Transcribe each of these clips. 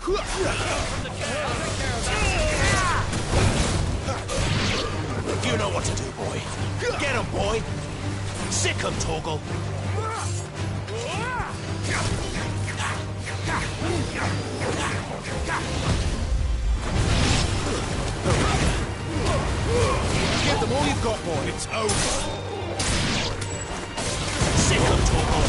You know what to do, boy. Get him, boy. Sick him, Torgal. Give them all you've got, boy. It's over. Sick him, Torgal.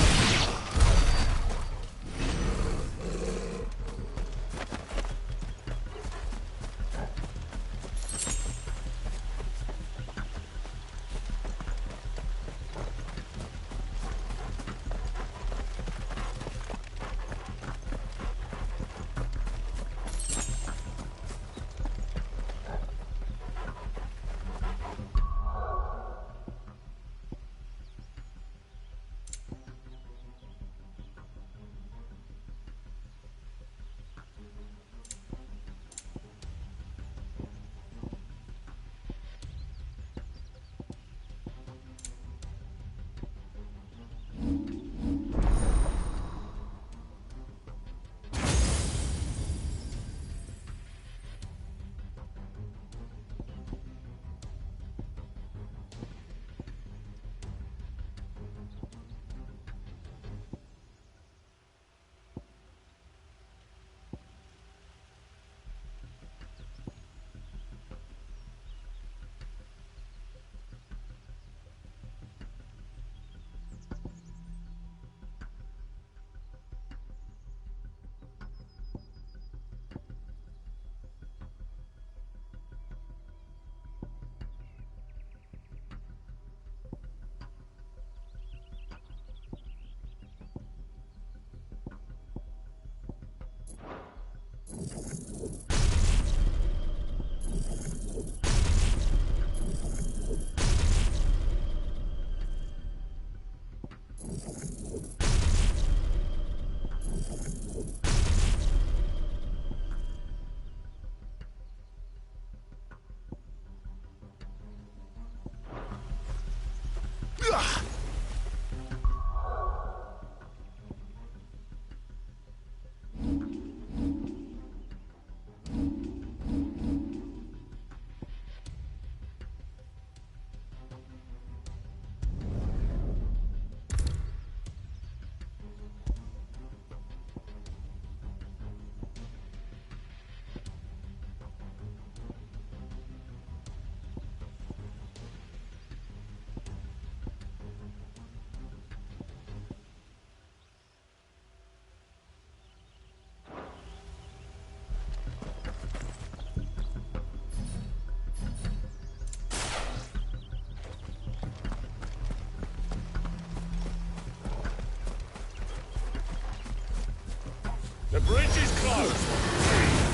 The bridge is closed.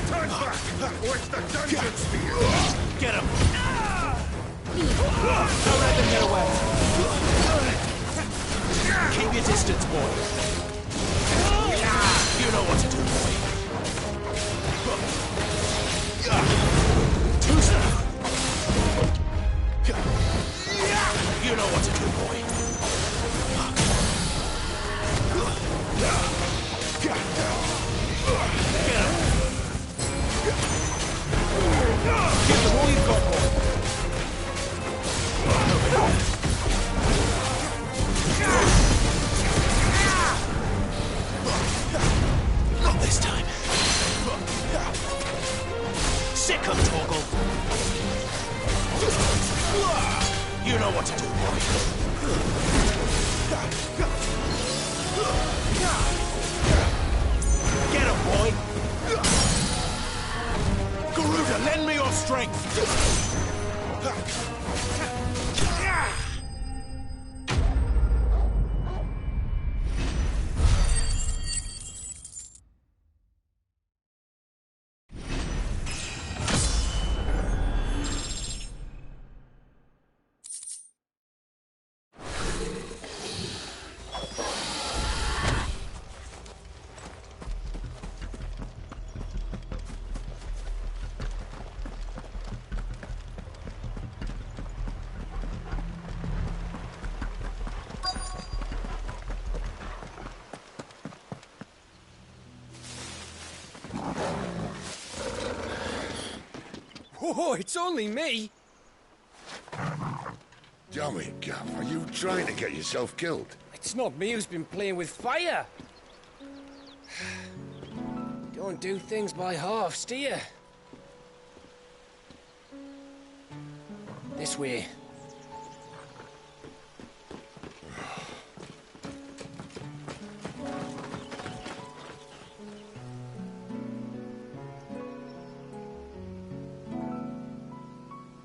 Turn back, or it's the dungeon sphere. Get him. Don't let them get away. Keep your distance, boy. You know what to do, boy. Too slow. You know what to do, boy. Get him. Give them all you've got, boy. Not this time. Sick of Torgal. You know what to do, boy. Get him, boy. Garuda, lend me your strength. Oh, it's only me. Damn it, Gav. Are you trying to get yourself killed? It's not me who's been playing with fire. Don't do things by halves, do you? This way.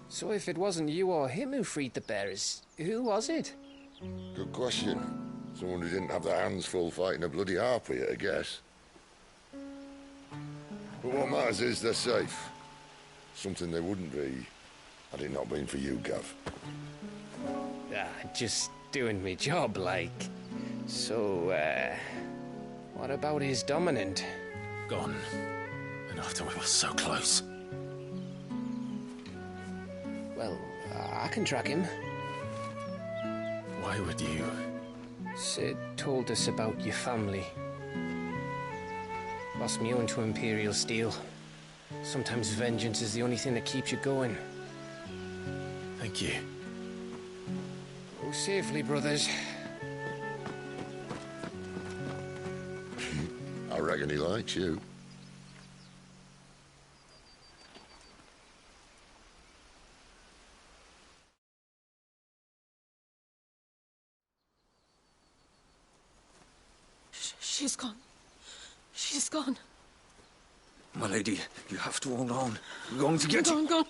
So if it wasn't you or him who freed the bearers, who was it? Good question. Someone who didn't have their hands full fighting a bloody harpy, I guess. But what matters is they're safe. Something they wouldn't be had it not been for you, Gav. Just doing me job, like. So, what about his dominant? Gone. And after we were so close. Well, I can track him. Why would you? Sid told us about your family. Lost me own to Imperial Steel. Sometimes vengeance is the only thing that keeps you going. Thank you. Go safely, brothers. I reckon he likes you. She's gone. She's gone. My lady, you have to hold on. We're going to get you. Gone.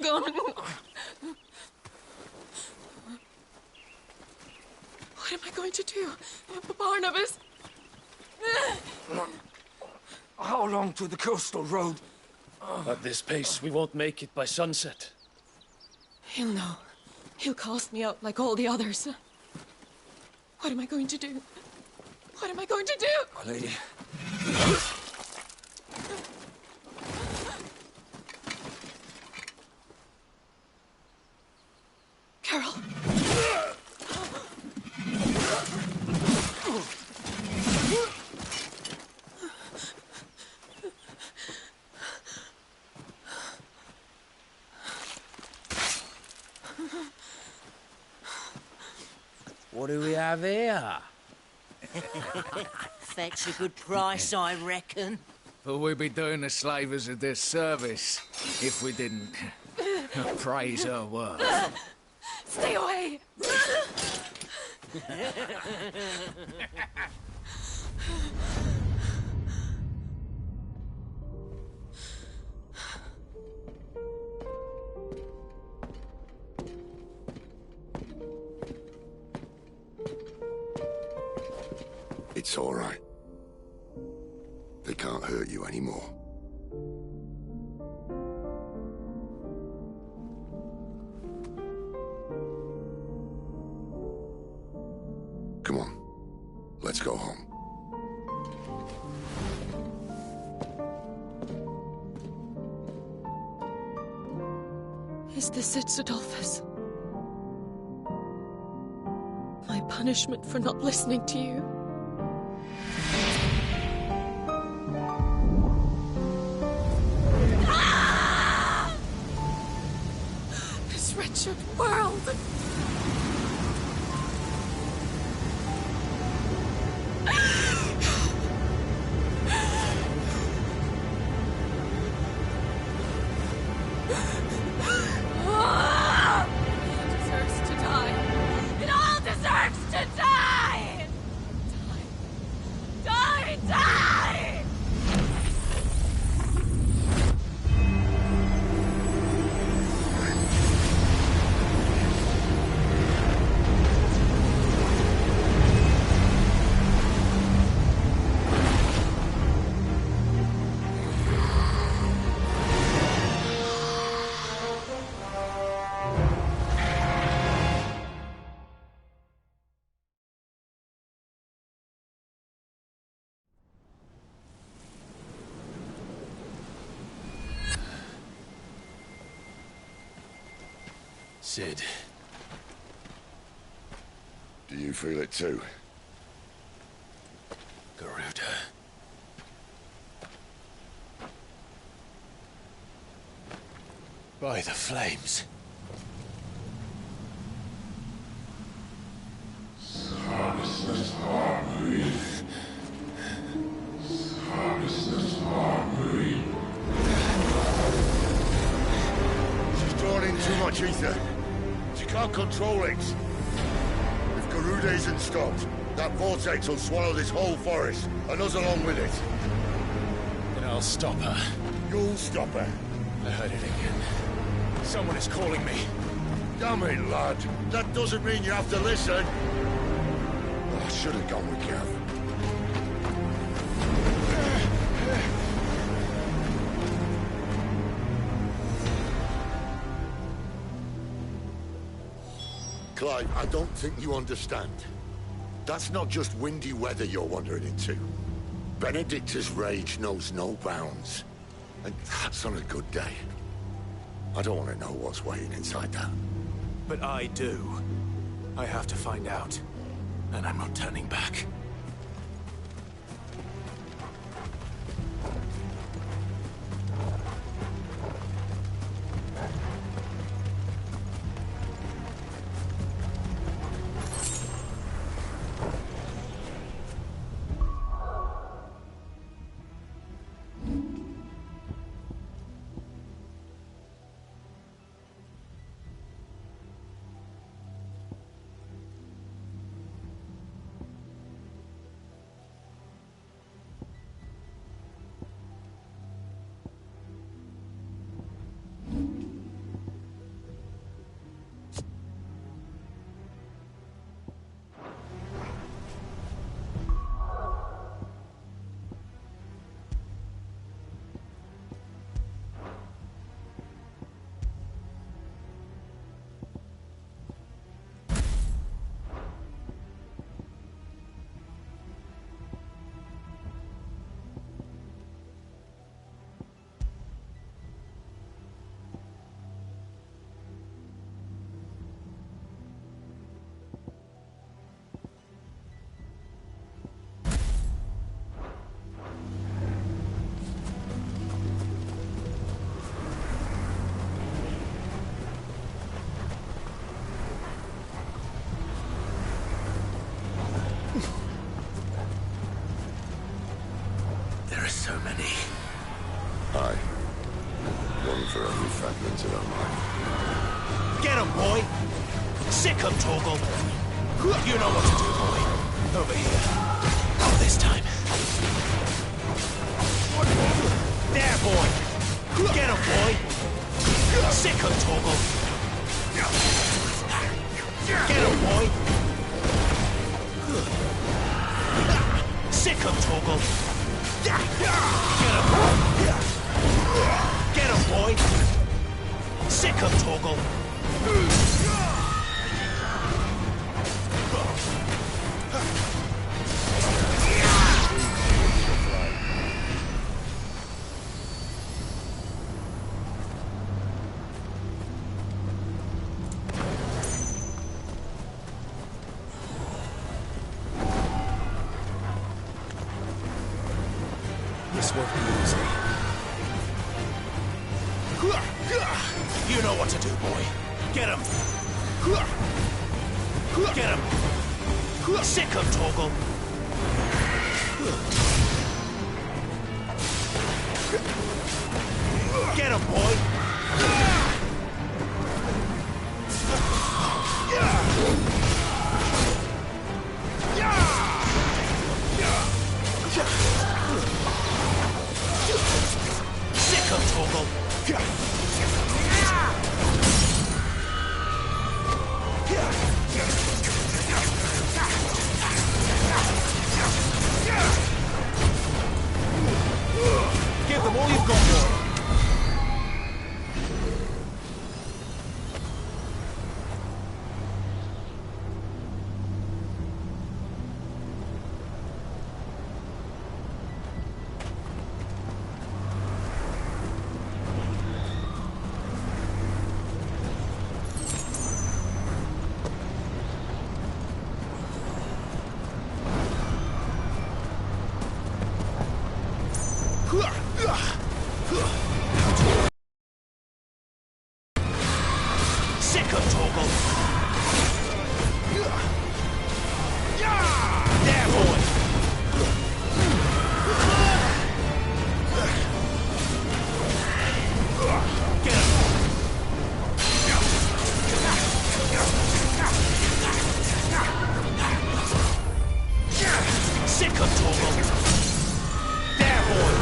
What am I going to do? Barnabas? How long to the coastal road? At this pace, we won't make it by sunset. He'll know. He'll cast me out like all the others. What am I going to do? What am I going to do? My lady. Carol. What do we have here? Fetch a good price, I reckon. But we'd be doing the slavers a disservice if we didn't praise her work. Stay away! It's all right. They can't hurt you anymore. Come on. Let's go home. Is this it, Adolphus? My punishment for not listening to you? This wretched world! Deserves to die. It all deserves to die! Die! Die! Sid. Do you feel it too? Garuda. By the flames. She's drawn in too much ether. She can't control it. If Garuda isn't stopped, that vortex will swallow this whole forest, and us along with it. Then I'll stop her. You'll stop her. I heard it again. Someone is calling me. Damn it, lad. That doesn't mean you have to listen. Oh, I should have gone with Gav. Clive, I don't think you understand. That's not just windy weather you're wandering into. Benedicta's rage knows no bounds. And that's on a good day. I don't want to know what's waiting inside that. But I do. I have to find out. And I'm not turning back. So many. Aye. One for every fragment of our mind. Get him, boy! Sick him, Torgal! You know what to do, boy. Over here. Not this time. There, boy! Get him, boy! Sick him, Torgal! Get him, boy! Sick him, Torgal! Get him! Get him, boy! Sick him, Torgal! This won't be easy. You know what to do, boy. Get him! Get him! Sick him, Torgal! Get him, boy! Sick him, Torgal! Give them all you've got, boy! Sick 'em, Torgal. There, boy.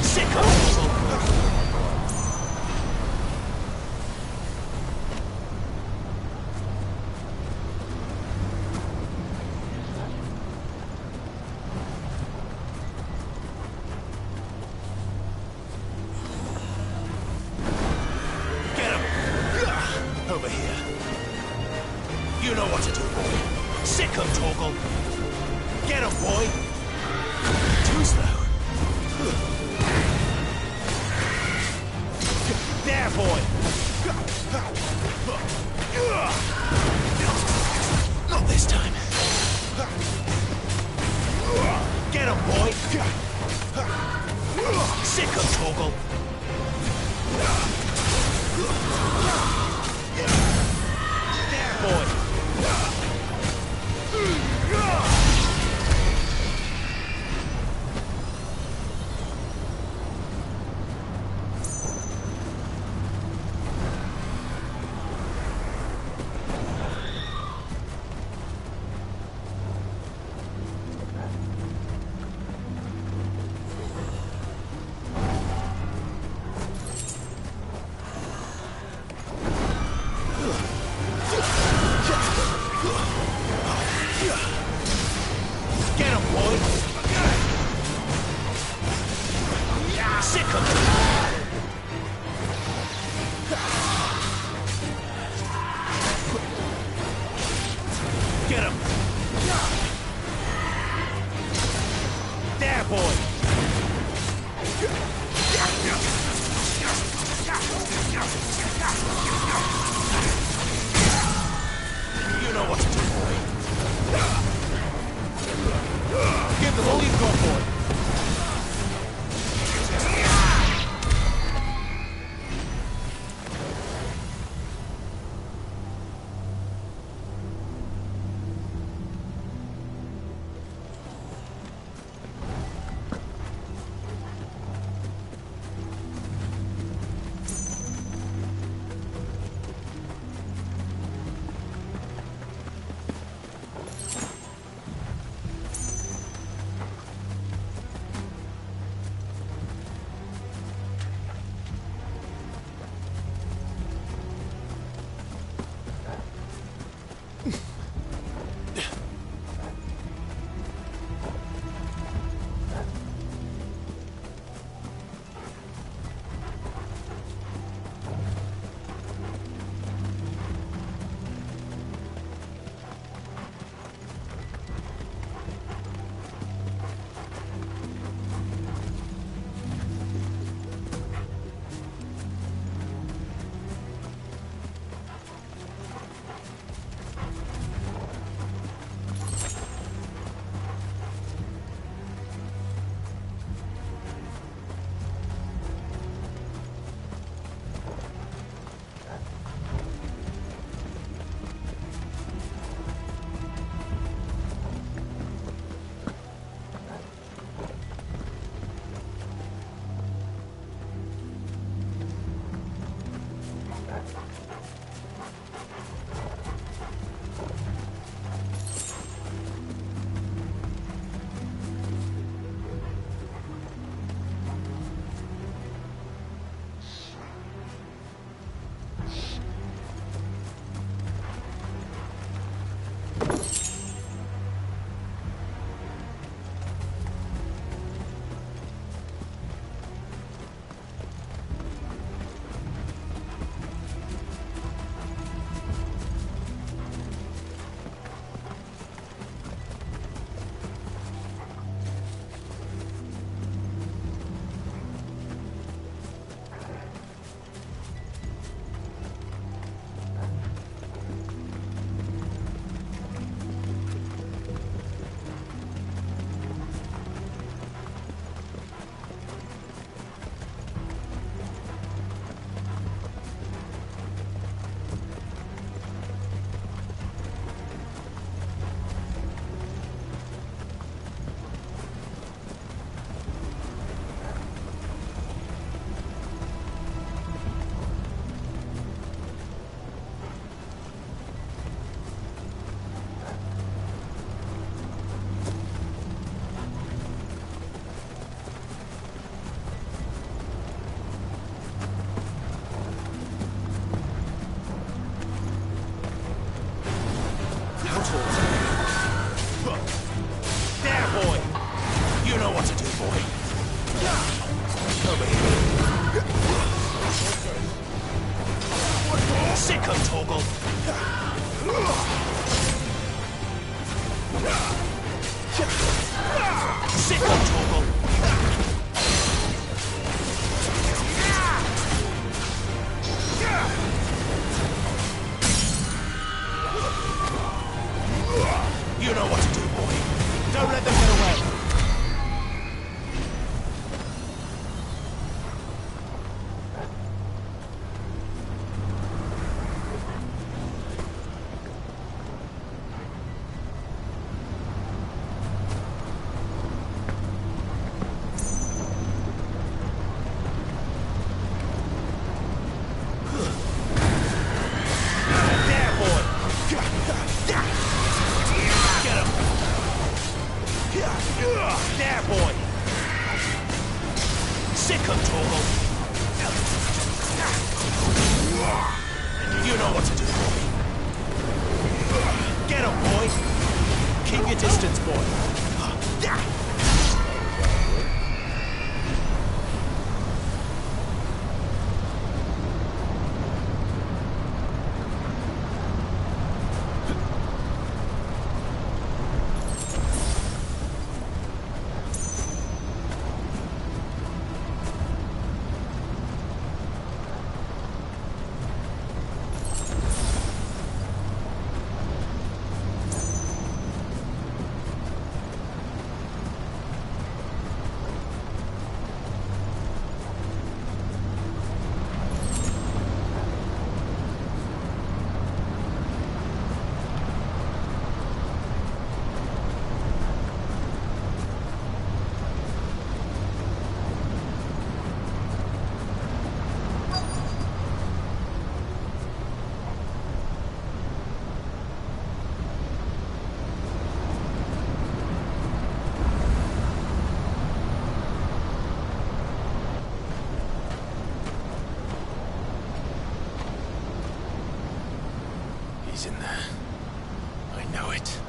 Sick 'em, Torgal. Over here. You know what to do, boy. Sick 'em, Torgal. Get 'em, boy. Too slow. There, boy. Not this time. Get 'em, boy. Sick 'em, Torgal. Boy. Get him, boy! Sick him! Get him! There, boy! You know what to do, boy. Give them all you've got, boy. You know what to do, boy. Don't let them get away. There, boy! Sick him, Torgal! You know what to do, boy. Get him, boy! Keep your distance, boy. He's in there. I know it.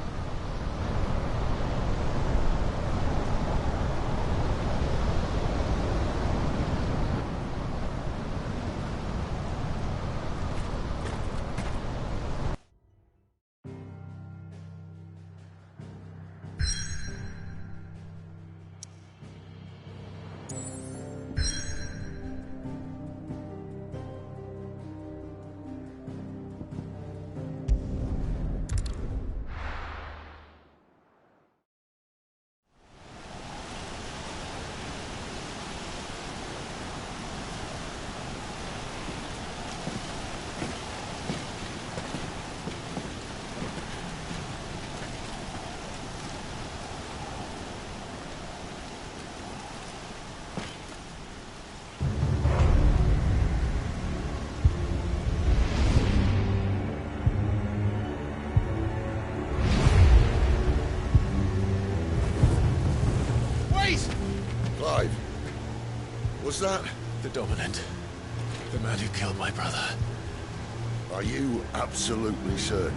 Clive, was that? The Dominant. The man who killed my brother. Are you absolutely certain?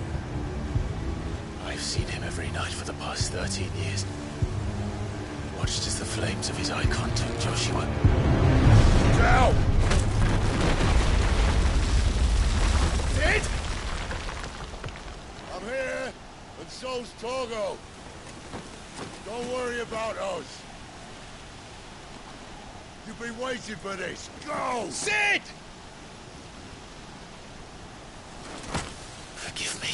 I've seen him every night for the past 13 years. Watched as the flames of his icon took Joshua. Down! Dead? I'm here, and so's Torgo. Don't worry about us. You've been waiting for this. Go! Sid! Forgive me.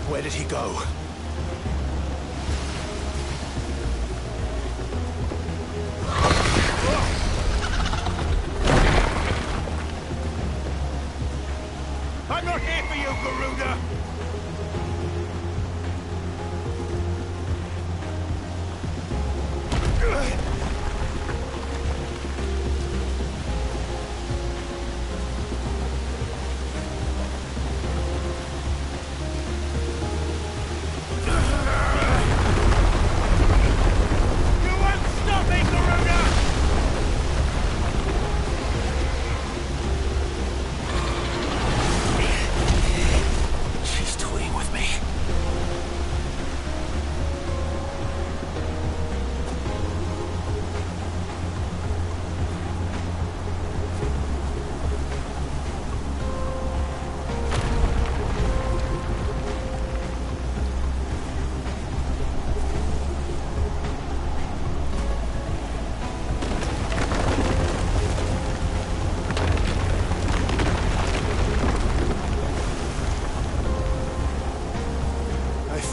Where did he go? I'm not here for you, Garuda!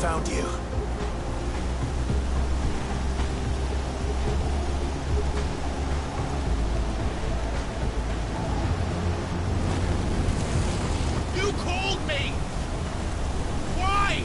found you. You called me! Why?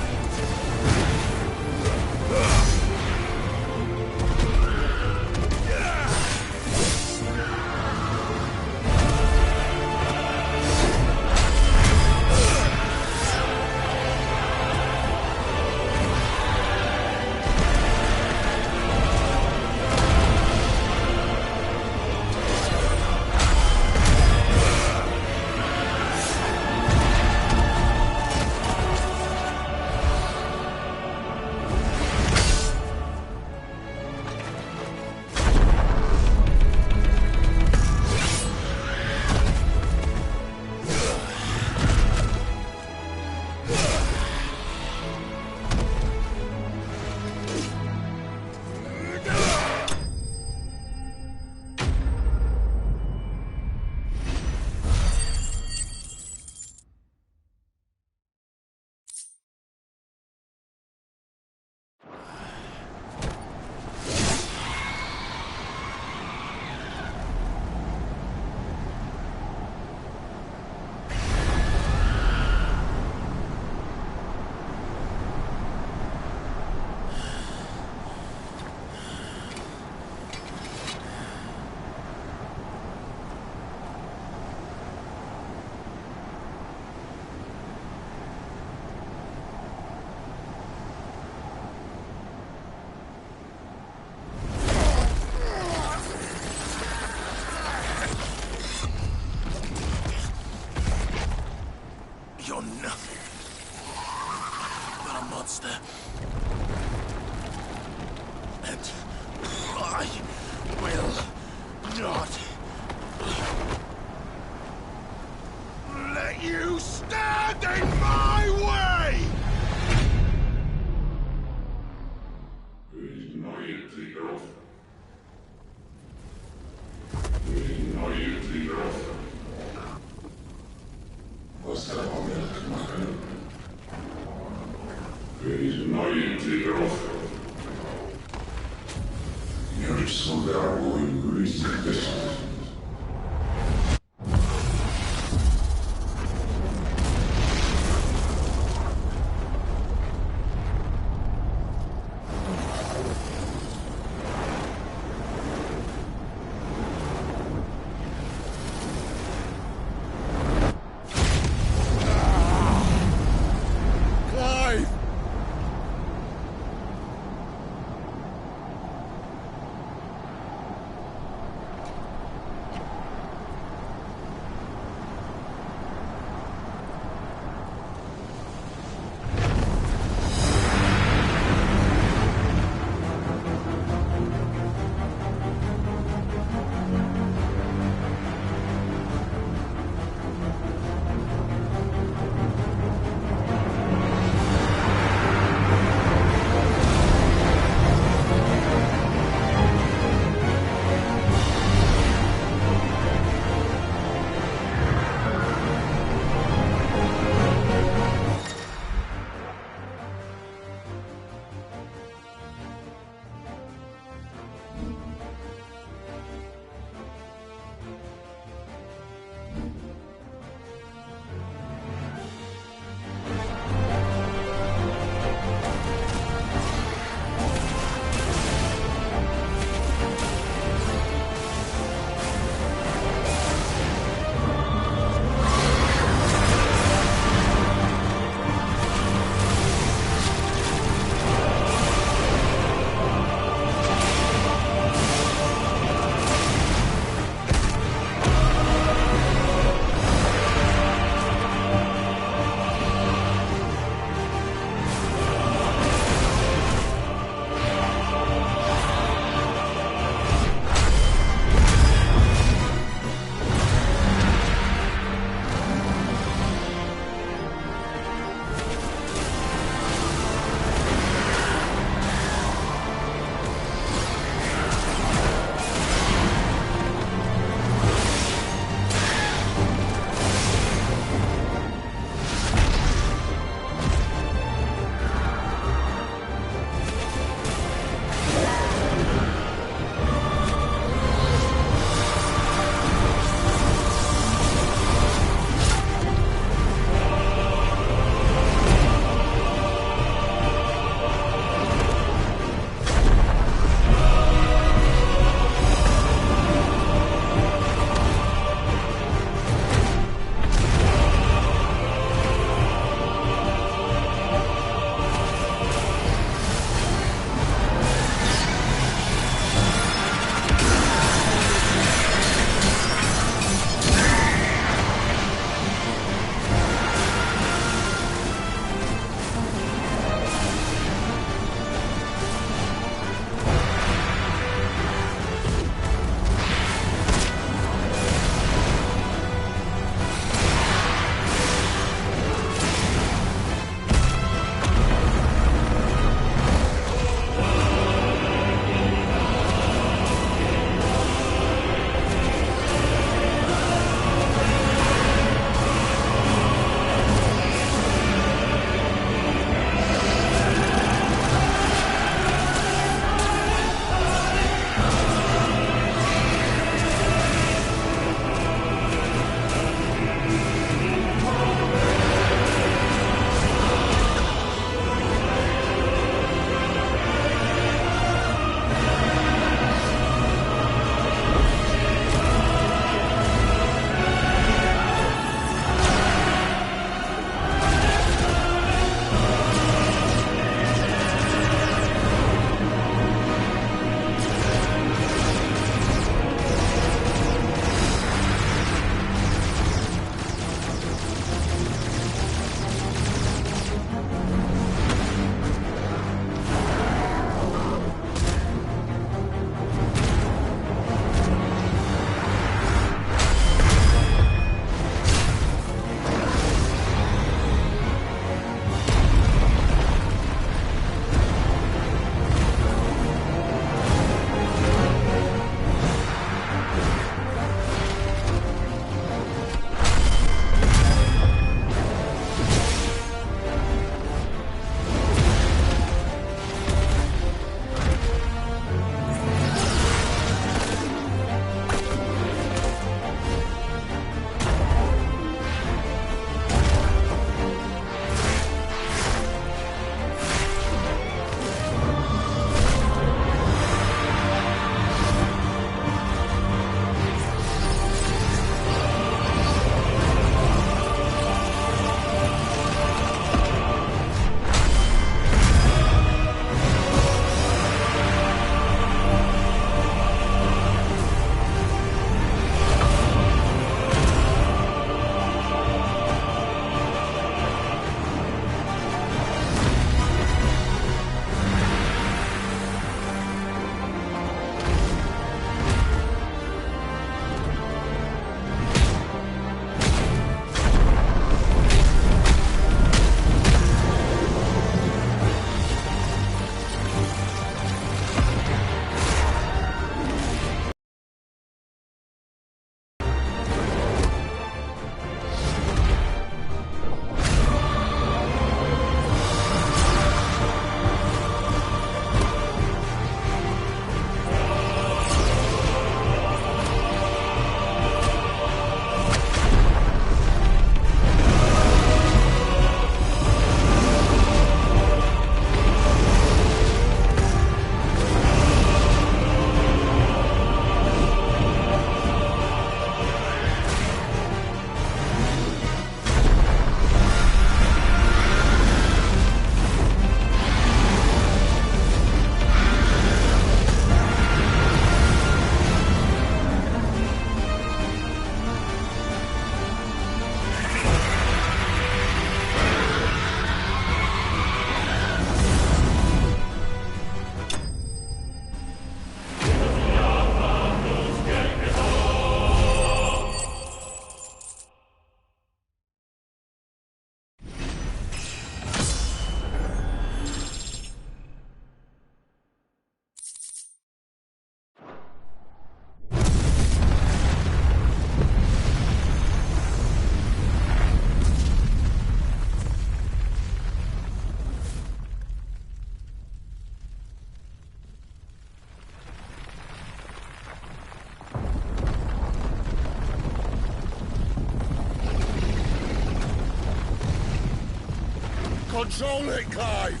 Control it, Clive!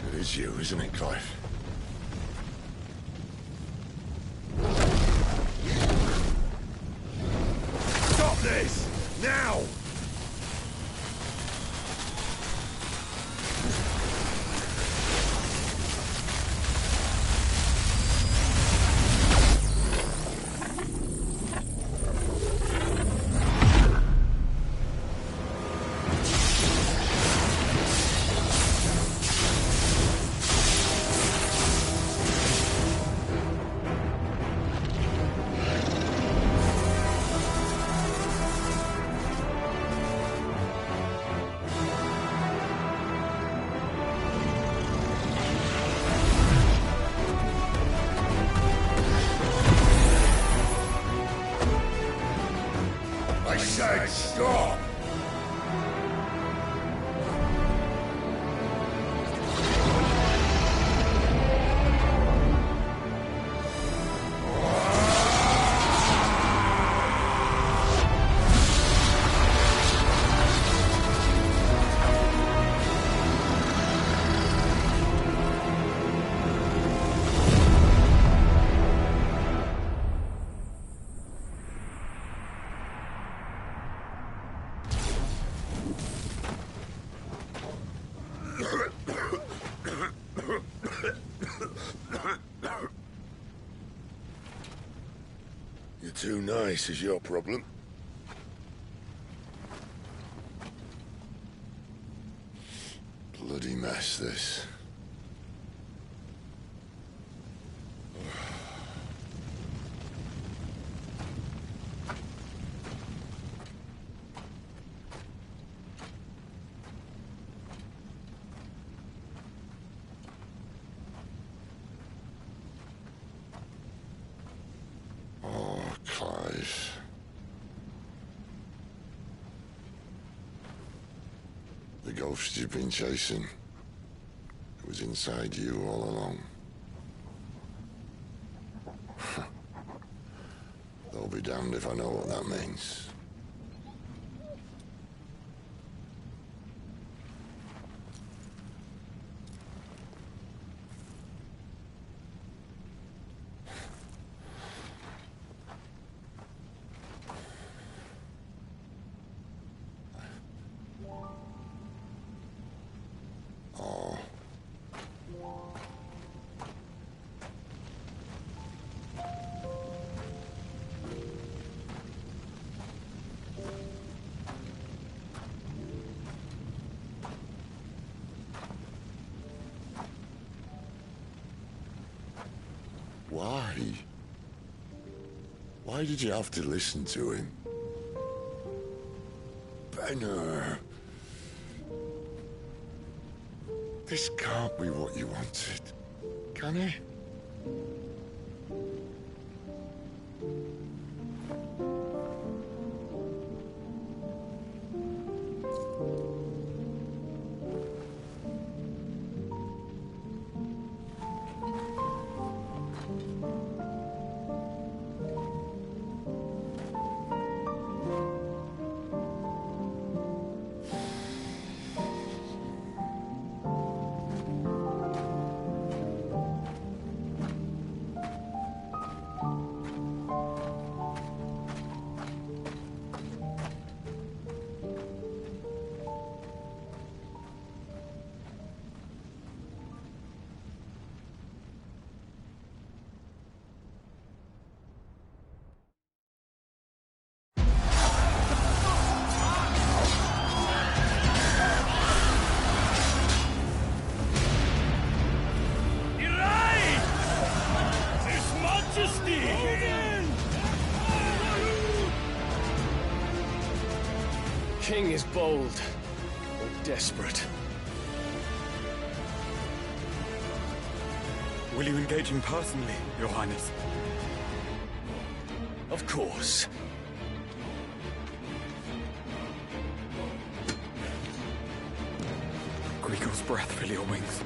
It is you, isn't it, Clive? Stop this! Now! I said stop! You're too nice is your problem. Bloody mess, this. Clive. The ghost you've been chasing, it was inside you all along. They'll be damned if I know what that means. Why? Why did you have to listen to him? Benner. This can't be what you wanted, can it? King is bold or desperate. Will you engage him personally, Your Highness? Of course. Griego's breath fill your wings.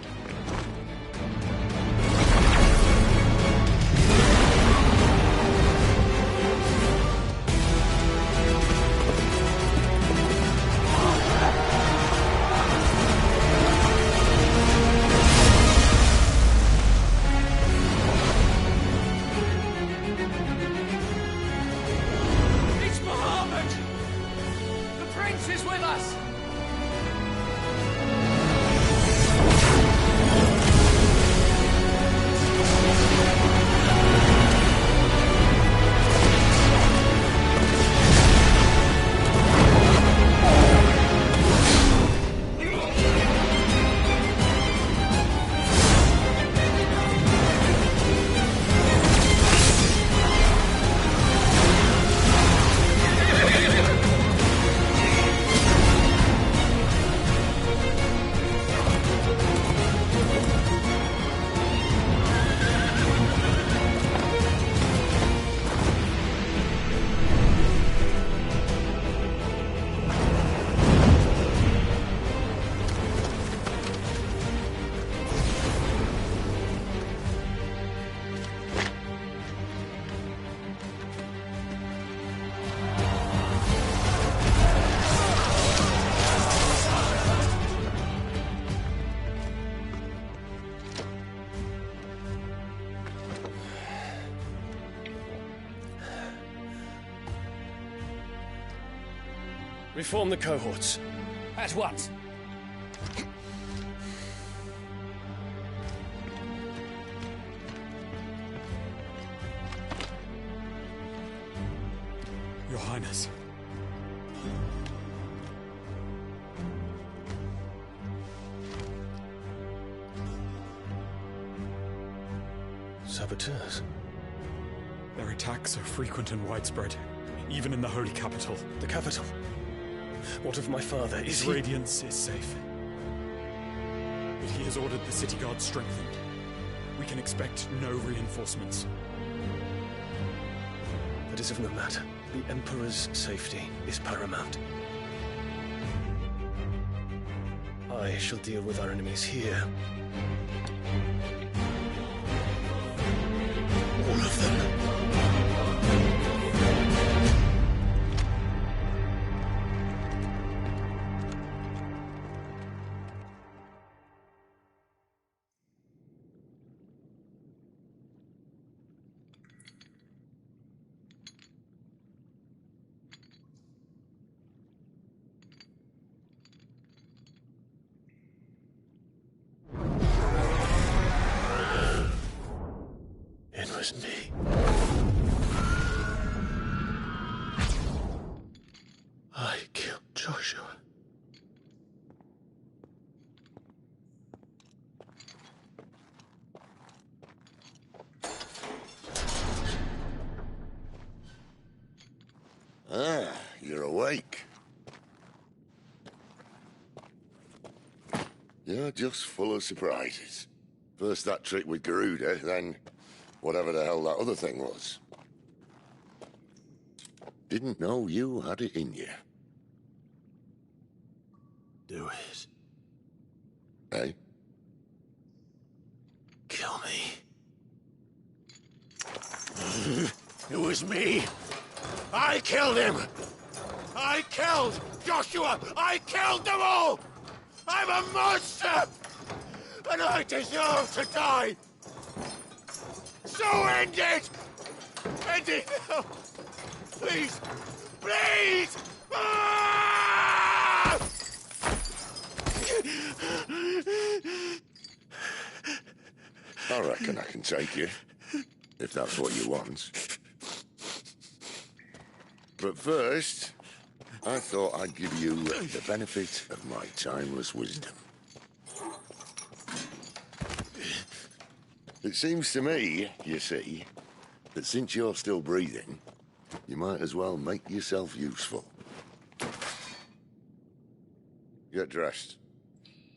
Reform the cohorts. At once. Your Highness. Saboteurs. Their attacks are frequent and widespread, even in the holy capital. The capital? What of my father? Is His he... radiance is safe. But he has ordered the city guard strengthened. We can expect no reinforcements. That is of no matter. The Emperor's safety is paramount. I shall deal with our enemies here. All of them. It was me. I killed Joshua. Ah, you're awake. You're just full of surprises. First that trick with Garuda, then whatever the hell that other thing was. Didn't know you had it in you. Do it. Eh? Kill me. It was me. I killed him. I killed Joshua. I killed them all. I'm a monster. And I deserve to die. So end it. End it now. Please. Please. Ah! I reckon I can take you, if that's what you want. But first, I thought I'd give you the benefit of my timeless wisdom. It seems to me, you see, that since you're still breathing, you might as well make yourself useful. Get dressed.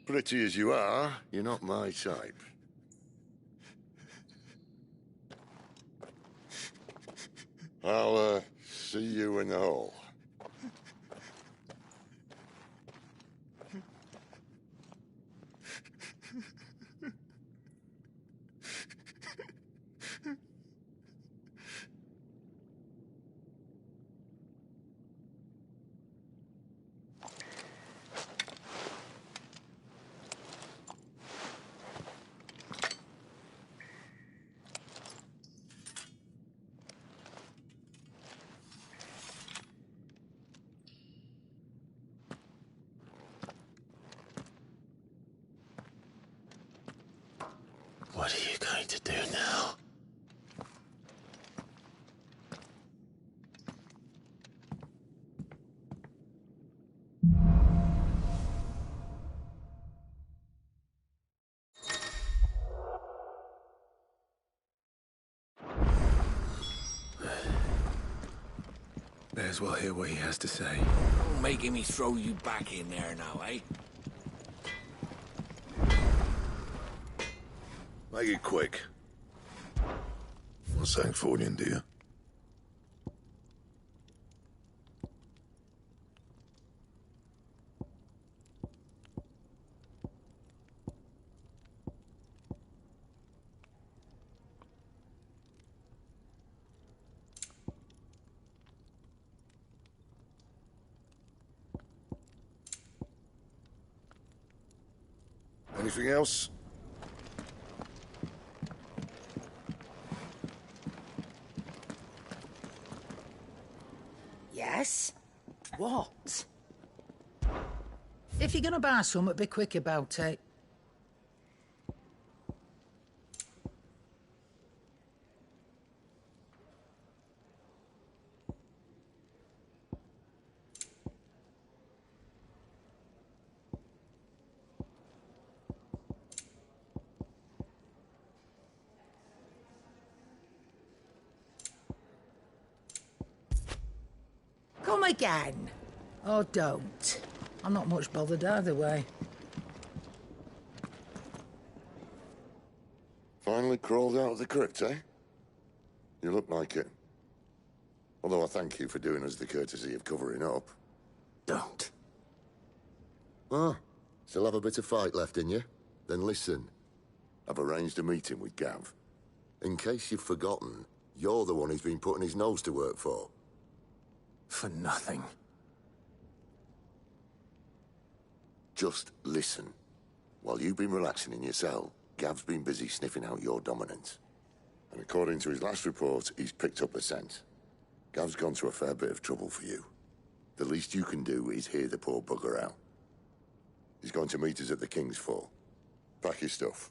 Pretty as you are, you're not my type. I'll, see you in the hall. What are you going to do now? May as well hear what he has to say. Making me throw you back in there now, eh? Make it quick. Not saying Fordian, do you? Anything else? Yes? What? If you're gonna buy some, be quick about it. Come again. Or don't. I'm not much bothered either way. Finally crawled out of the crypt, eh? You look like it. Although I thank you for doing us the courtesy of covering up. Don't. Ah, still have a bit of fight left in you? Then listen. I've arranged a meeting with Gav. In case you've forgotten, you're the one he's been putting his nose to work for. For nothing. Just listen. While you've been relaxing in your cell, Gav's been busy sniffing out your dominance. And according to his last report, he's picked up the scent. Gav's gone to a fair bit of trouble for you. The least you can do is hear the poor bugger out. He's going to meet us at the King's Fall. Pack your stuff.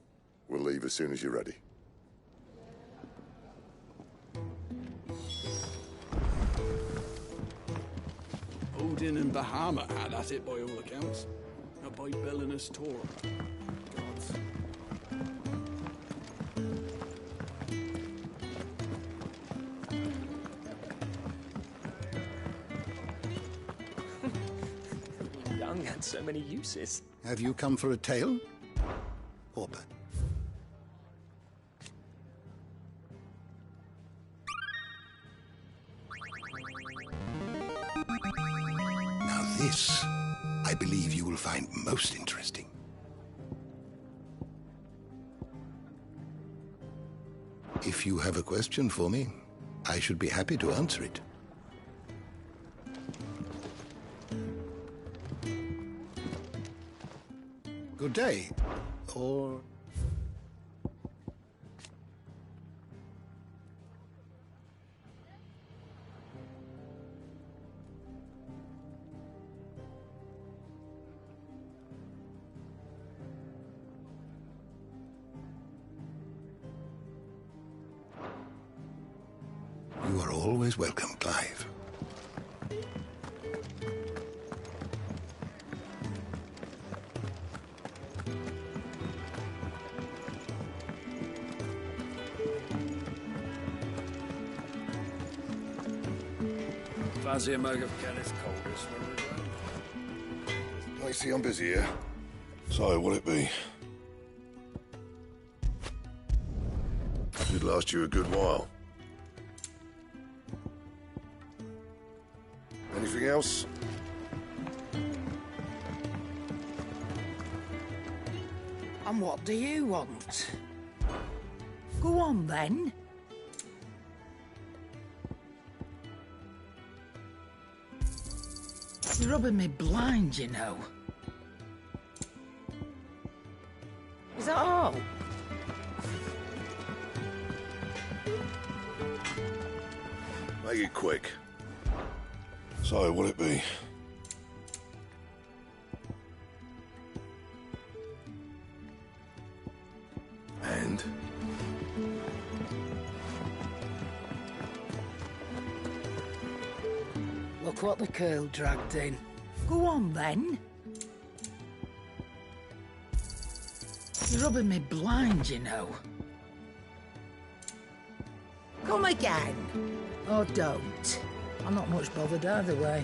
We'll leave as soon as you're ready. Odin and Bahamut had at it by all accounts. A by Belinus Tor. Gods. Young had so many uses. Have you come for a tale? Orbit. Now this, I believe you will find most interesting. If you have a question for me, I should be happy to answer it. Good day. Or... You are always welcome, Clive. Fancy a mug of Kenneth Colders when we're done. I see I'm busy here. So, what'll it be? Should last you a good while. Anything else? And what do you want? Go on, then. You're rubbing me blind, you know. Is that all? Make it quick. So, what'll it be? And? Look what the curl dragged in. Go on, then. You're rubbing me blind, you know. Come again. Or don't. I'm not much bothered either way.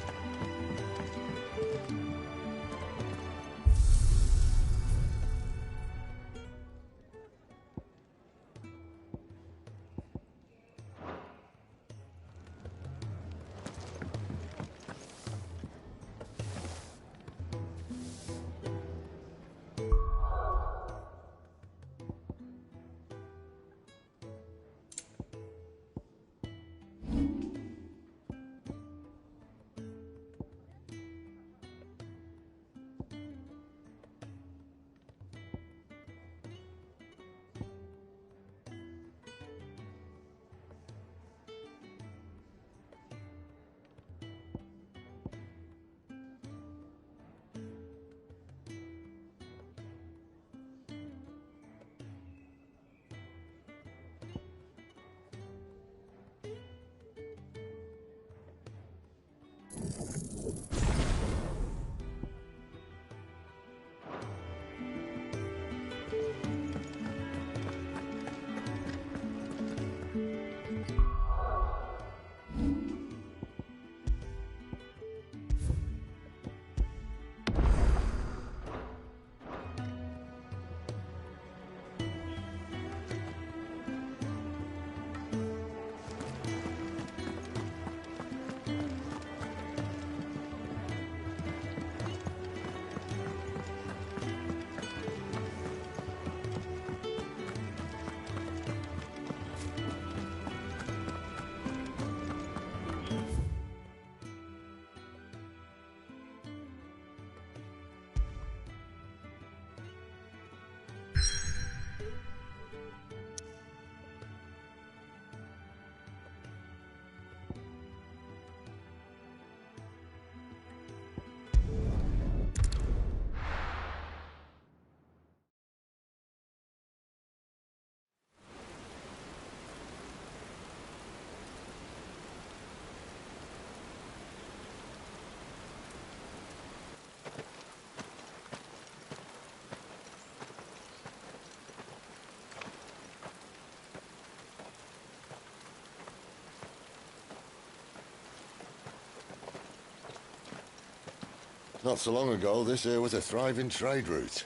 Not so long ago, this here was a thriving trade route.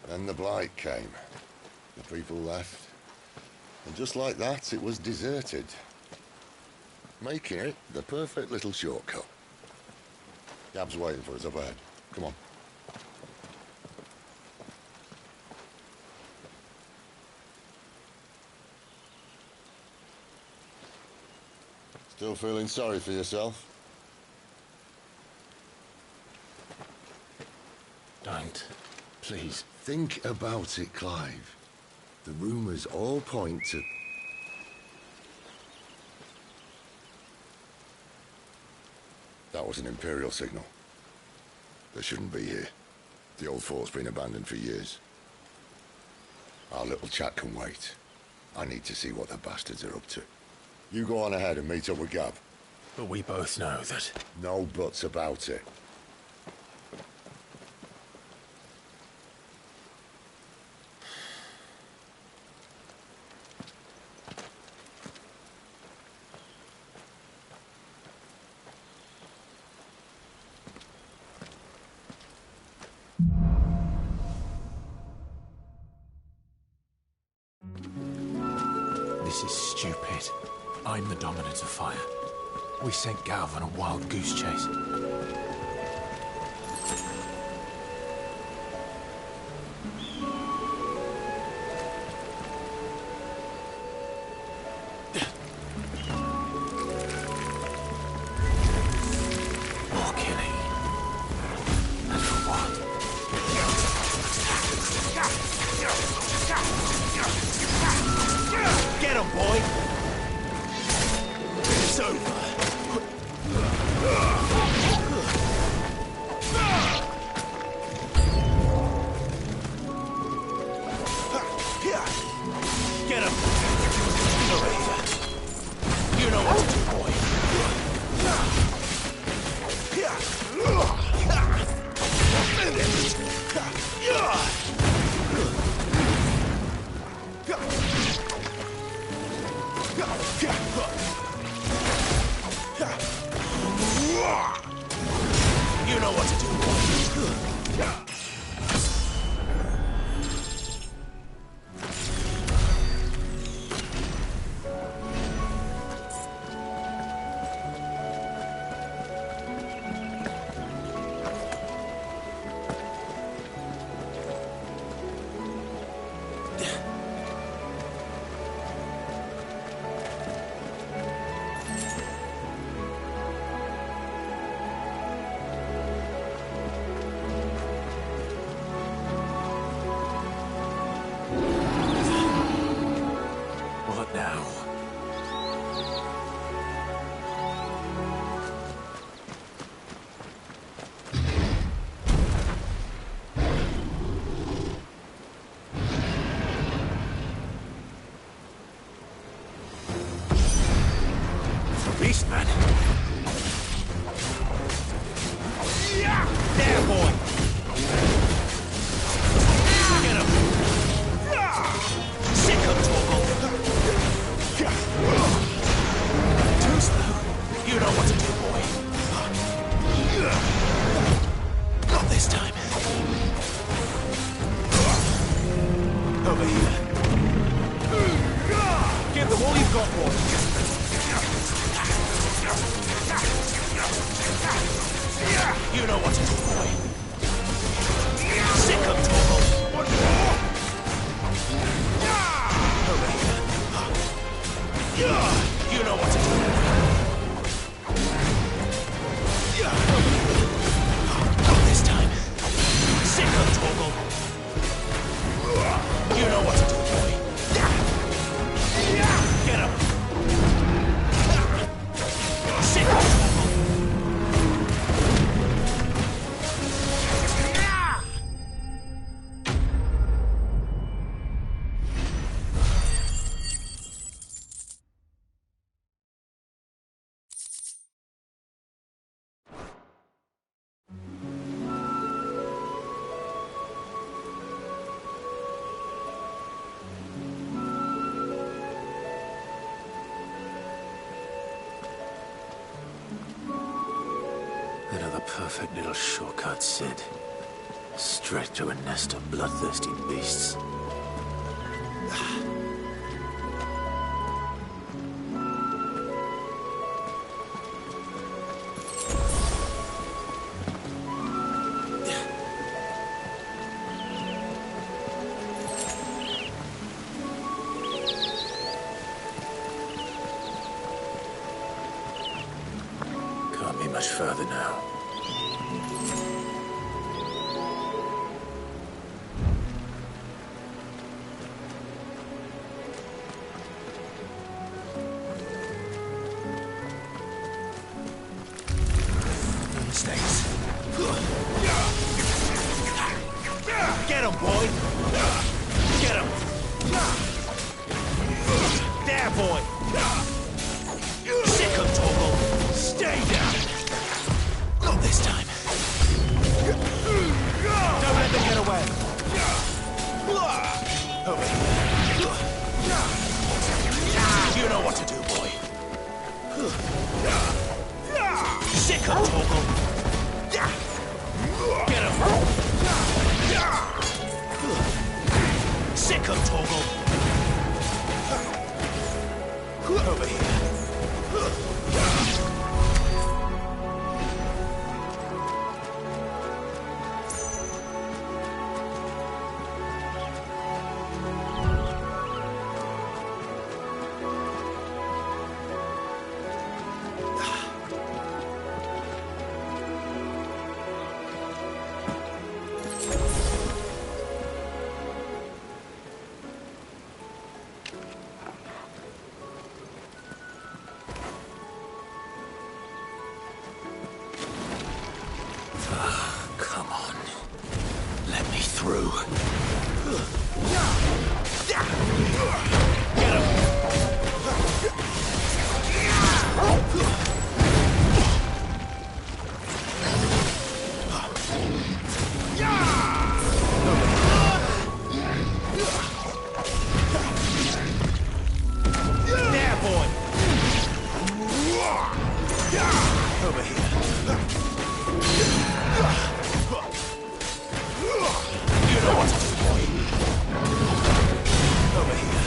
Then the Blight came. The people left. And just like that, it was deserted. Making it the perfect little shortcut. Gab's waiting for us up ahead. Come on. Still feeling sorry for yourself? Don't. Please. Think about it, Clive. The rumours all point to... That was an Imperial signal. They shouldn't be here. The old fort's been abandoned for years. Our little chat can wait. I need to see what the bastards are up to. You go on ahead and meet up with Gab. But we both know that... No buts about it. This is stupid. I'm the dominant of fire. We sent Galv on a wild goose chase. More killing. And for what? Get him, boy! It's over. Get him! Over here. You know what to do, boy. You know what to do, boy. What now? Beastman! There, boy! Get him! Sick him, Torgal! Too slow. You know what to do, boy. Not this time. Over here. Give them all you've got, boy. You know what to do, boy. Sick him, Torgal. One more. Over here. You know what to do. Not this time. Sick him, Torgal. You know what to do, boy. Get him. Sick him, Torgal. a perfect little shortcut, Sid. Straight to a nest of bloodthirsty beasts. Can't be much further now. Mistakes. Get him, boy! Get him! There, boy! Sick him, Torgal! Stay down! Not this time. Don't let them get away! Over here. You know what to do, boy. Sick him, Torgal! Get him! Sick him, Torgal! Over here. Come on. Let me through. Get him! There, boy! Over here. You know what to do, boy. Over here.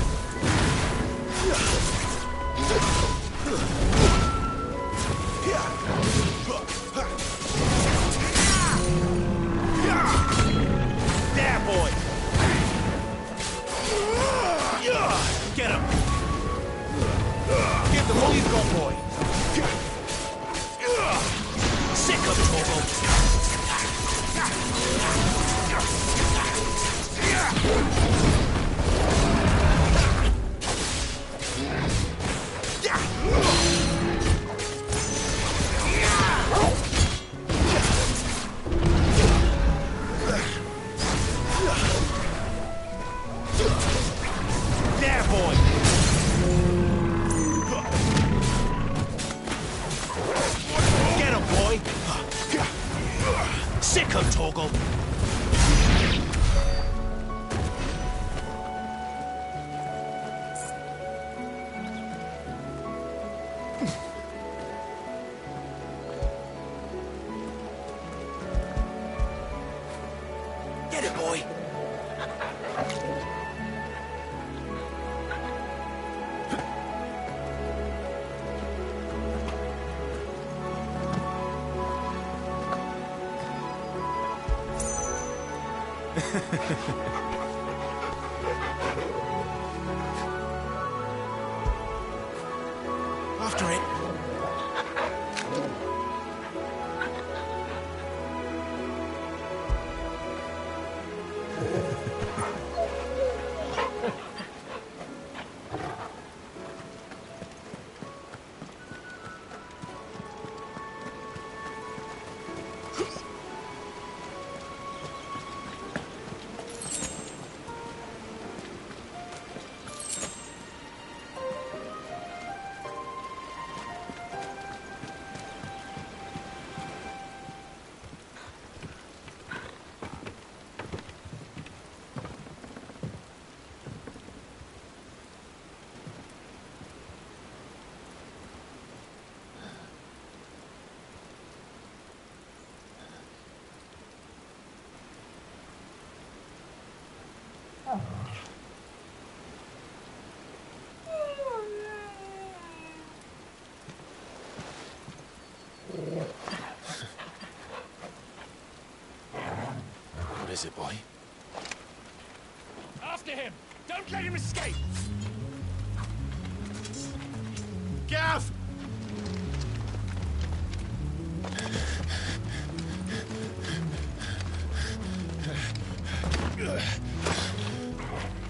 There, boy. Get him. Give them all you've got, boy. Sick of Torgal. There, boy. Get him, boy. Sick of Torgal. Get it, boy. After it. What is it, boy? After him! Don't let him escape! Gav!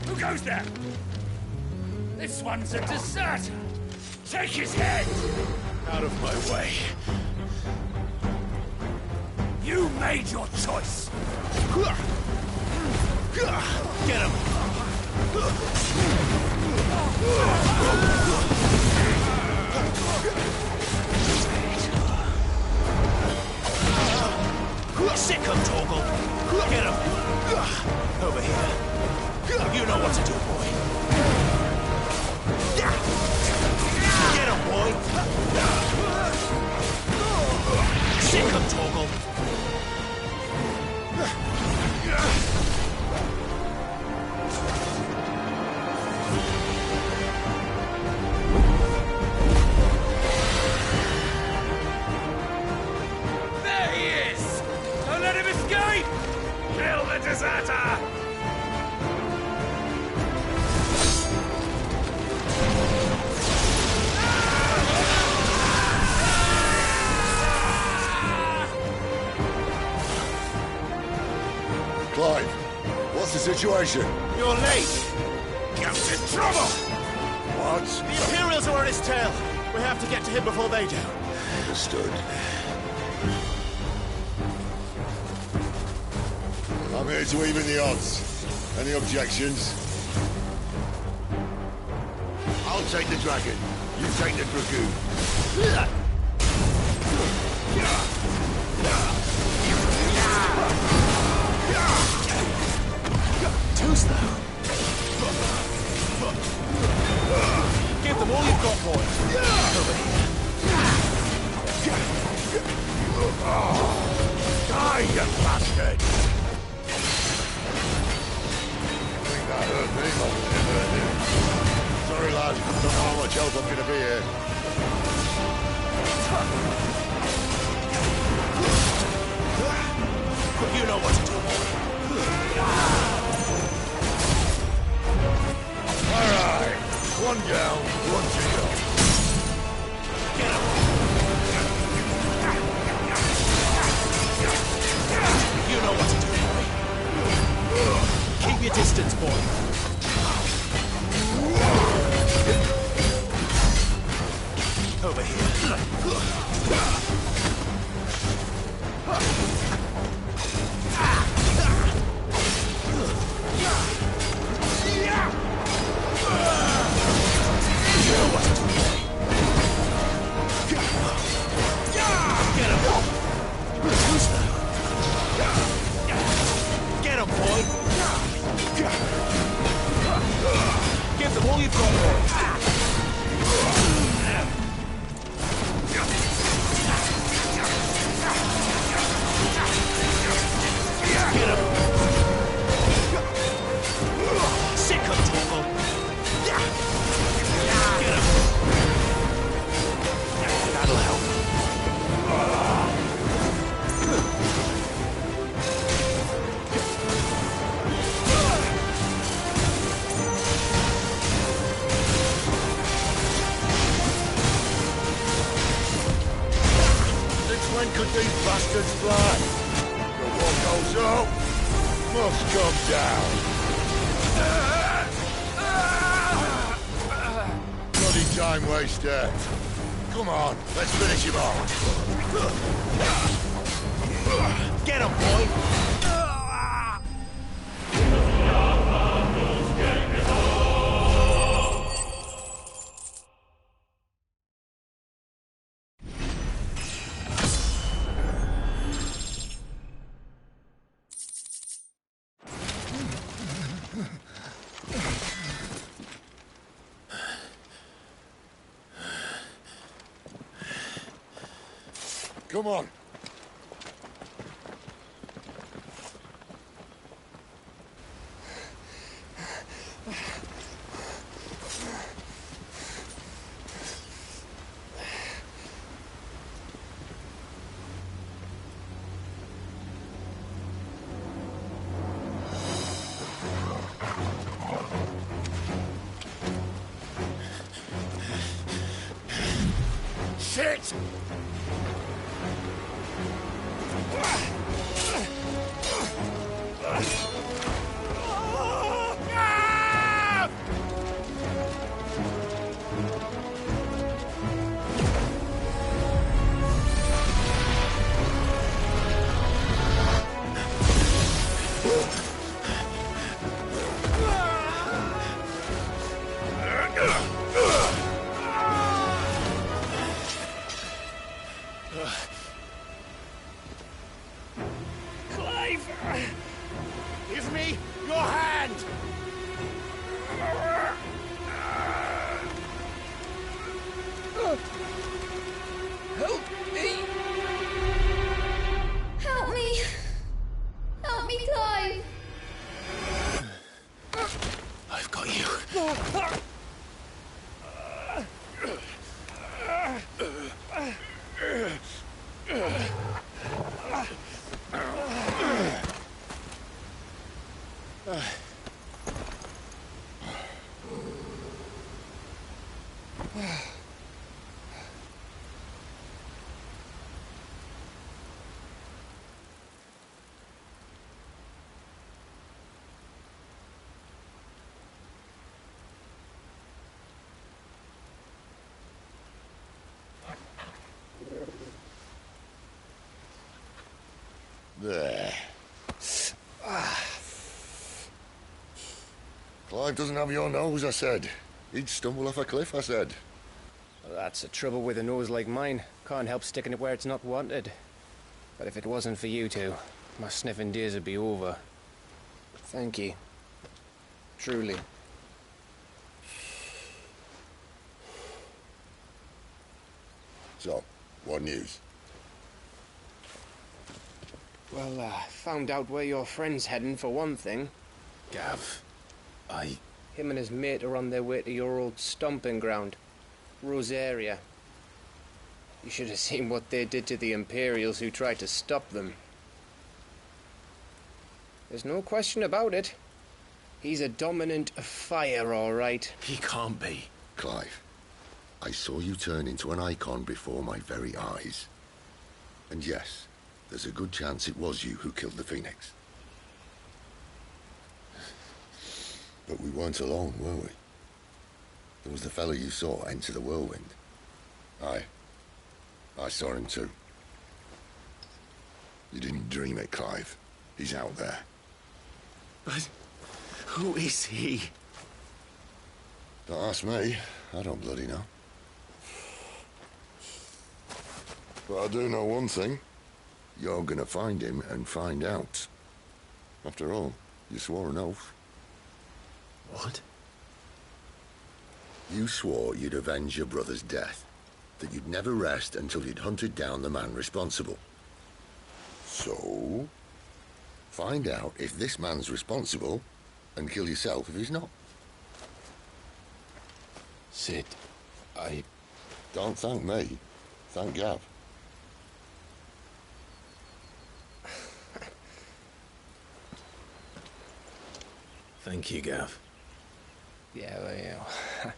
Who goes there? This one's a deserter! Take his head! Out of my way. You made your choice! Get him! Sick him, Torgal! Get him! Over here. You know what to do, boy. Get him, boy! Sick him, Torgal! There he is! Don't let him escape! Kill the deserter! Clive, what's the situation? You're late! Captain Trouble! What? The Imperials are on his tail! We have to get to him before they do. Understood. I'm here to even the odds. Any objections? I'll take the dragon. You take the dragoon. Too slow. Give them all you've got, boy. Over here. Die, you bastard! I think that hurt me more than it hurt you. Sorry, lad. Don't know how much help I'm gonna be here. You know what to do, boy. All right. One down, one to go. Get him! You know what to do, boy. Keep your distance, boy. Over here. Get him, boy! Give them all you've got, boy! Get him! Sick him, Torgal! Get him! That'll help. When could these bastards fly? The one goes up, must come down. Bloody time waster. Come on, let's finish him off. Get him, boy! Come on. Give me your hand! Help me! Help me! Help me, Clive! I've got you. There. Clive doesn't have your nose, I said. He'd stumble off a cliff, I said. Well, that's the trouble with a nose like mine. Can't help sticking it where it's not wanted. But if it wasn't for you two, my sniffing days would be over. Thank you. Truly. So, what news? Well, found out where your friend's heading, for one thing. Gav, Him and his mate are on their way to your old stomping ground, Rosaria. You should have seen what they did to the Imperials who tried to stop them. There's no question about it. He's a dominant of fire, all right. He can't be. Clive, I saw you turn into an icon before my very eyes. And yes, there's a good chance it was you who killed the Phoenix. But we weren't alone, were we? There was the fellow you saw enter the whirlwind. I saw him too. You didn't dream it, Clive. He's out there. But who is he? Don't ask me. I don't bloody know. But I do know one thing. You're gonna find him and find out. After all, you swore an oath. What? You swore you'd avenge your brother's death. That you'd never rest until you'd hunted down the man responsible. So, find out if this man's responsible and kill yourself if he's not. Sid, Don't thank me. Thank Gav. Thank you, Gav. Yeah, well, yeah.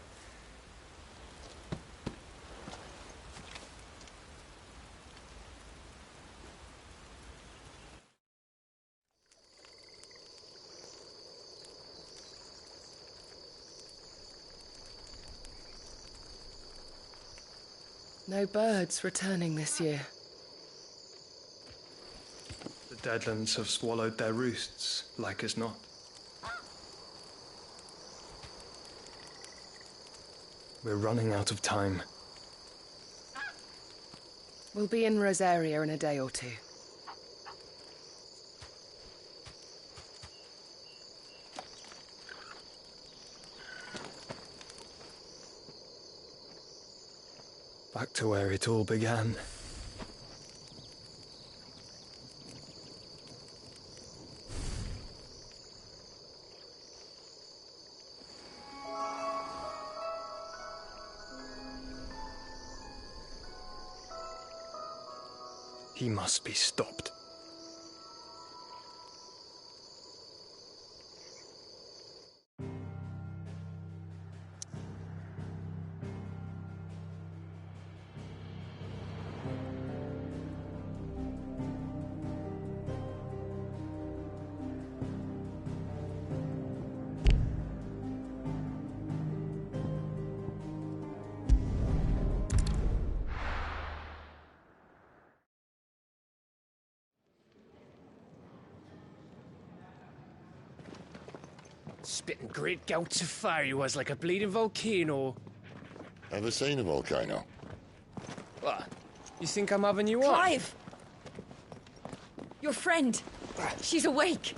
No birds returning this year. The Deadlands have swallowed their roosts, like as not. We're running out of time. We'll be in Rosaria in a day or two. Back to where it all began. He must be stopped. Spitting great gouts of fire he was, like a bleeding volcano. Ever seen a volcano? What? You think I'm having you on? Clive! Your friend. She's awake.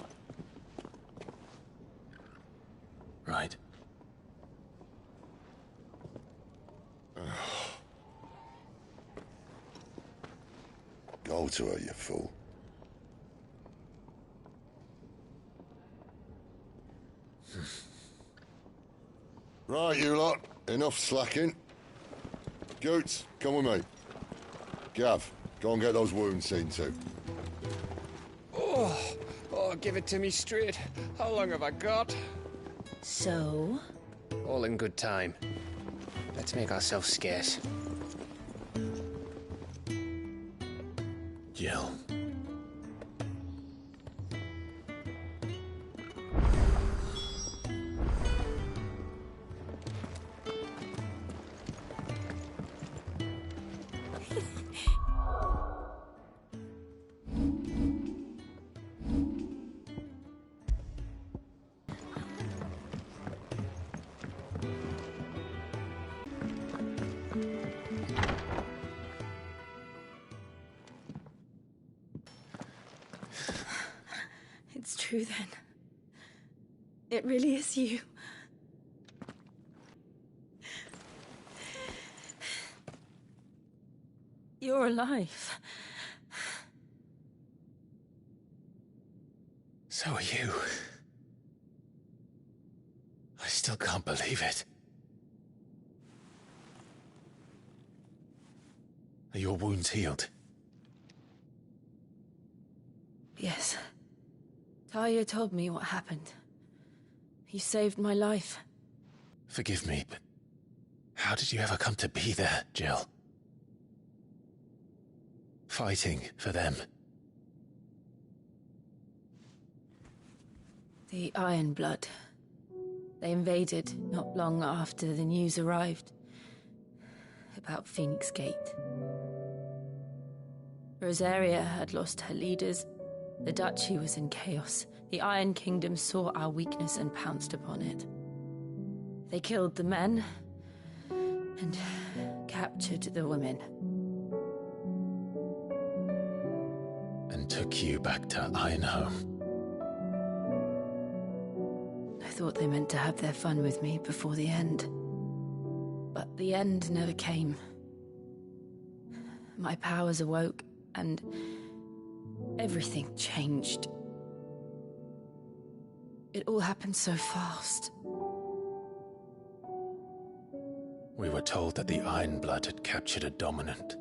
Right. Go to her, you fool. Right, you lot. Enough slacking. Goots, come with me. Gav, go and get those wounds seen to. Oh, give it to me straight. How long have I got? So? All in good time. Let's make ourselves scarce. Jill. It's true then. It really is you. You're alive. So are you. I still can't believe it. Are your wounds healed? Yes. Talia told me what happened. You saved my life. Forgive me, but how did you ever come to be there, Jill? Fighting for them. The Iron Blood. They invaded not long after the news arrived about Phoenix Gate. Rosaria had lost her leaders. The Duchy was in chaos. The Iron Kingdom saw our weakness and pounced upon it. They killed the men and captured the women. And took you back to Ironhome. I thought they meant to have their fun with me before the end. But the end never came. My powers awoke, and everything changed. It all happened so fast. We were told that the Iron Blood had captured a dominant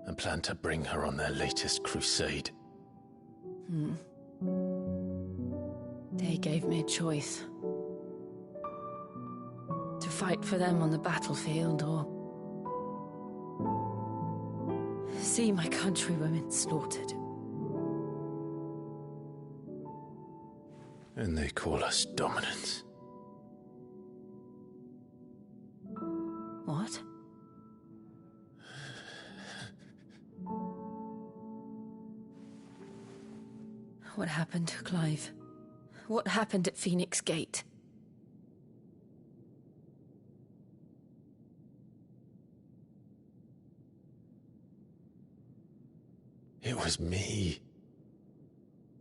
and planned to bring her on their latest crusade. They gave me a choice. To fight for them on the battlefield, or see my countrywomen slaughtered. And they call us dominants. What? What happened, Clive? What happened at Phoenix Gate? It was me.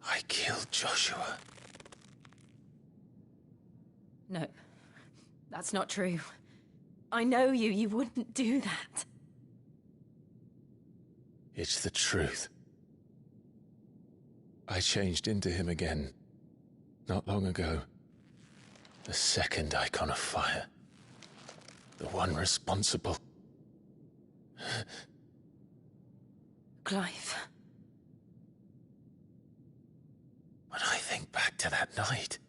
I killed Joshua. No, that's not true. I know you. You wouldn't do that. It's the truth. I changed into him again, not long ago. The second icon of fire. The one responsible. Clive. When I think back to that night...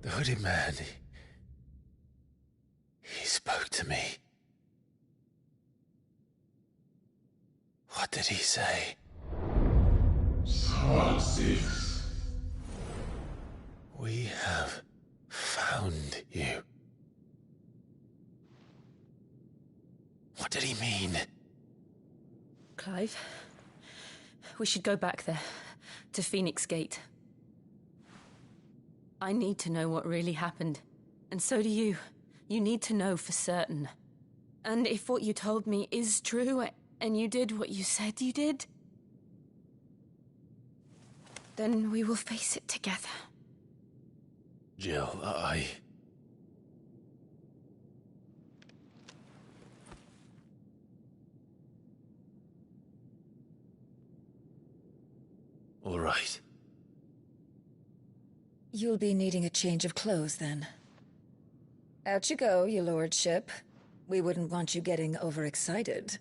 The hooded man, he spoke to me. What did he say? XVI. We have found you. What did he mean? Clive. We should go back there, to Phoenix Gate. I need to know what really happened. And so do you. You need to know for certain. And if what you told me is true, and you did what you said you did, then we will face it together. Jill, All right. You'll be needing a change of clothes, then. Out you go, your lordship. We wouldn't want you getting overexcited.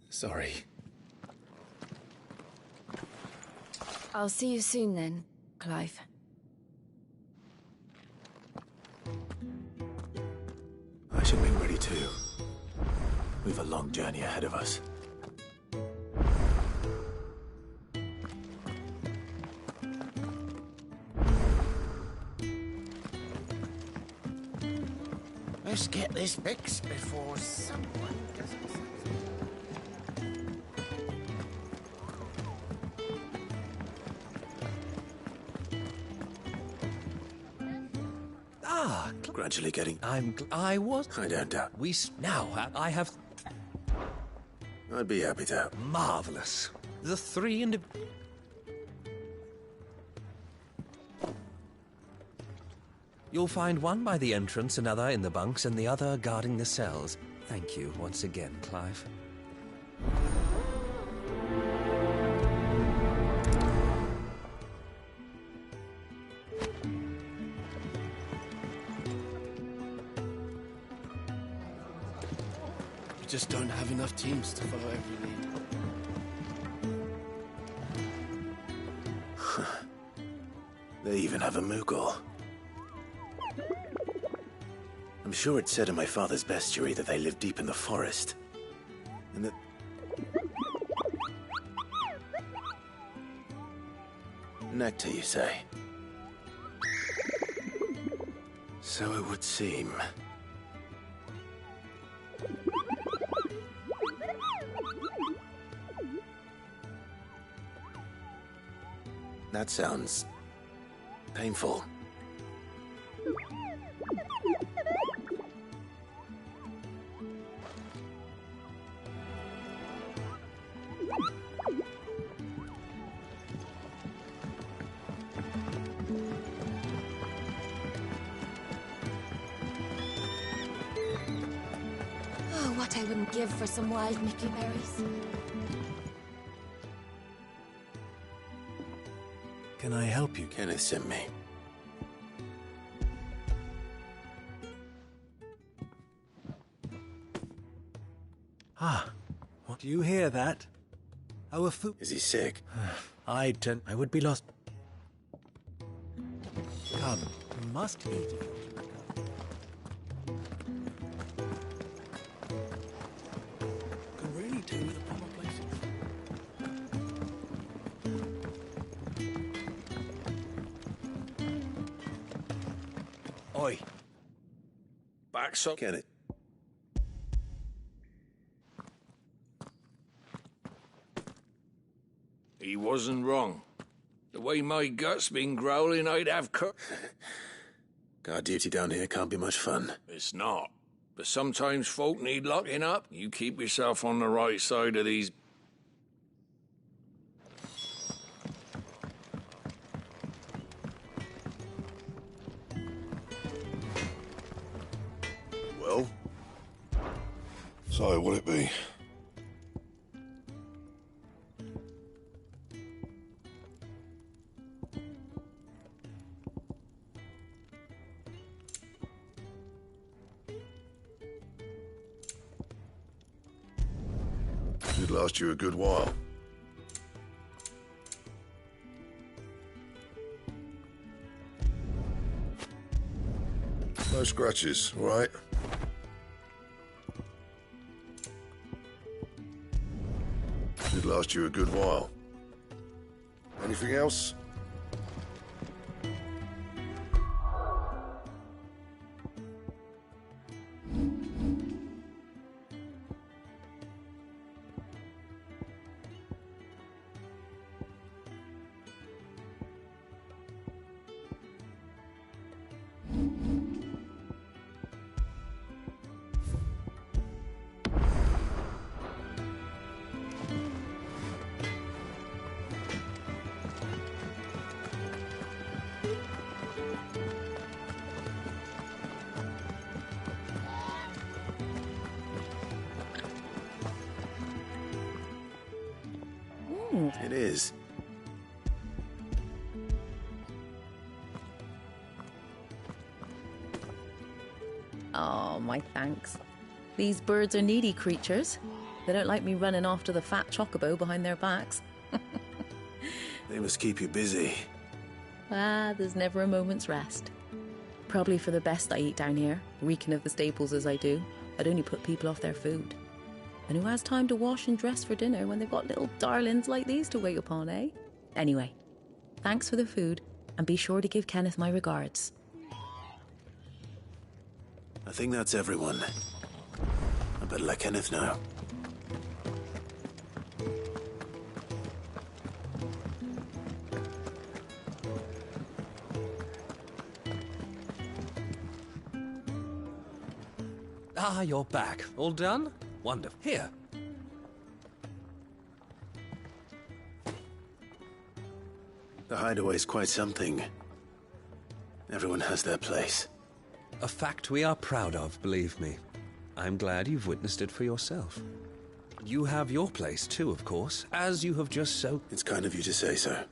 Sorry. I'll see you soon then, Clive. I should be ready too. We've a long journey ahead of us. Let's get this fixed before someone doesn't. Gradually getting... I don't doubt. I have... I'd be happy to. Marvelous. The three You'll find one by the entrance, another in the bunks, and the other guarding the cells. Thank you once again, Clive. We just don't have enough teams to follow every lead. They even have a Moogle. I'm sure it said in my father's bestiary that they live deep in the forest. And that... Nectar, you say? So it would seem. That sounds... painful. Oh, what I wouldn't give for some wild Mickey berries. Can I help you? Kenneth sent me. What do you hear that? Our food... Is he sick? I would be lost. Come, you must eat if you're to recover. Can really do with a proper place. Oi. Back some. Get it. He wasn't wrong. The way my gut's been growling, I'd have Guard duty down here can't be much fun. It's not. But sometimes folk need locking up. You keep yourself on the right side of these... Well? So, what'll it be? Should last you a good while. No scratches, all right? Should last you a good while. Anything else? wrong. It is. Oh, my thanks. These birds are needy creatures. They don't like me running after the fat chocobo behind their backs. They must keep you busy. There's never a moment's rest. Probably for the best I eat down here, reeking of the staples as I do. I'd only put people off their food. And who has time to wash and dress for dinner when they've got little darlings like these to wait upon, eh? Anyway, thanks for the food, and be sure to give Kenneth my regards. I think that's everyone. I better let Kenneth know. Ah, you're back. All done? Wonderful. Here. The hideaway's quite something. Everyone has their place. A fact we are proud of, believe me. I'm glad you've witnessed it for yourself. You have your place too, of course, as you have just so... It's kind of you to say so.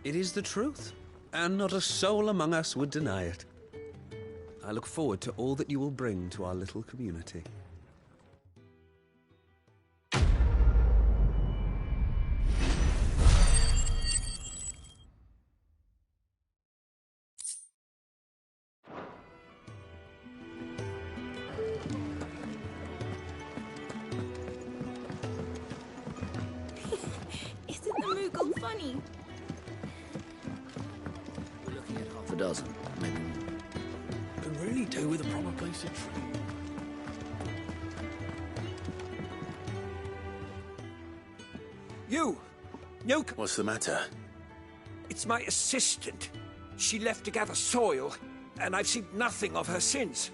It is the truth, and not a soul among us would deny it. I look forward to all that you will bring to our little community. Isn't the Moogle funny? We're looking at half a dozen, maybe more. Can really do with a proper place to train. You! What's the matter? It's my assistant. She left to gather soil, and I've seen nothing of her since.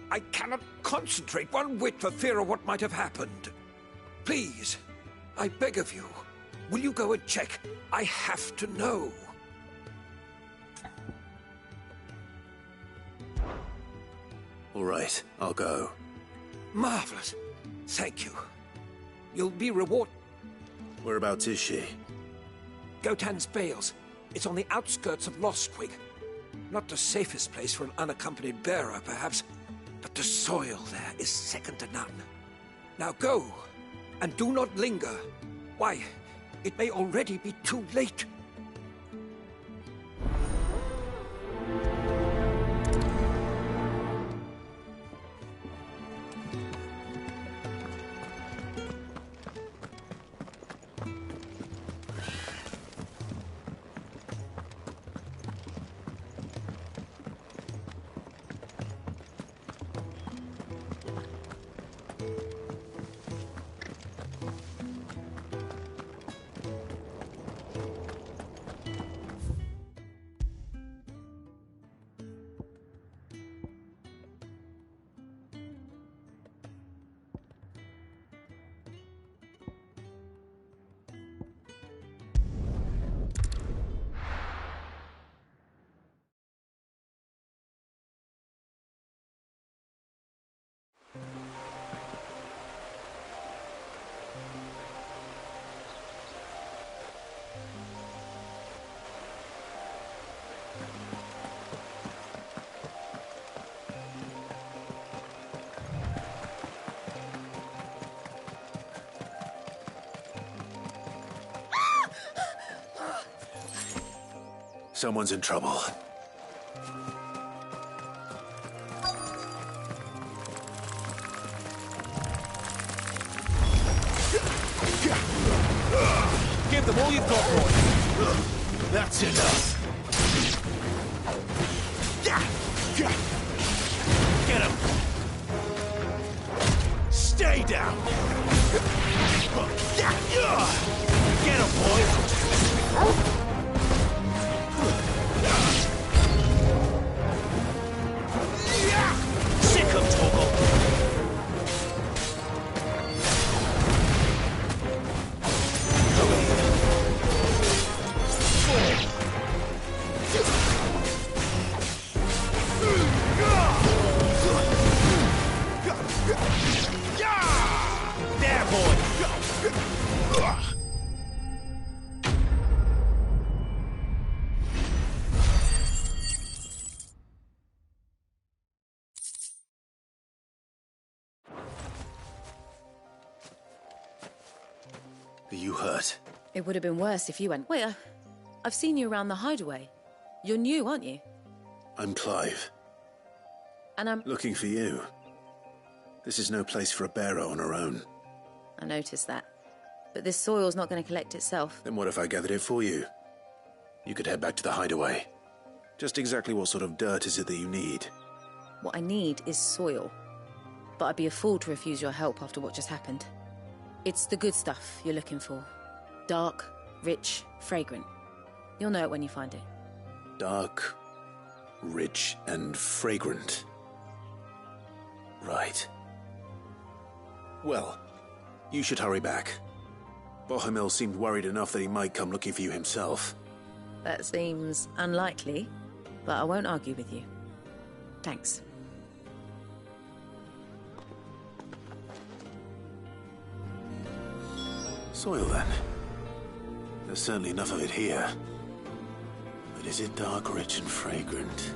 I cannot concentrate one whit for fear of what might have happened. Please, I beg of you, will you go and check? I have to know. All right, I'll go. Marvelous. Thank you. You'll be rewarded. Whereabouts is she? Gotan's Bales. It's on the outskirts of Lostwig. Not the safest place for an unaccompanied bearer, perhaps, but the soil there is second to none. Now go, and do not linger. Why, it may already be too late. Someone's in trouble. Give them all you've got, boy. That's enough. Get him. Stay down. Get him, boy. Sick him, Torgal. you hurt? It would have been worse if you went. Wait, I've seen you around the hideaway. You're new, aren't you? I'm Clive. And I'm... Looking for you. This is no place for a bearer on her own. I noticed that. But this soil's not going to collect itself. Then what if I gathered it for you? You could head back to the hideaway. Just exactly what sort of dirt is it that you need? What I need is soil. But I'd be a fool to refuse your help after what just happened. It's the good stuff you're looking for. Dark, rich, fragrant. You'll know it when you find it. Dark, rich, and fragrant. Right. Well, you should hurry back. Bohemil seemed worried enough that he might come looking for you himself. That seems unlikely, but I won't argue with you. Thanks. Soil, then. There's certainly enough of it here. But is it dark, rich, and fragrant?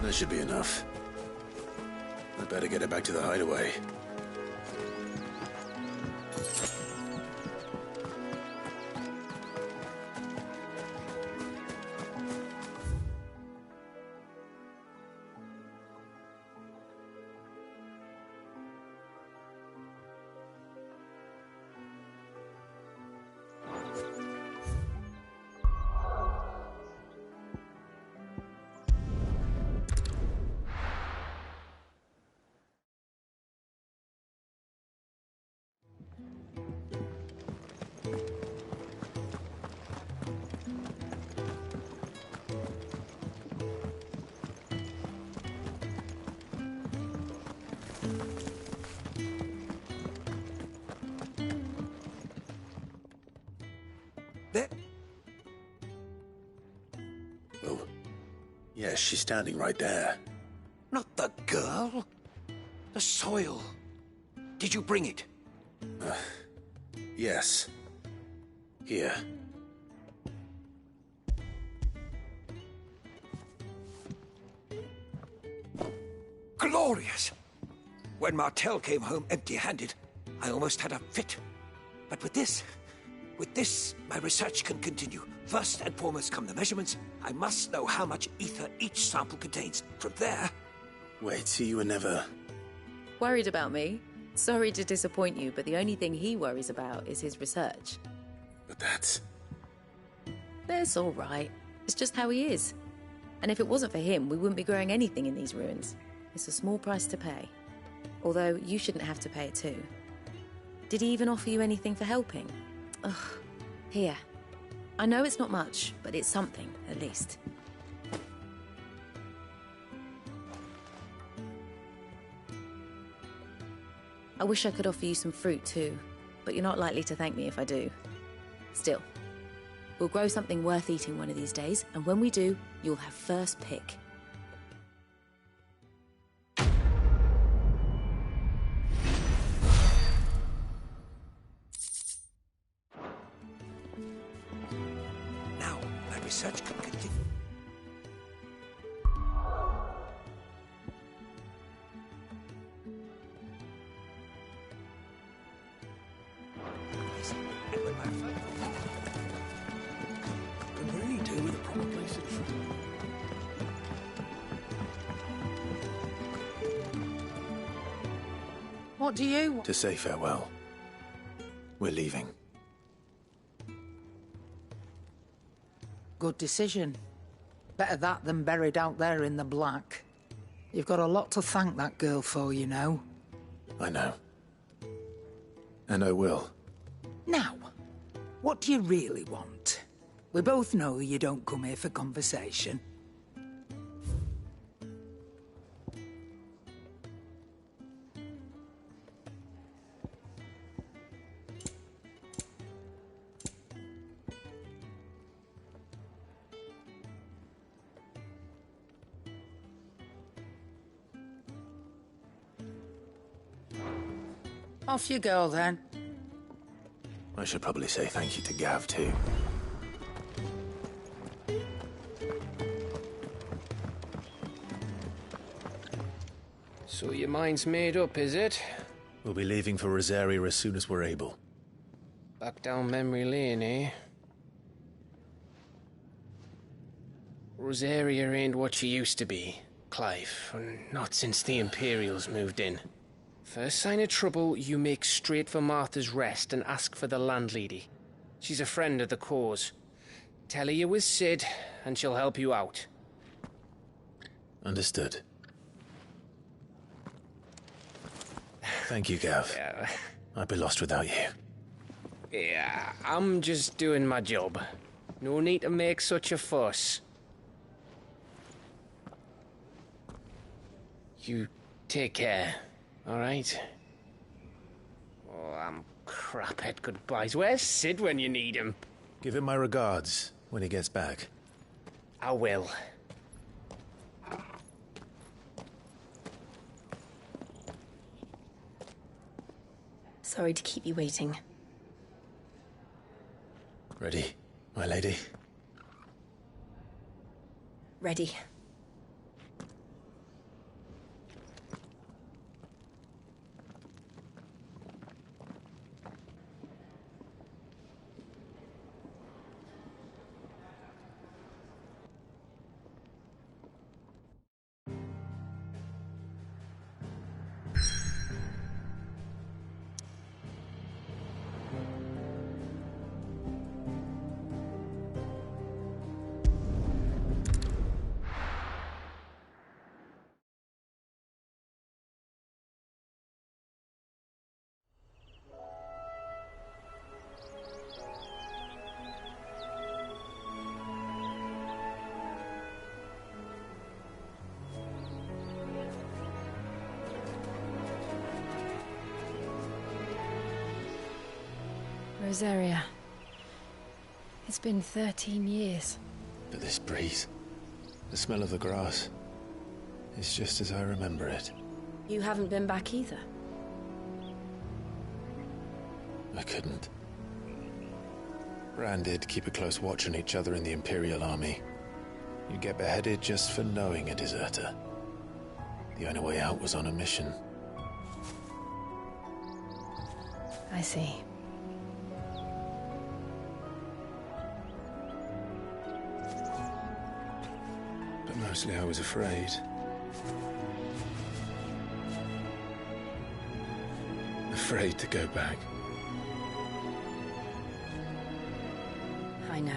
That should be enough. I'd better get it back to the hideaway. Oh, yes, she's standing right there. Not the girl. The soil. Did you bring it? Yes. Here. Glorious! When Martel came home empty-handed, I almost had a fit. But with this, my research can continue. First and foremost come the measurements. I must know how much ether each sample contains. From there... Wait, so you were never... Worried about me? Sorry to disappoint you, but the only thing he worries about is his research. But that's... That's all right. It's just how he is. And if it wasn't for him, we wouldn't be growing anything in these ruins. It's a small price to pay. Although, you shouldn't have to pay it too. Did he even offer you anything for helping? Ugh. Here. I know it's not much, but it's something, at least. I wish I could offer you some fruit too, but you're not likely to thank me if I do. Still, we'll grow something worth eating one of these days, and when we do, you'll have first pick. Now, my research can continue. Can really do with a proper place of truth. What do you want? To say farewell. We're leaving. Good decision. Better that than buried out there in the black. You've got a lot to thank that girl for, you know. I know. And I will. Now, what do you really want? We both know you don't come here for conversation. Off you go, then. I should probably say thank you to Gav, too. So your mind's made up, is it? We'll be leaving for Rosaria as soon as we're able. Back down memory lane, eh? Rosaria ain't what she used to be, Clive. Not since the Imperials moved in. First sign of trouble, you make straight for Martha's Rest and ask for the landlady. She's a friend of the cause. Tell her you was Sid, and she'll help you out. Understood. Thank you, Gav. Yeah. I'd be lost without you. Yeah, I'm just doing my job. No need to make such a fuss. You take care, all right? Oh, I'm crap at goodbyes. Where's Sid when you need him? Give him my regards when he gets back. I will. Sorry to keep you waiting. Ready, my lady? Ready. Rosaria. It's been 13 years. But this breeze, the smell of the grass, is just as I remember it. You haven't been back either. I couldn't. Rand did keep a close watch on each other in the Imperial Army. You get beheaded just for knowing a deserter. The only way out was on a mission. I see. But mostly I was afraid. Afraid to go back. I know.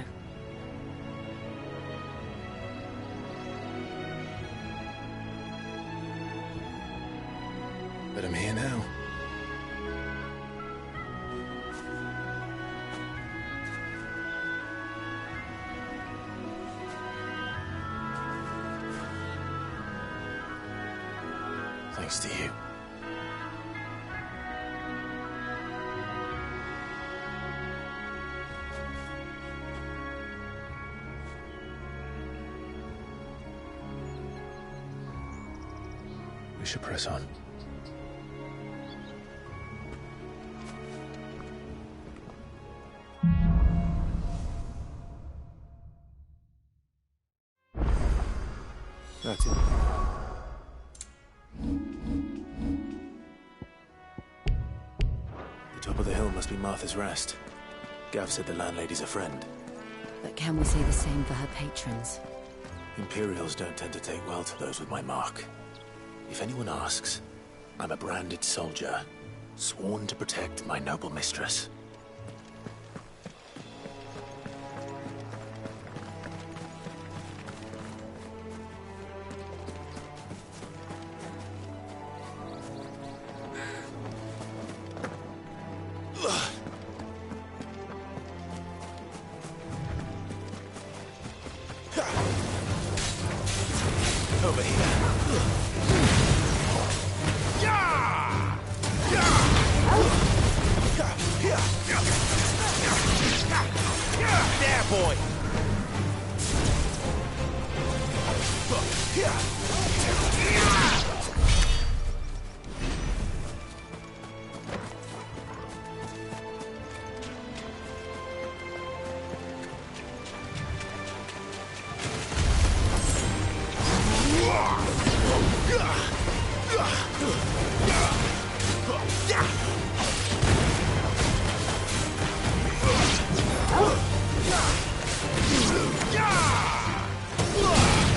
But I'm here now. Thanks to you. We should press on. That's it. The top of the hill must be Martha's Rest. Gav said the landlady's a friend. But can we say the same for her patrons? Imperials don't tend to take well to those with my mark. If anyone asks, I'm a branded soldier, sworn to protect my noble mistress. Over here. There, boy.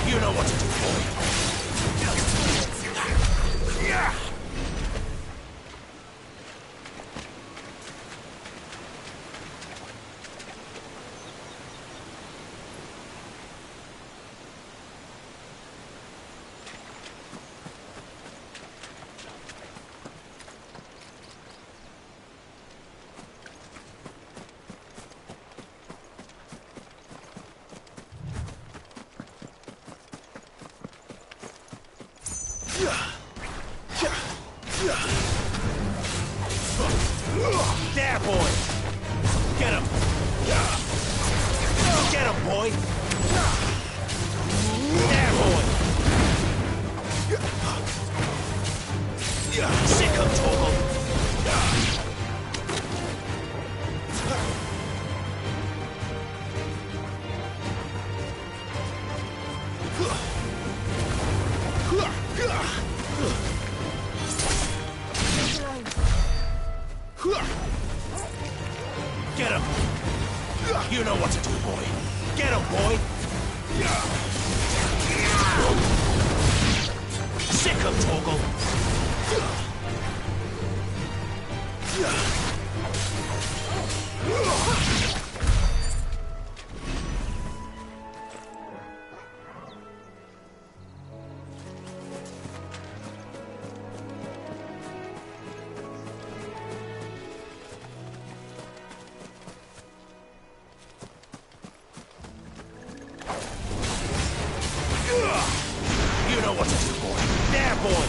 You know what to do, boy. There, boy! Get him! Get him, boy! There, boy! Sick him, Torgal! Get him! You know what to do, boy. Get him, boy! Sick him, Torgal! You know what to do, boy. There, boy!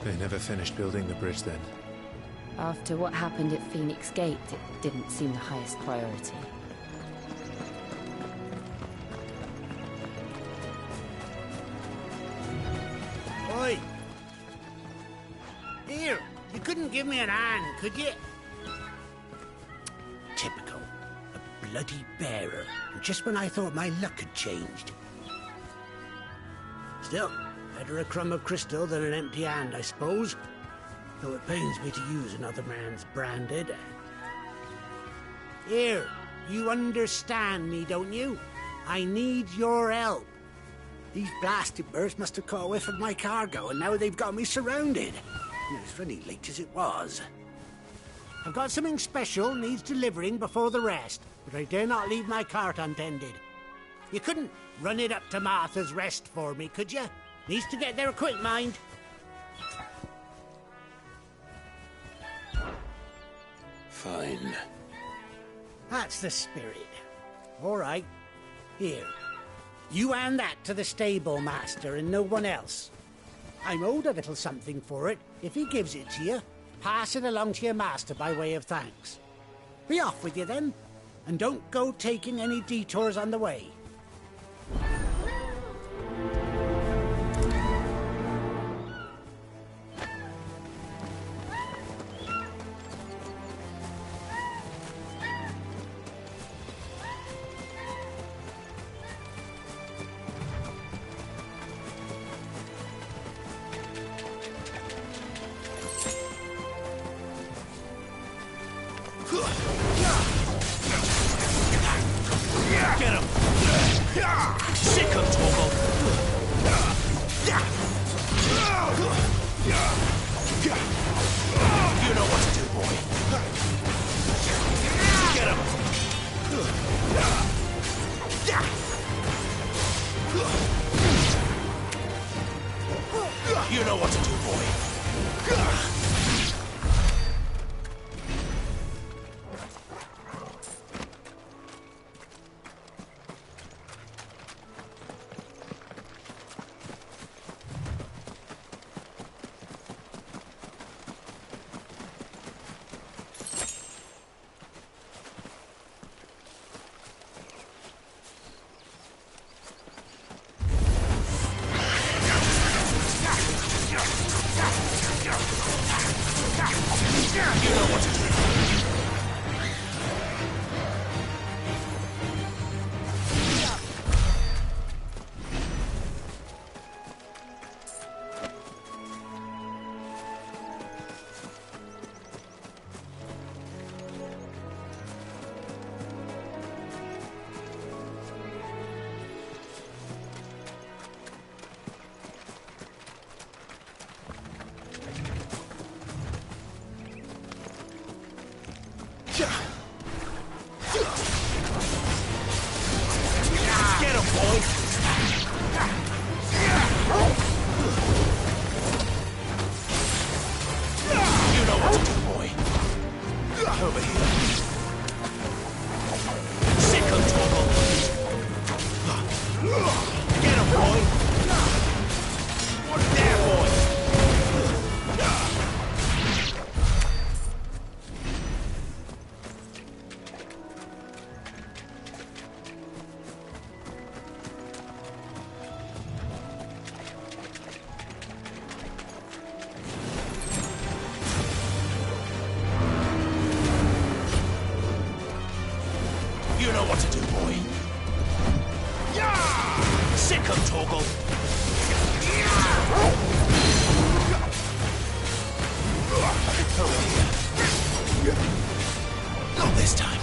They never finished building the bridge then. After what happened at Phoenix Gate, it didn't seem the highest priority. Oi! Here, you couldn't give me an hand, could you? Typical. A bloody bearer. Just when I thought my luck had changed. Still, better a crumb of crystal than an empty hand, I suppose. Though it pains me to use another man's branded. Here, you understand me, don't you? I need your help. These blasted birds must have caught a whiff of my cargo, and now they've got me surrounded. It was funny late as it was. I've got something special needs delivering before the rest, but I dare not leave my cart untended. You couldn't run it up to Martha's Rest for me, could you? Needs to get there quick, mind. Fine. That's the spirit. All right. Here. You hand that to the stable master and no one else. I'm owed a little something for it. If he gives it to you, pass it along to your master by way of thanks. Be off with you then, and don't go taking any detours on the way. Sick 'em, Torgal. You know what to do, boy. Get him. You know what to do, boy. You know what to do. Get him, boy! You know what to do, boy. Over here. Sick 'em, Torgal. Get him, boy! There, boy! You know what to do, boy. Sick 'em, Torgal. Over here. Not this time.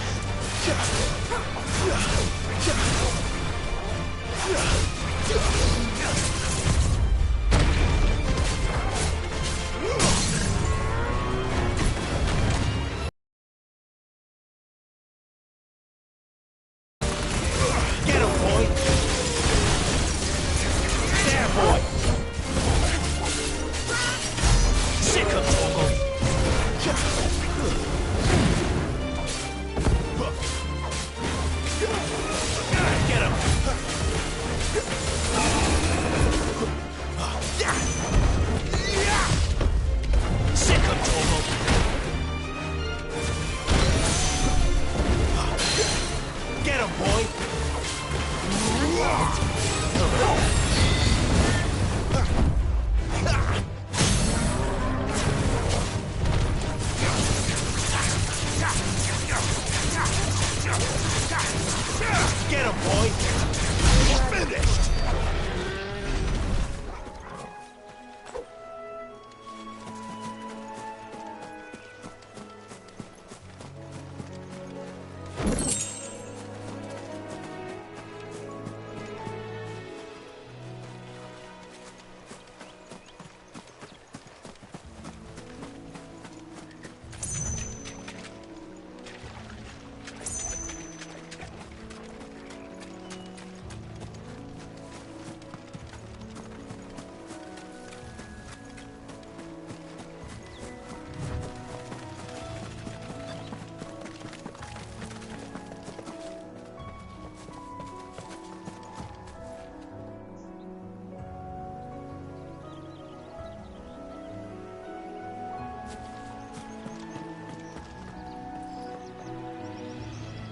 Get him, boy! There, boy! Sick 'em, Torgal! Get him! Sick 'em, Torgal! Get him, boy! Get him, boy! Finished!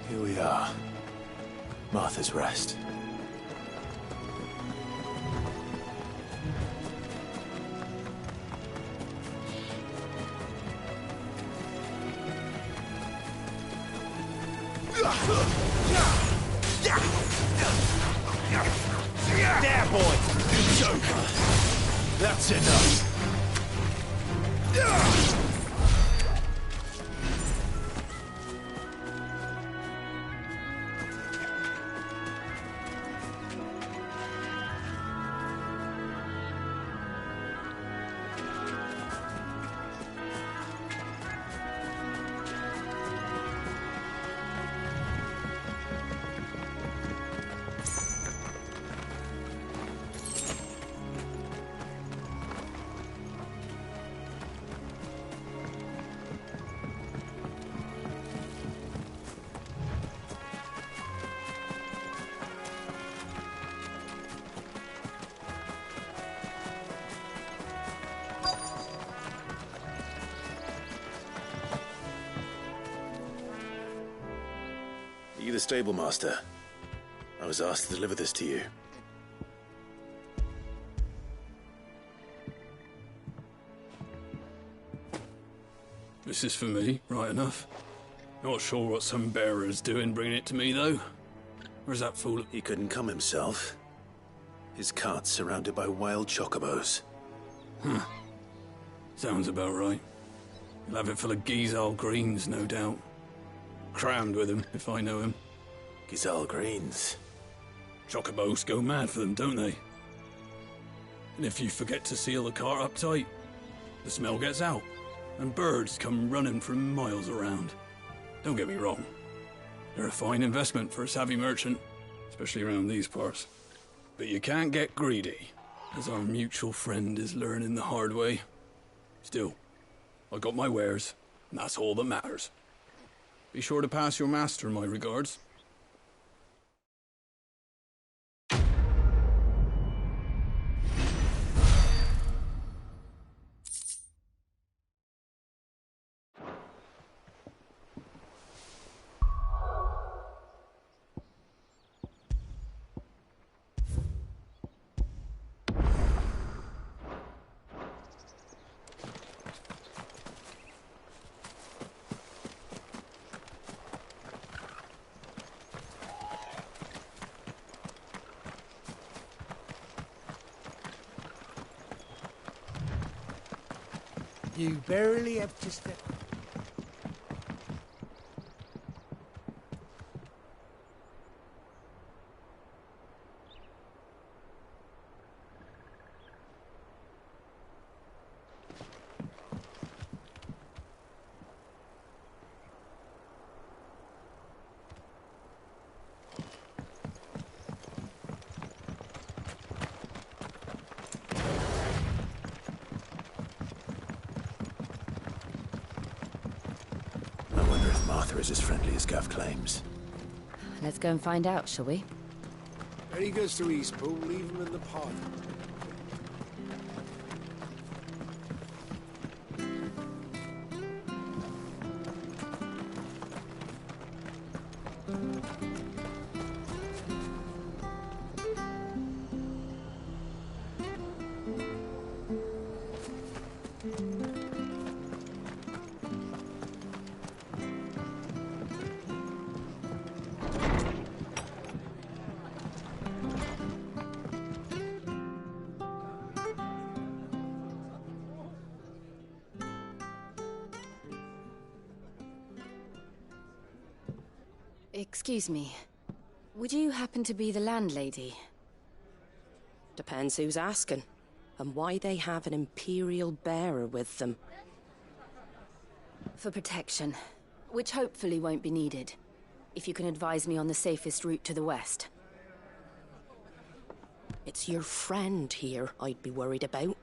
Here we are. Martha's Rest. There, boy! Joker! That's enough! the stable master. I was asked to deliver this to you. This is for me, right enough. Not sure what some bearer's doing bringing it to me, though. Where's that fool? He couldn't come himself. His cart's surrounded by wild chocobos. Huh. Sounds about right. He'll have it full of Gizal greens, no doubt. Crammed with him, if I know him. Gizal greens? Chocobos go mad for them, don't they? And if you forget to seal the cart up tight, the smell gets out, and birds come running from miles around. Don't get me wrong. They're a fine investment for a savvy merchant, especially around these parts. But you can't get greedy, as our mutual friend is learning the hard way. Still, I got my wares, and that's all that matters. Be sure to pass your master my regards. You barely have to step. Is as friendly as Gav claims. Let's go and find out, shall we? When he goes to Eastpool, leave him in the pod. Excuse me. Would you happen to be the landlady? Depends who's asking, and why they have an Imperial bearer with them. For protection, which hopefully won't be needed. If you can advise me on the safest route to the west. It's your friend here I'd be worried about.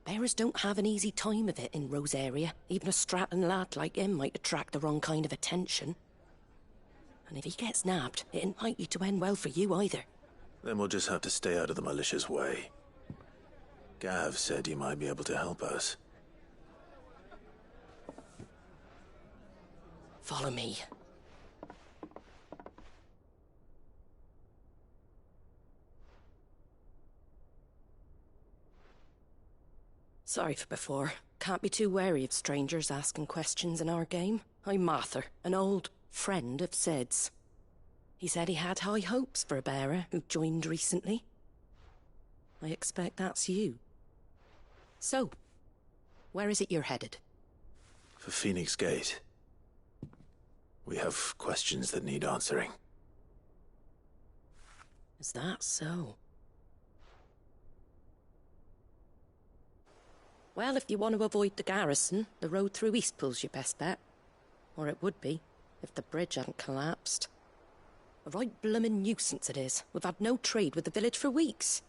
Bearers don't have an easy time of it in Rosaria. Even a Stratton lad like him might attract the wrong kind of attention. And if he gets nabbed, it ain't likely to end well for you either. Then we'll just have to stay out of the malicious way. Gav said he might be able to help us. Follow me. Sorry for before. Can't be too wary of strangers asking questions in our game. I'm Martha, an old friend of Sid's. He said he had high hopes for a bearer who joined recently. I expect that's you. So, where is it you're headed? For Phoenix Gate. We have questions that need answering. Is that so? Well, if you want to avoid the garrison, the road through Eastpool's your best bet. Or it would be, if the bridge hadn't collapsed. A right bloomin' nuisance it is. We've had no trade with the village for weeks.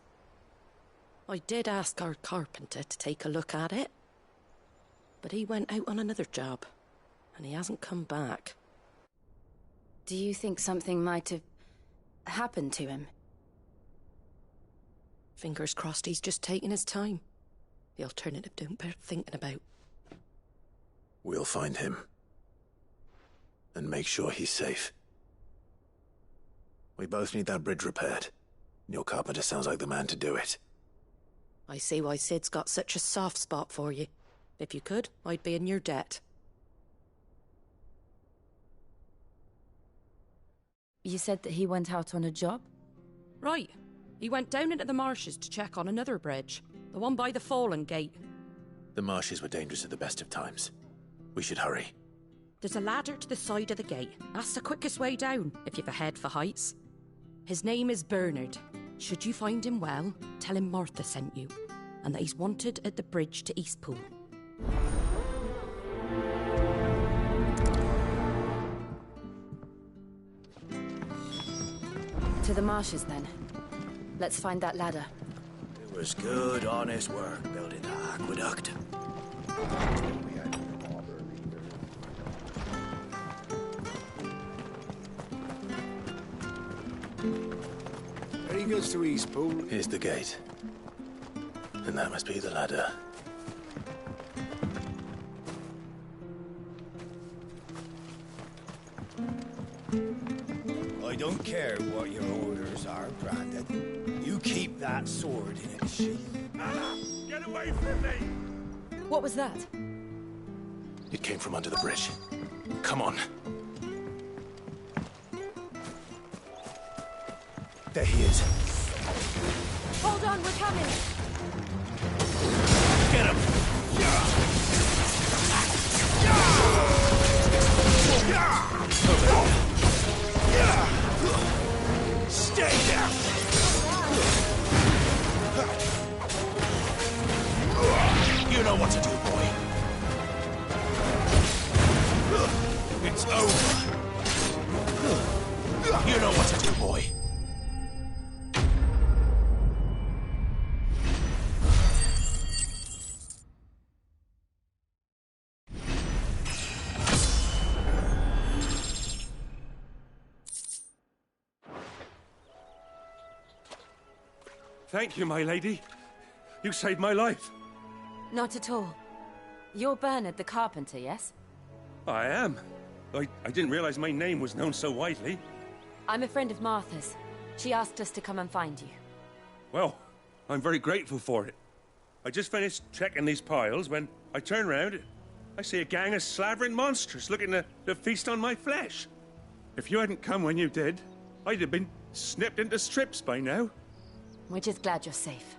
I did ask our carpenter to take a look at it. But he went out on another job, and he hasn't come back. Do you think something might have happened to him? Fingers crossed he's just taking his time. The alternative don't bear thinking about. We'll find him. and make sure he's safe. We both need that bridge repaired. Your carpenter sounds like the man to do it. I see why Sid's got such a soft spot for you. If you could, I'd be in your debt. You said that he went out on a job? Right. He went down into the marshes to check on another bridge. The one by the Fallen Gate. The marshes were dangerous at the best of times. We should hurry. There's a ladder to the side of the gate. That's the quickest way down, if you've a head for heights. His name is Bernard. Should you find him well, tell him Martha sent you, and that he's wanted at the bridge to Eastpool. To the marshes, then. Let's find that ladder. It was good, honest work building that aqueduct. There he goes to Eastpool. Here's the gate. And that must be the ladder. I don't care what your orders are, Brandon. You keep that sword in its sheath. Anna, get away from me! What was that? It came from under the bridge. Come on. There he is. Hold on, we're coming! Get him! Stay there! You know what to do, boy. It's over. You know what to do, boy. Thank you, my lady. You saved my life. Not at all. You're Bernard the carpenter, yes? I am. I didn't realize my name was known so widely. I'm a friend of Martha's. She asked us to come and find you. Well, I'm very grateful for it. I just finished checking these piles when I turn round. I see a gang of slavering monsters looking to feast on my flesh. If you hadn't come when you did, I'd have been snipped into strips by now. We're just glad you're safe.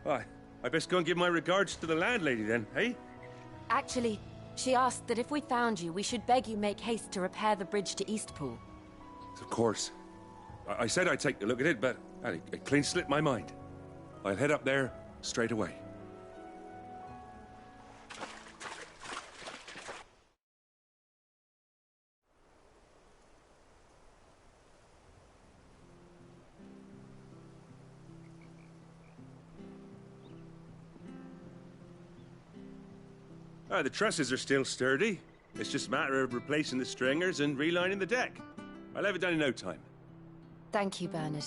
Why, I best go and give my regards to the landlady then, eh? Actually, she asked that if we found you, we should beg you make haste to repair the bridge to Eastpool. Of course. I said I'd take a look at it, but it clean slipped my mind. I'll head up there straight away. The trusses are still sturdy. It's just a matter of replacing the stringers and relining the deck. I'll have it done in no time. Thank you, Bernard.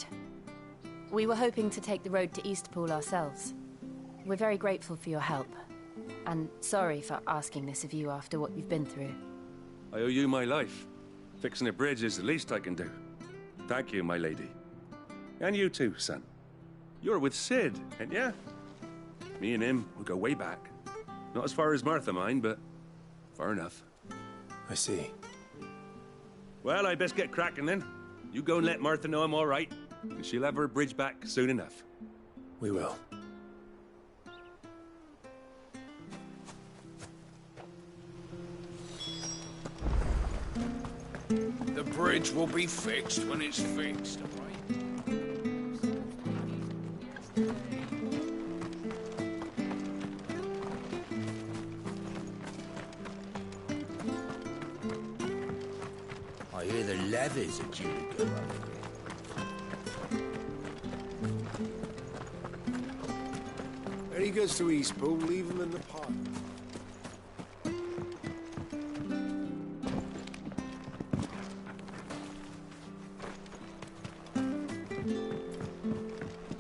We were hoping to take the road to Eastpool ourselves. We're very grateful for your help. And sorry for asking this of you after what you've been through. I owe you my life. Fixing a bridge is the least I can do. Thank you, my lady. And you too, son. You're with Sid, ain't ya? Me and him, we go way back. Not as far as Martha, mind, but far enough. I see. Well, I best get cracking then. You go and let Martha know I'm all right, and she'll have her bridge back soon enough. We will. The bridge will be fixed when it's fixed, all right? I hear the levies are due to go up. There he goes to Eastpool, leave him in the pot.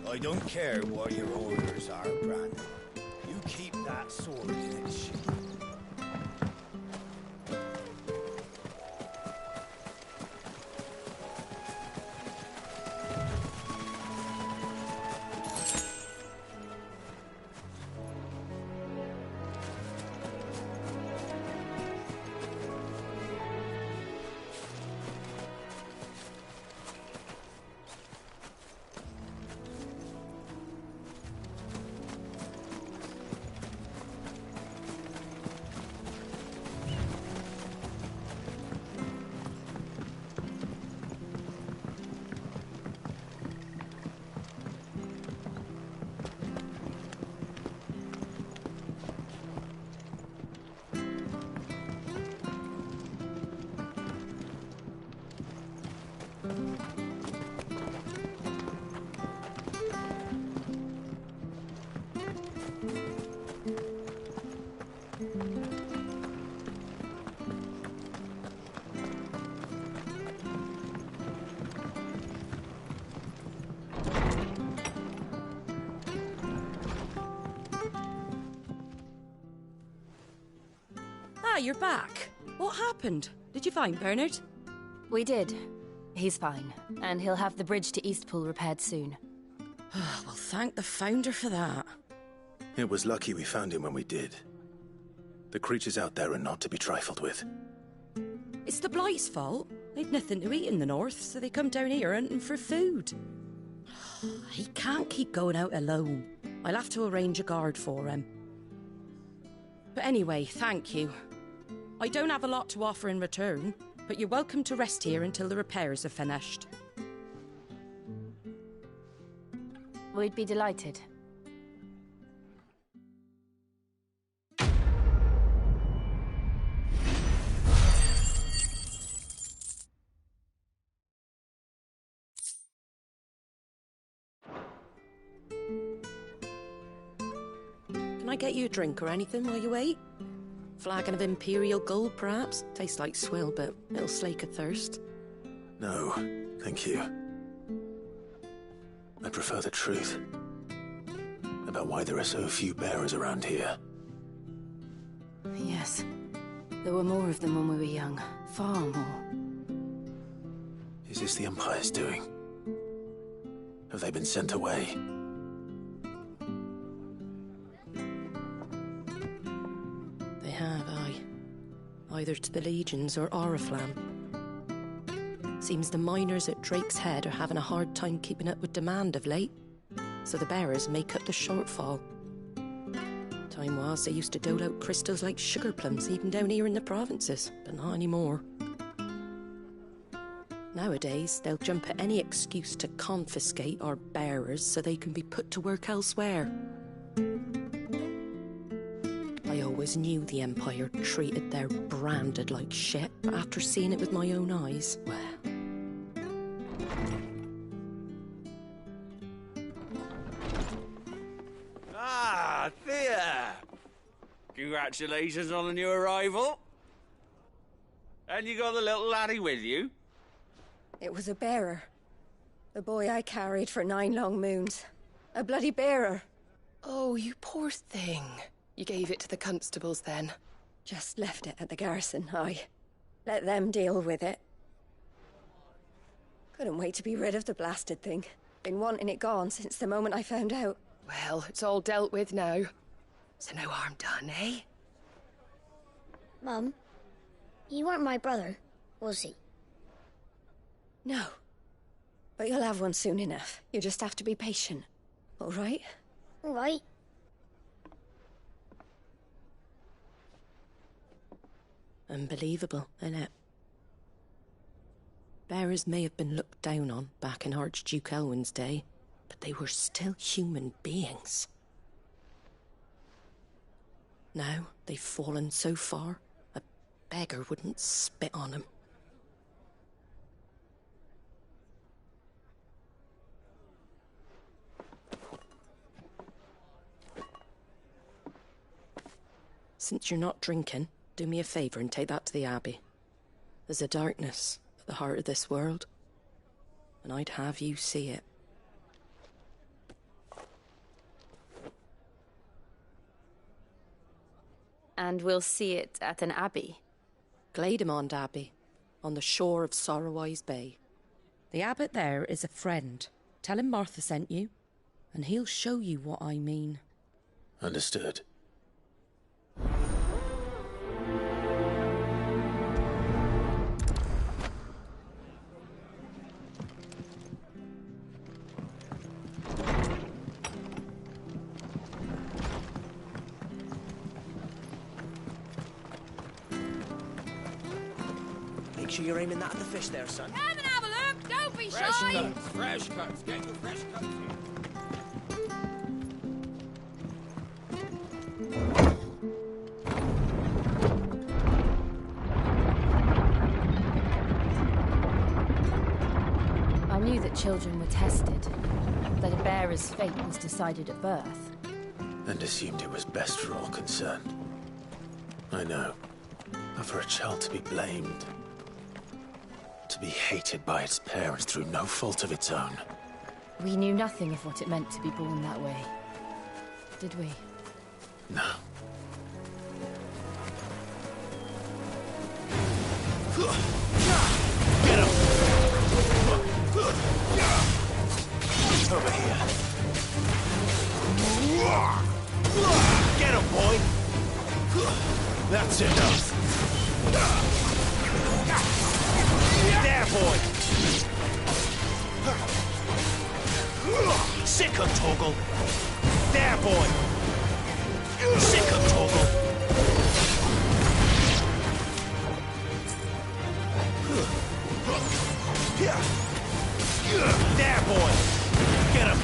I don't care what your orders are, Brandon. You keep that sword in its sheath. Ah, you're back. What happened? Did you find Bernard? We did. He's fine, and he'll have the bridge to Eastpool repaired soon. Well, thank the Founder for that. It was lucky we found him when we did. The creatures out there are not to be trifled with. It's the Blight's fault. They'd nothing to eat in the north, so they come down here hunting for food. He can't keep going out alone. I'll have to arrange a guard for him. But anyway, thank you. I don't have a lot to offer in return, but you're welcome to rest here until the repairs are finished. We'd be delighted. Can I get you a drink or anything while you wait? Flagon of Imperial Gold, perhaps? Tastes like swill, but it'll slake a thirst. No, thank you. I prefer the truth. About why there are so few bearers around here. Yes. There were more of them when we were young. Far more. Is this the Empire's doing? Have they been sent away? They have, aye. Either to the Legions or Oriflamme. Seems the miners at Drake's Head are having a hard time keeping up with demand of late, so the bearers make up the shortfall. Time was they used to dole out crystals like sugar plums even down here in the provinces, but not anymore. Nowadays, they'll jump at any excuse to confiscate our bearers so they can be put to work elsewhere. I always knew the Empire treated their branded like shit, but after seeing it with my own eyes, well... Ah, Thea! Congratulations on the new arrival. And you got the little laddie with you? It was a bearer. The boy I carried for 9 long moons. A bloody bearer. Oh, you poor thing. You gave it to the constables then? Just left it at the garrison, aye. Let them deal with it. Couldn't wait to be rid of the blasted thing. Been wanting it gone since the moment I found out. Well, it's all dealt with now. So no harm done, eh? Mum, you weren't my brother, was he? No. But you'll have one soon enough. You just have to be patient. All right? All right. Unbelievable, innit? Bearers may have been looked down on back in Archduke Elwin's day, but they were still human beings. Now they've fallen so far, a beggar wouldn't spit on them. Since you're not drinking, do me a favour and take that to the Abbey. There's a darkness at the heart of this world, and I'd have you see it. And we'll see it at an abbey? Glademond Abbey, on the shore of Sorrowwise Bay. The abbot there is a friend. Tell him Martha sent you, and he'll show you what I mean. Understood. Make sure you're aiming that at the fish there, son. Come and have a look! Don't be Fresh shy! cuts, fresh cuts. Get your fresh cuts here. I knew that children were tested, that a bearer's fate was decided at birth. And assumed it was best for all concerned. I know. But for a child to be blamed, to be hated by its parents through no fault of its own. We knew nothing of what it meant to be born that way, did we? No. That's enough. There, boy. Sick him, Torgal. There, boy. Sick him, Torgal. There, boy. Get him.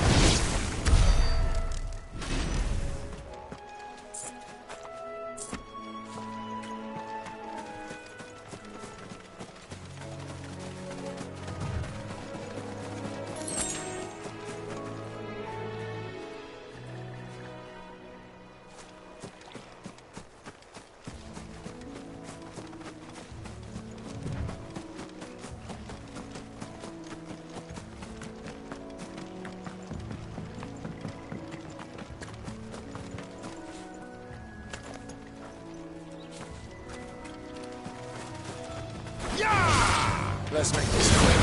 Let's make this quick.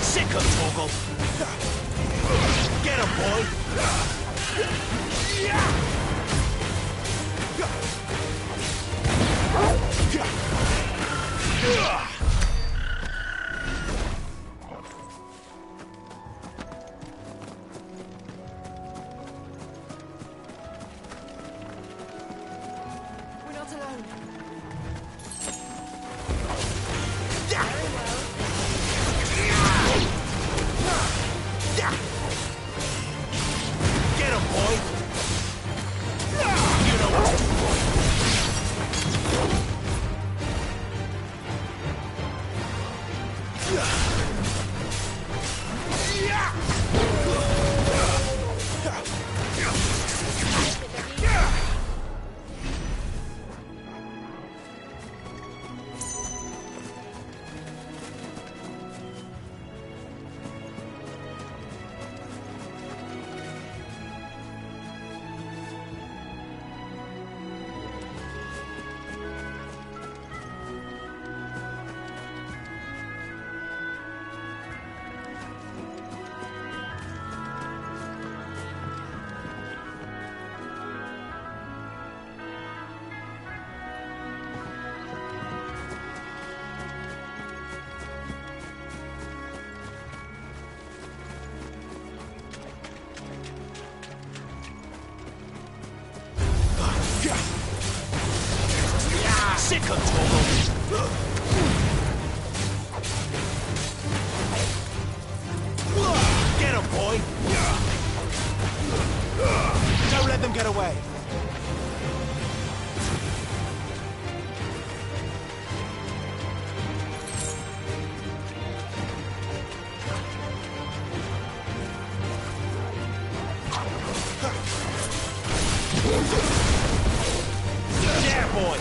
Sick him, Torgal. Get him, boy. Sick him, Torgal. Get him, boy. Don't let them get away. Yeah, boy.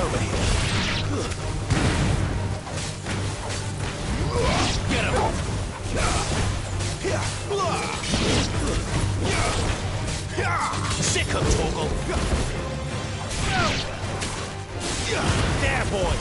Over here. Get him! Sick him, Torgal! There, boy!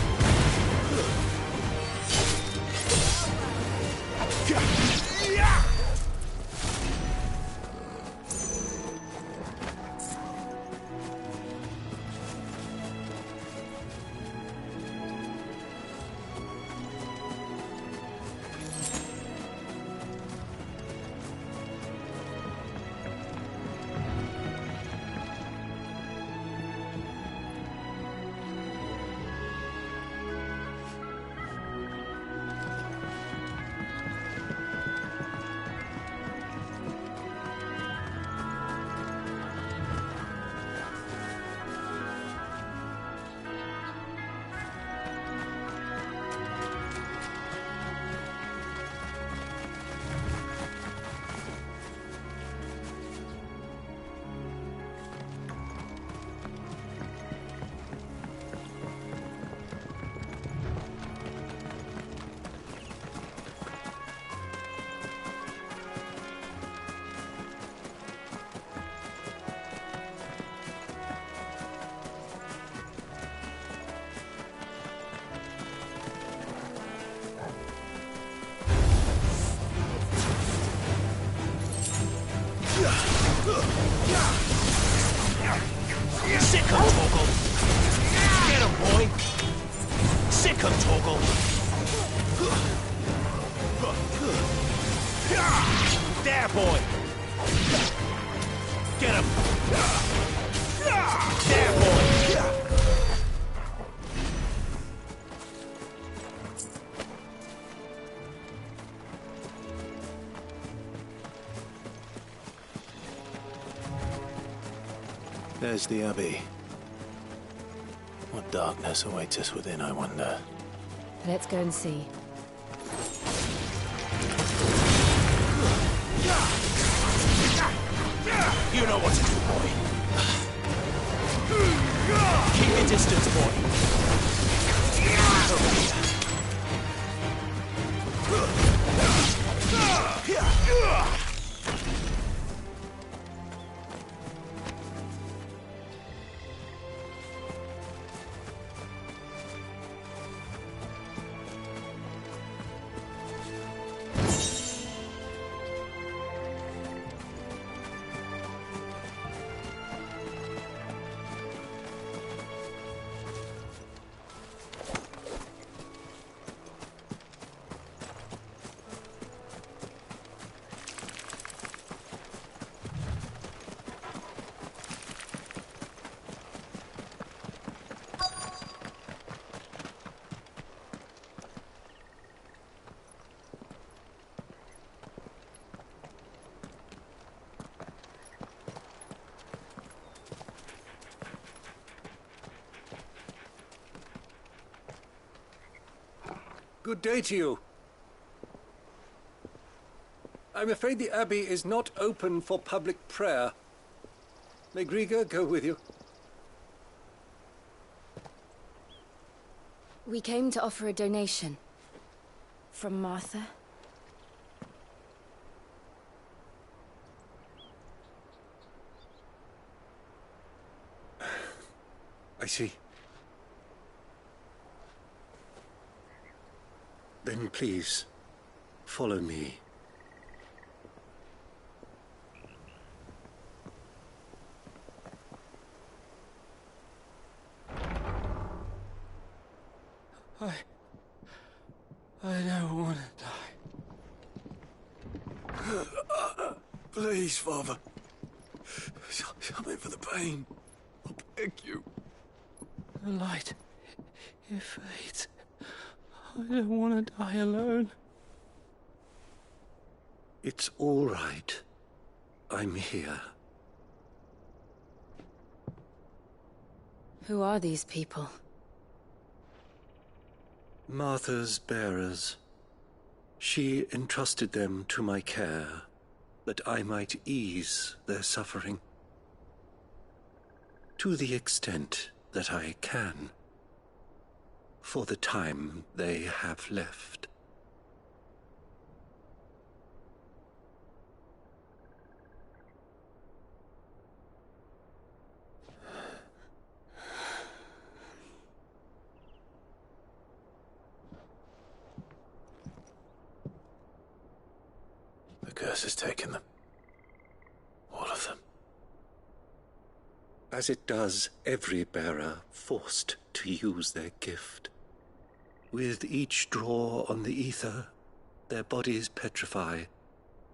There's the Abbey. What darkness awaits us within, I wonder? Let's go and see. You know what to do, boy. Keep your distance, boy. Over here. Good day to you. I'm afraid the Abbey is not open for public prayer. May Griga go with you? We came to offer a donation. From Martha. I see. Then please, follow me. I don't want to die. Please, Father. Something for the pain. I beg you. The light, it fades. I don't want to die alone. It's all right. I'm here. Who are these people? Martha's bearers. She entrusted them to my care, that I might ease their suffering. To the extent that I can. For the time they have left. The curse has taken them. All of them. As it does every bearer forced to use their gift. With each draw on the ether, their bodies petrify,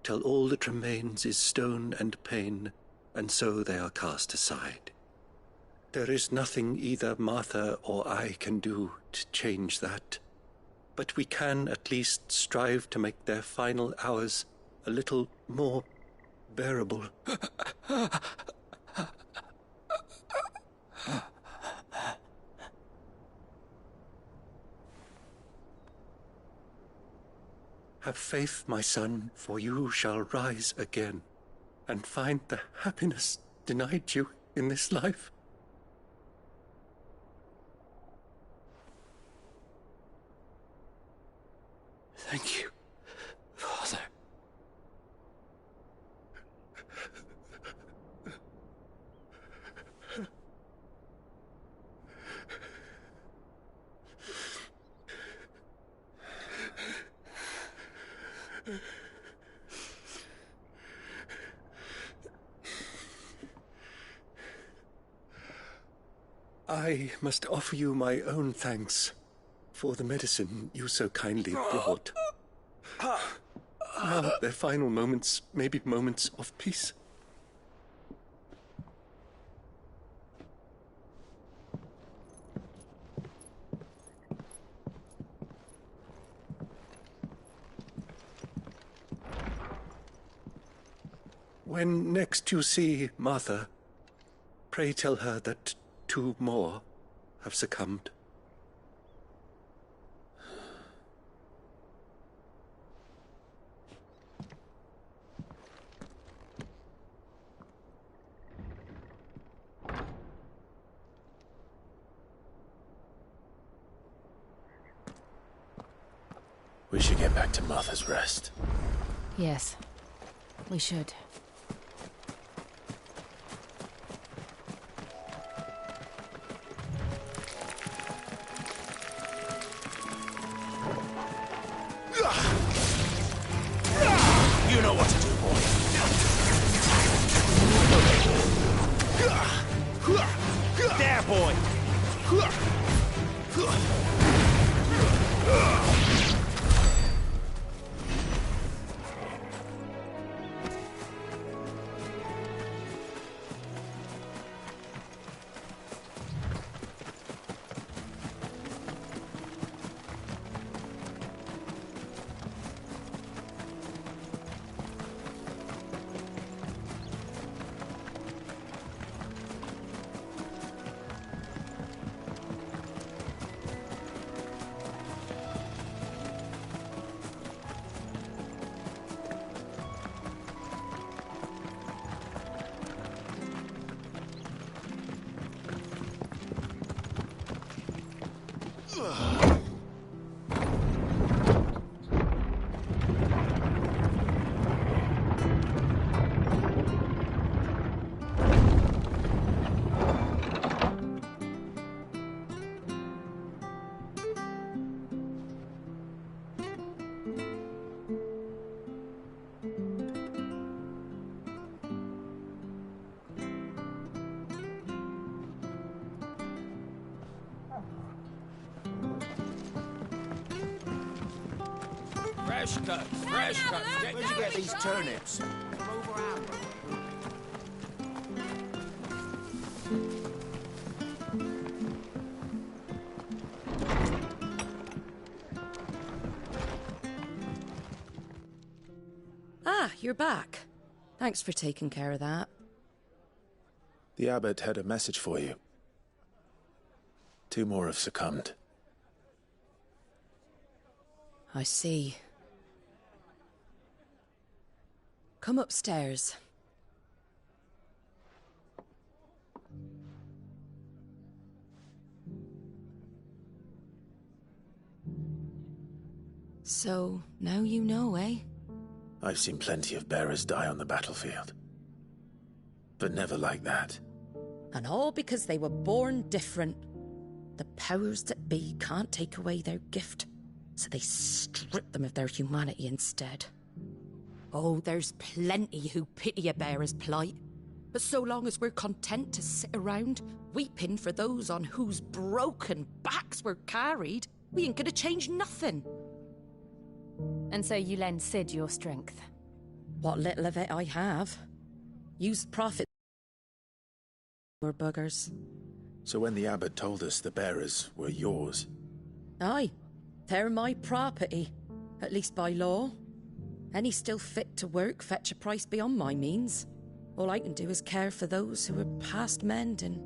till all that remains is stone and pain, and so they are cast aside. There is nothing either Martha or I can do to change that, but we can at least strive to make their final hours a little more bearable. Have faith, my son, for you shall rise again, and find the happiness denied you in this life. Thank you, Father. I must offer you my own thanks for the medicine you so kindly brought. Now their final moments may be moments of peace. When next you see Martha, Pray tell her that 2 more have succumbed. We should get back to Martha's Rest. Yes, we should. You know what to do, boy. There, boy. Fresh cuts, fresh cuts. Where'd you get these turnips? Ah, you're back. Thanks for taking care of that. The abbot had a message for you. 2 more have succumbed. I see. Come upstairs. So, now you know, eh? I've seen plenty of bearers die on the battlefield. But never like that. And all because they were born different. The powers that be can't take away their gift, so they strip them of their humanity instead. Oh, there's plenty who pity a bearer's plight. But so long as we're content to sit around, weeping for those on whose broken backs we're carried, we ain't gonna change nothing. And so you lend Sid your strength? What little of it I have. Used profit. We're buggers. So when the abbot told us the bearers were yours... Aye, they're my property, at least by law. Any still fit to work fetch a price beyond my means. All I can do is care for those who are past mending.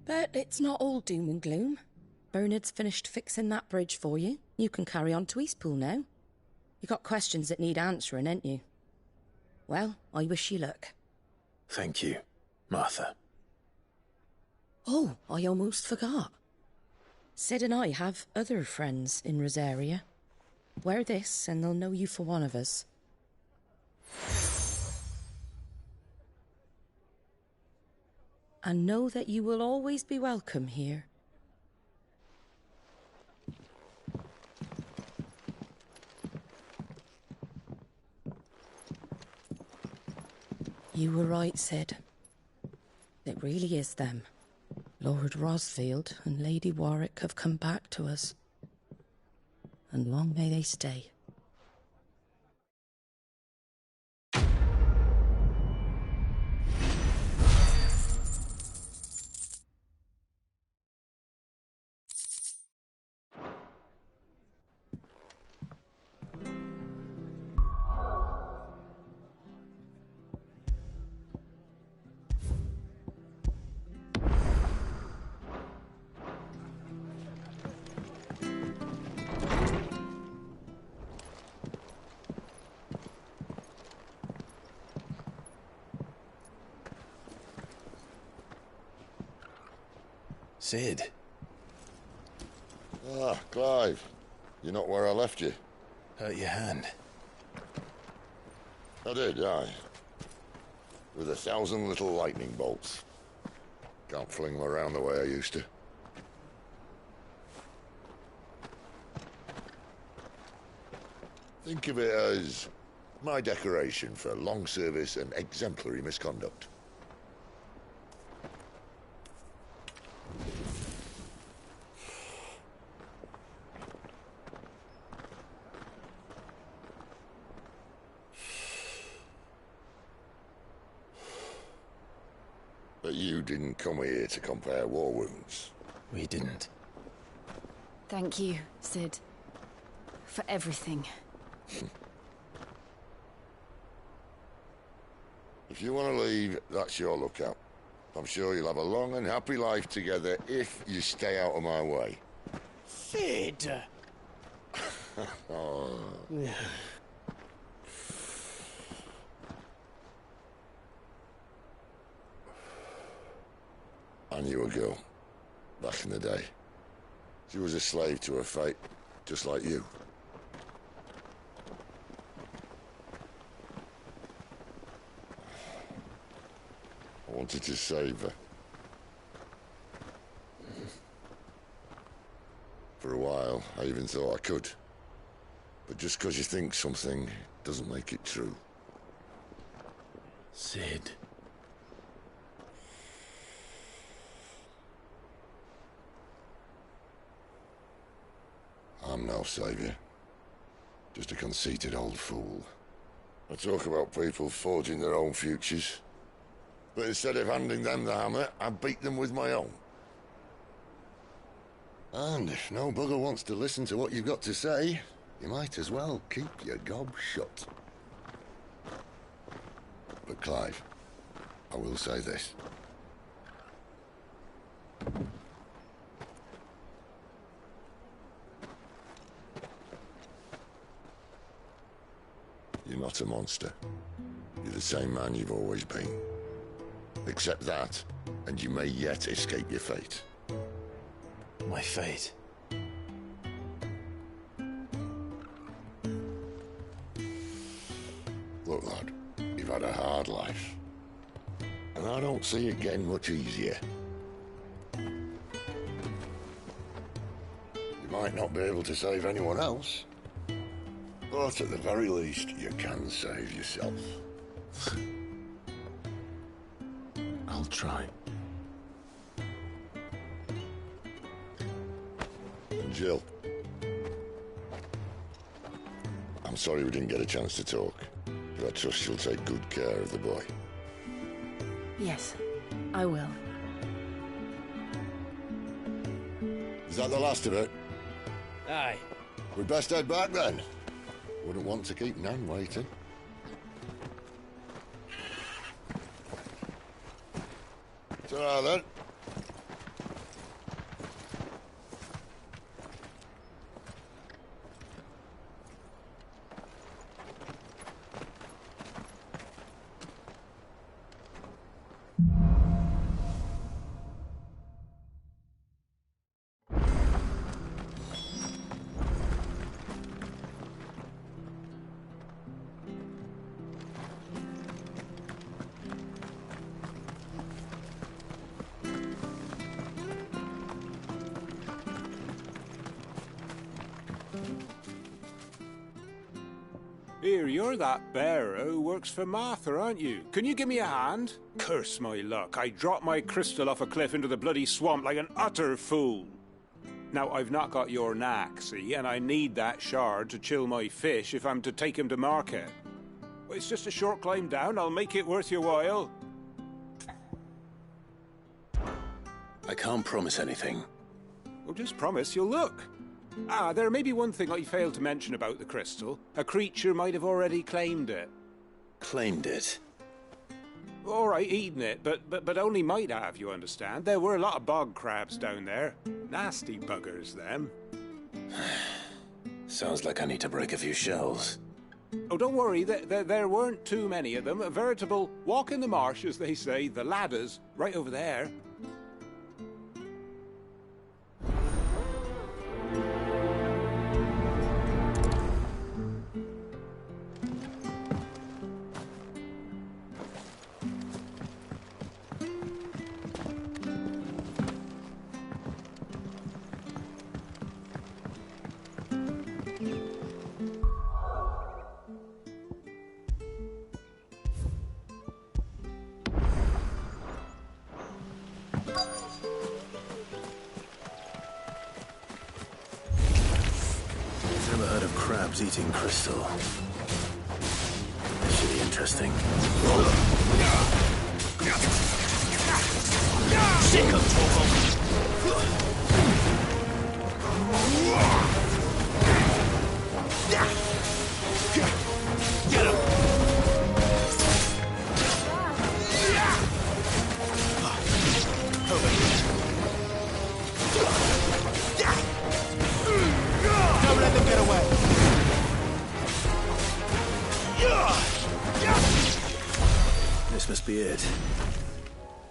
But it's not all doom and gloom. Bernard's finished fixing that bridge for you. You can carry on to Eastpool now. You got questions that need answering, ain't you? Well, I wish you luck. Thank you, Martha. Oh, I almost forgot. Sid and I have other friends in Rosaria. Wear this and they'll know you for one of us. And know that you will always be welcome here. You were right, Sid. It really is them. Lord Rosfield and Lady Warwick have come back to us. And long may they stay. Sid. Ah, Clive. You're not where I left you. Hurt your hand. I did, aye. With 1,000 little lightning bolts. Can't fling them around the way I used to. Think of it as my decoration for long service and exemplary misconduct. But you didn't come here to compare war wounds. We didn't. Thank you, Sid. For everything. If you want to leave, that's your lookout. I'm sure you'll have a long and happy life together if you stay out of my way. Sid! Oh. I knew a girl, back in the day. She was a slave to her fate, just like you. I wanted to save her. For a while, I even thought I could. But just because you think something doesn't make it true. Sid. I'm no savior. Just a conceited old fool. I talk about people forging their own futures. But instead of handing them the hammer, I beat them with my own. And if no bugger wants to listen to what you've got to say, you might as well keep your gob shut. But Clive, I will say this. You're not a monster. You're the same man you've always been. Accept that, and you may yet escape your fate. My fate? Look, lad, you've had a hard life. And I don't see it getting much easier. You might not be able to save anyone else, but at the very least, you can save yourself. I'll try. And Jill, I'm sorry we didn't get a chance to talk, but I trust you'll take good care of the boy. Yes, I will. Is that the last of it? Aye. We'd best head back then. Wouldn't want to keep Nan waiting. Ta-ra then. Here, you're that bearer who works for Martha, aren't you? Can you give me a hand? Curse my luck, I dropped my crystal off a cliff into the bloody swamp like an utter fool. Now, I've not got your knack, see, and I need that shard to chill my fish if I'm to take him to market. Well, it's just a short climb down, I'll make it worth your while. I can't promise anything. Well, just promise you'll look. Ah, there may be one thing I failed to mention about the crystal. A creature might have already claimed it. Claimed it? All right, eaten it, but only might have, you understand. There were a lot of bog crabs down there. Nasty buggers, them. Sounds like I need to break a few shells. Oh, don't worry, there weren't too many of them. A veritable walk in the marsh, as they say, the ladders, right over there. Who's eating crystal? This should be interesting. Sick of Torgal! Get him! Over here. Don't let them get away! This must be it.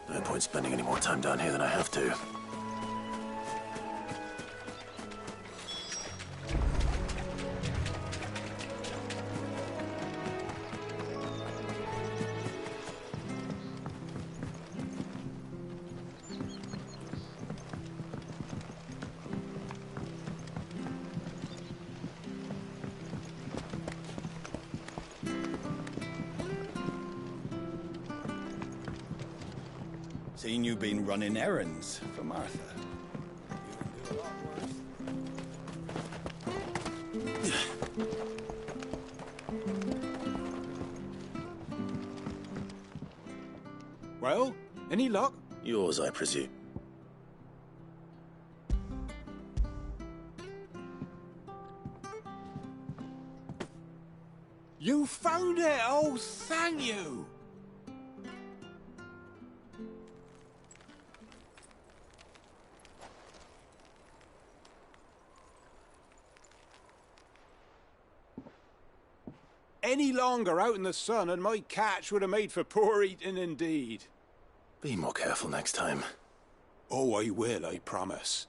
No point spending any more time down here than I have to. Seen you been running errands for Martha. Well, any luck? Yours, I presume. You found it! Oh, thank you! Any longer out in the sun and my catch would have made for poor eating indeed. Be more careful next time. Oh, I will, I promise.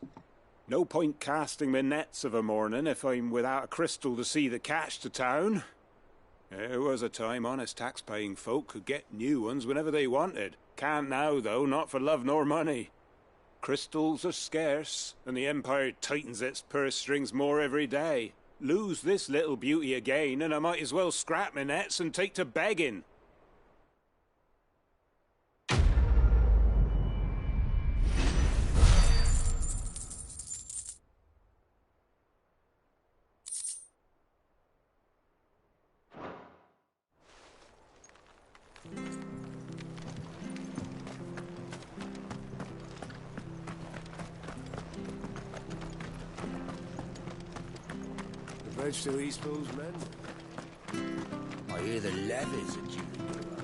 No point casting my nets of a morning if I'm without a crystal to see the catch to town. There was a time honest tax-paying folk could get new ones whenever they wanted. Can't now, though, not for love nor money. Crystals are scarce, and the Empire tightens its purse strings more every day. Lose this little beauty again, and I might as well scrap my nets and take to begging. Bridge to East Pool's men. I hear the levies are due to go up.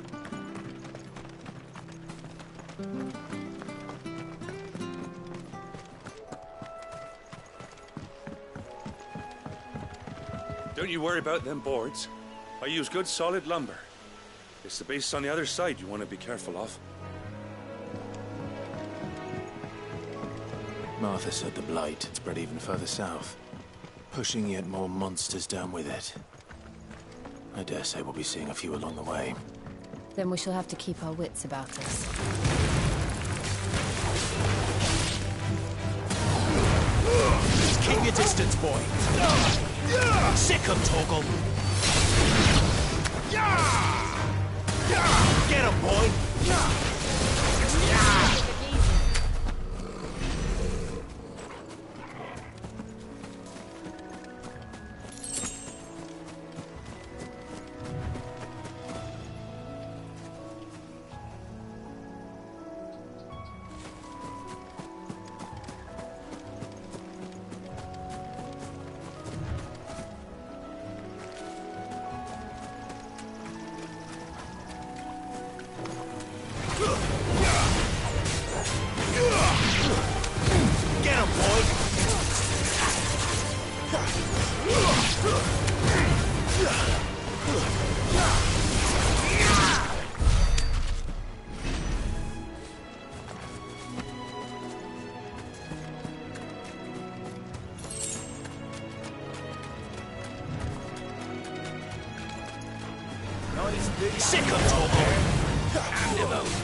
Don't you worry about them boards. I use good solid lumber. It's the base on the other side you want to be careful of. Martha said the blight had spread even further south, pushing yet more monsters down with it. I dare say we'll be seeing a few along the way. Then we shall have to keep our wits about us. Keep your distance, boy. Sick of Torgal. Get him, boy. Get him, boy! Sick of Torgal! Hand him over.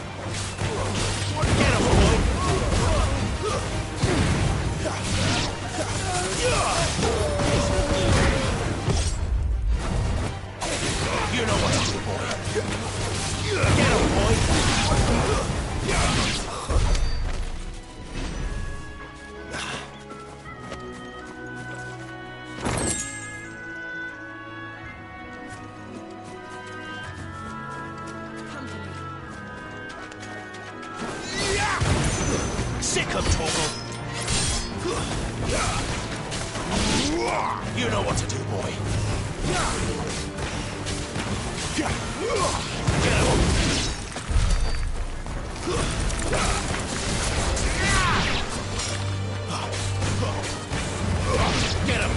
Sick of Torgal. You know what to do, boy. Get him. Get him.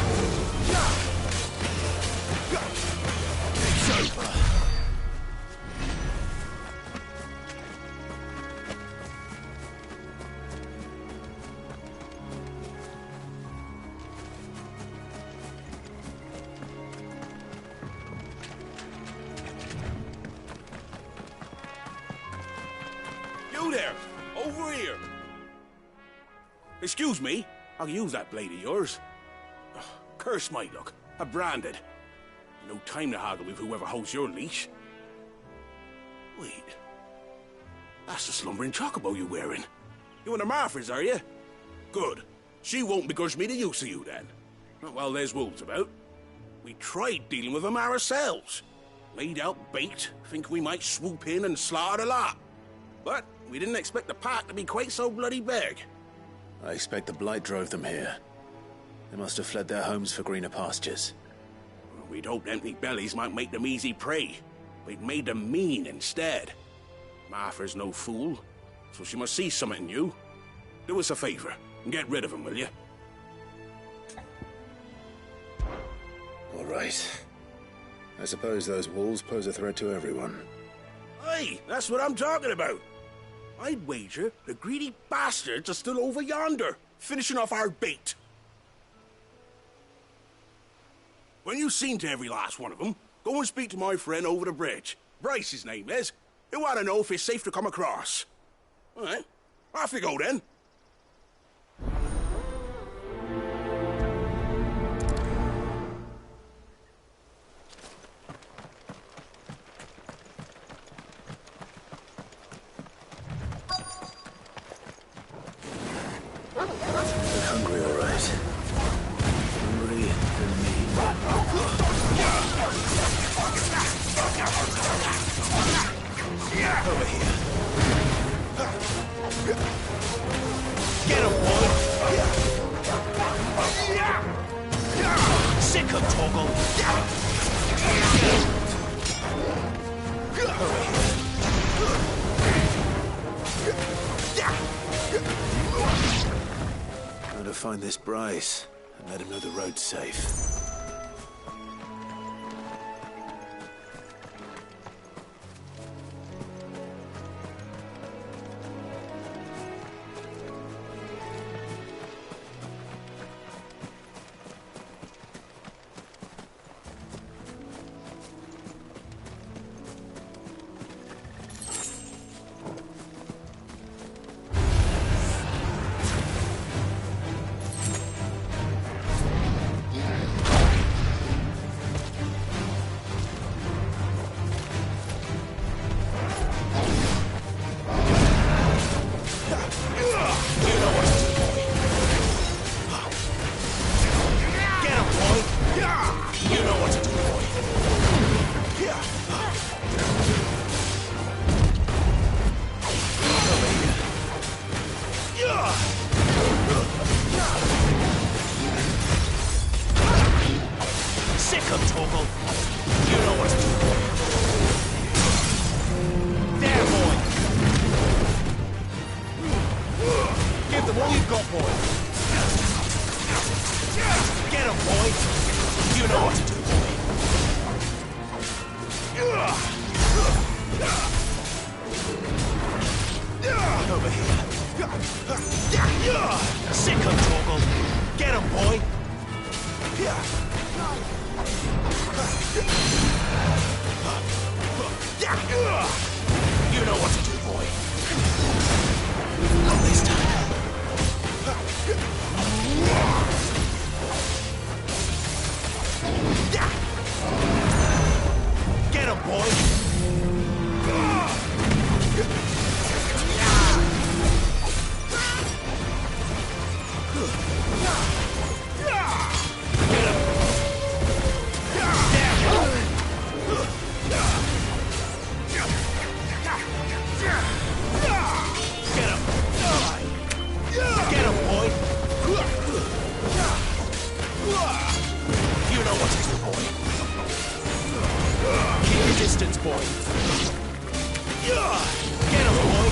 It's over. You there! Over here! Excuse me, I'll use that blade of yours. Ugh, curse my luck. I'm branded. No time to haggle with whoever holds your leash. Wait. That's the slumbering chocobo you're wearing. You and the Marthas, are you? Good. She won't begrudge me the use of you, then. Not while there's wolves about. We tried dealing with them ourselves. Laid out bait, think we might swoop in and slaughter the lot. But we didn't expect the pack to be quite so bloody big. I expect the blight drove them here. They must have fled their homes for greener pastures. Well, we'd hoped empty bellies might make them easy prey. We'd made them mean instead. Martha's no fool, so she must see something in you. Do us a favor and get rid of them, will you? All right. I suppose those wolves pose a threat to everyone. Hey, that's what I'm talking about. I'd wager the greedy bastards are still over yonder, finishing off our bait. When you've seen to every last one of them, go and speak to my friend over the bridge. Bryce, his name is. He'll want to know if it's safe to come across. All right, off you go then. Hungry, all right. Hungry and Over here. Get him, boy. Sick of Torgal. Over here. Gotta find this Bryce and let him know the road's safe. boy! Get him, boy!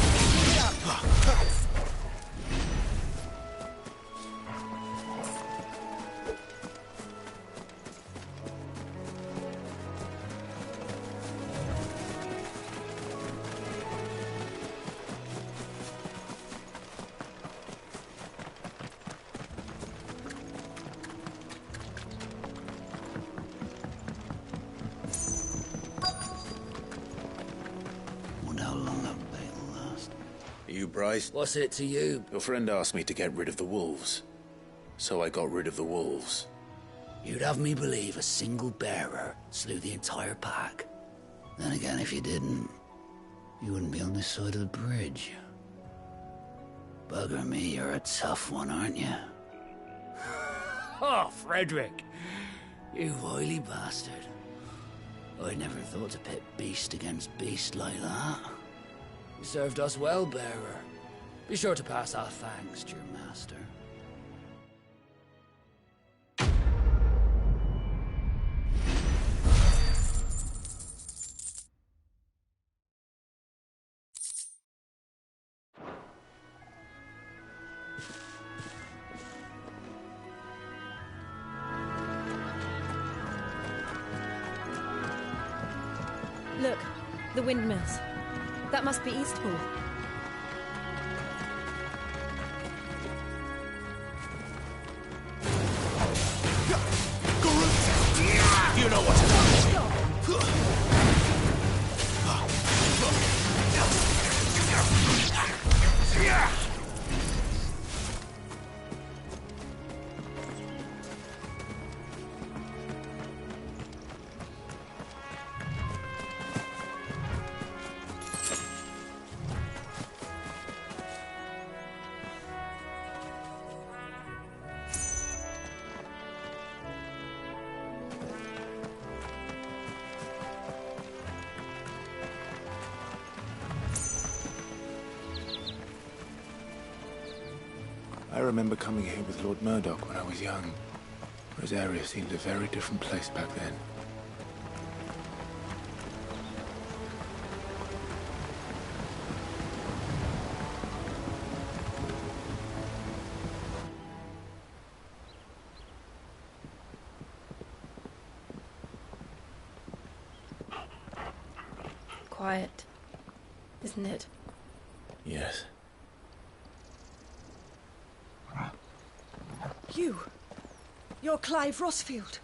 Wonder how long that bait'll last. You, Bryce? What's it to you? Your friend asked me to get rid of the wolves. So I got rid of the wolves. You'd have me believe a single bearer slew the entire pack. Then again, if you didn't, you wouldn't be on this side of the bridge. Bugger me, you're a tough one, aren't you? Oh, Frederick! You wily bastard. I never thought to pit beast against beast like that. You served us well, bearer. Be sure to pass our thanks to your master. Look, the windmills. That must be Eastpool. You know what to do. I remember coming here with Lord Murdoch when I was young. Rosaria seemed a very different place back then. Quiet, isn't it? Yes. You're Clive Rossfield.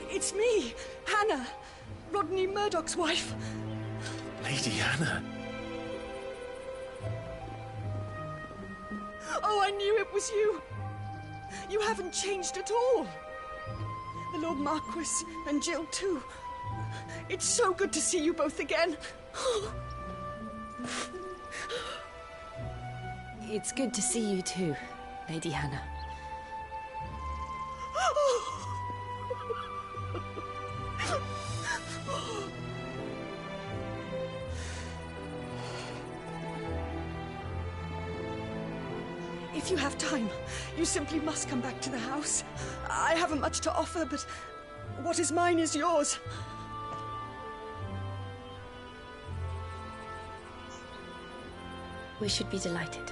It's me, Hannah, Rodney Murdoch's wife. Lady Hannah. Oh, I knew it was you. You haven't changed at all. The Lord Marquis and Jill too. It's so good to see you both again. It's good to see you too, Lady Hannah. If you have time, you simply must come back to the house. I haven't much to offer, but what is mine is yours. We should be delighted.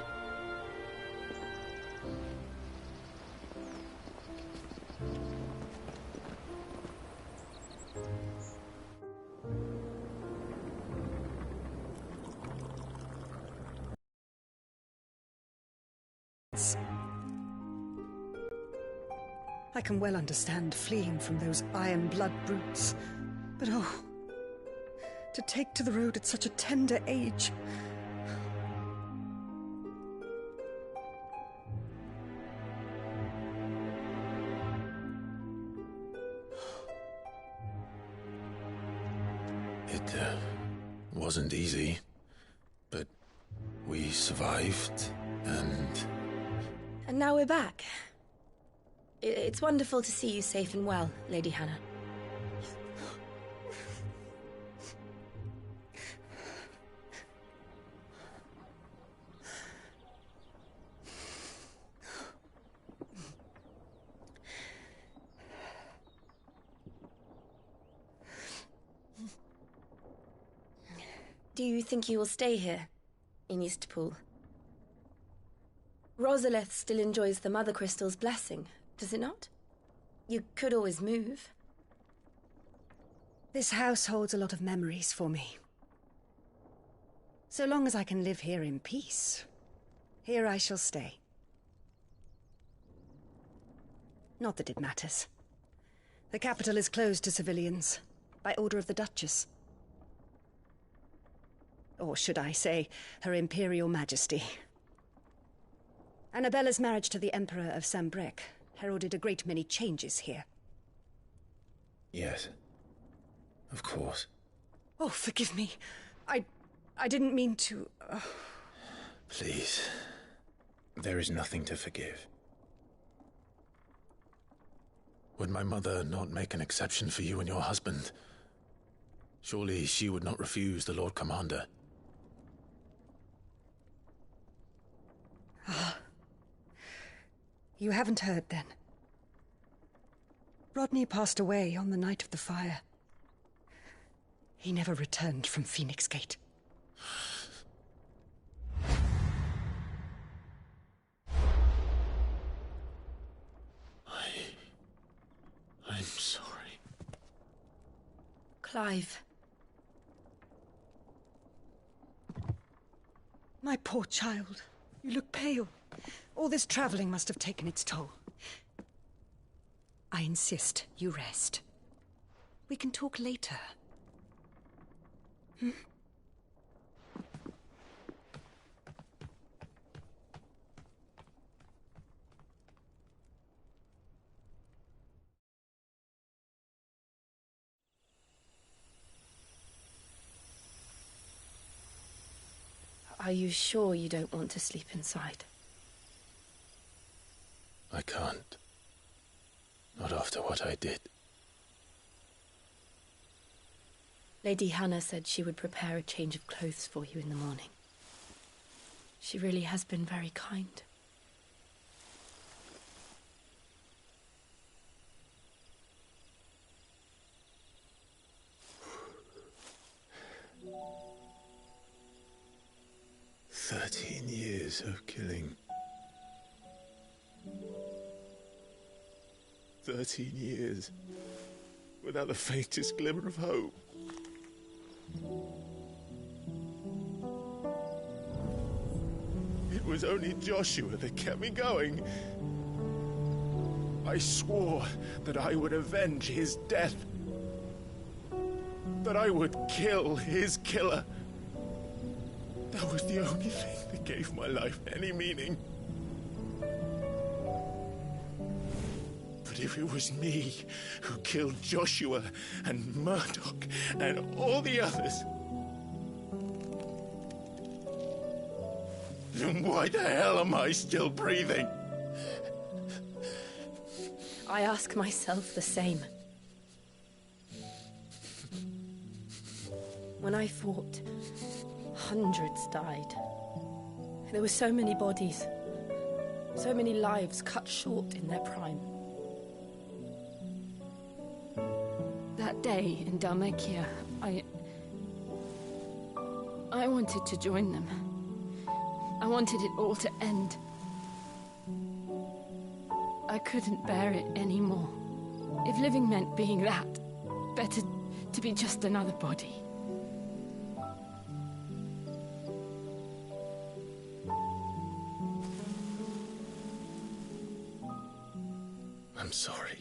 I can well understand fleeing from those iron blood brutes, but oh, to take to the road at such a tender age. It wasn't easy, but we survived, and now we're back. It's wonderful to see you safe and well, Lady Hannah. Do you think you will stay here, in Eastpool? Rosalith still enjoys the Mother Crystal's blessing, does it not? You could always move. This house holds a lot of memories for me. So long as I can live here in peace, here I shall stay. Not that it matters. The capital is closed to civilians, by order of the Duchess. Or should I say, Her Imperial Majesty. Annabella's marriage to the Emperor of Sambrec heralded a great many changes here. Yes. Of course. Oh, forgive me. I didn't mean to... Please. There is nothing to forgive. Would my mother not make an exception for you and your husband? Surely she would not refuse the Lord Commander. Ah. You haven't heard, then. Rodney passed away on the night of the fire. He never returned from Phoenix Gate. I'm sorry. Clive. My poor child. You look pale. All this traveling must have taken its toll. I insist you rest. We can talk later. Hmm? Are you sure you don't want to sleep inside? I can't. Not after what I did. Lady Hannah said she would prepare a change of clothes for you in the morning. She really has been very kind. Years of killing. 13 years without the faintest glimmer of hope. It was only Joshua that kept me going. I swore that I would avenge his death. That I would kill his killer. That was the only thing that gave my life any meaning. But if it was me who killed Joshua and Murdoch and all the others, then why the hell am I still breathing? I ask myself the same. When I fought, hundreds died. There were so many bodies, so many lives cut short in their prime. That day in Dalmekia, I wanted to join them. I wanted it all to end. I couldn't bear it anymore. If living meant being that, better to be just another body. I'm sorry.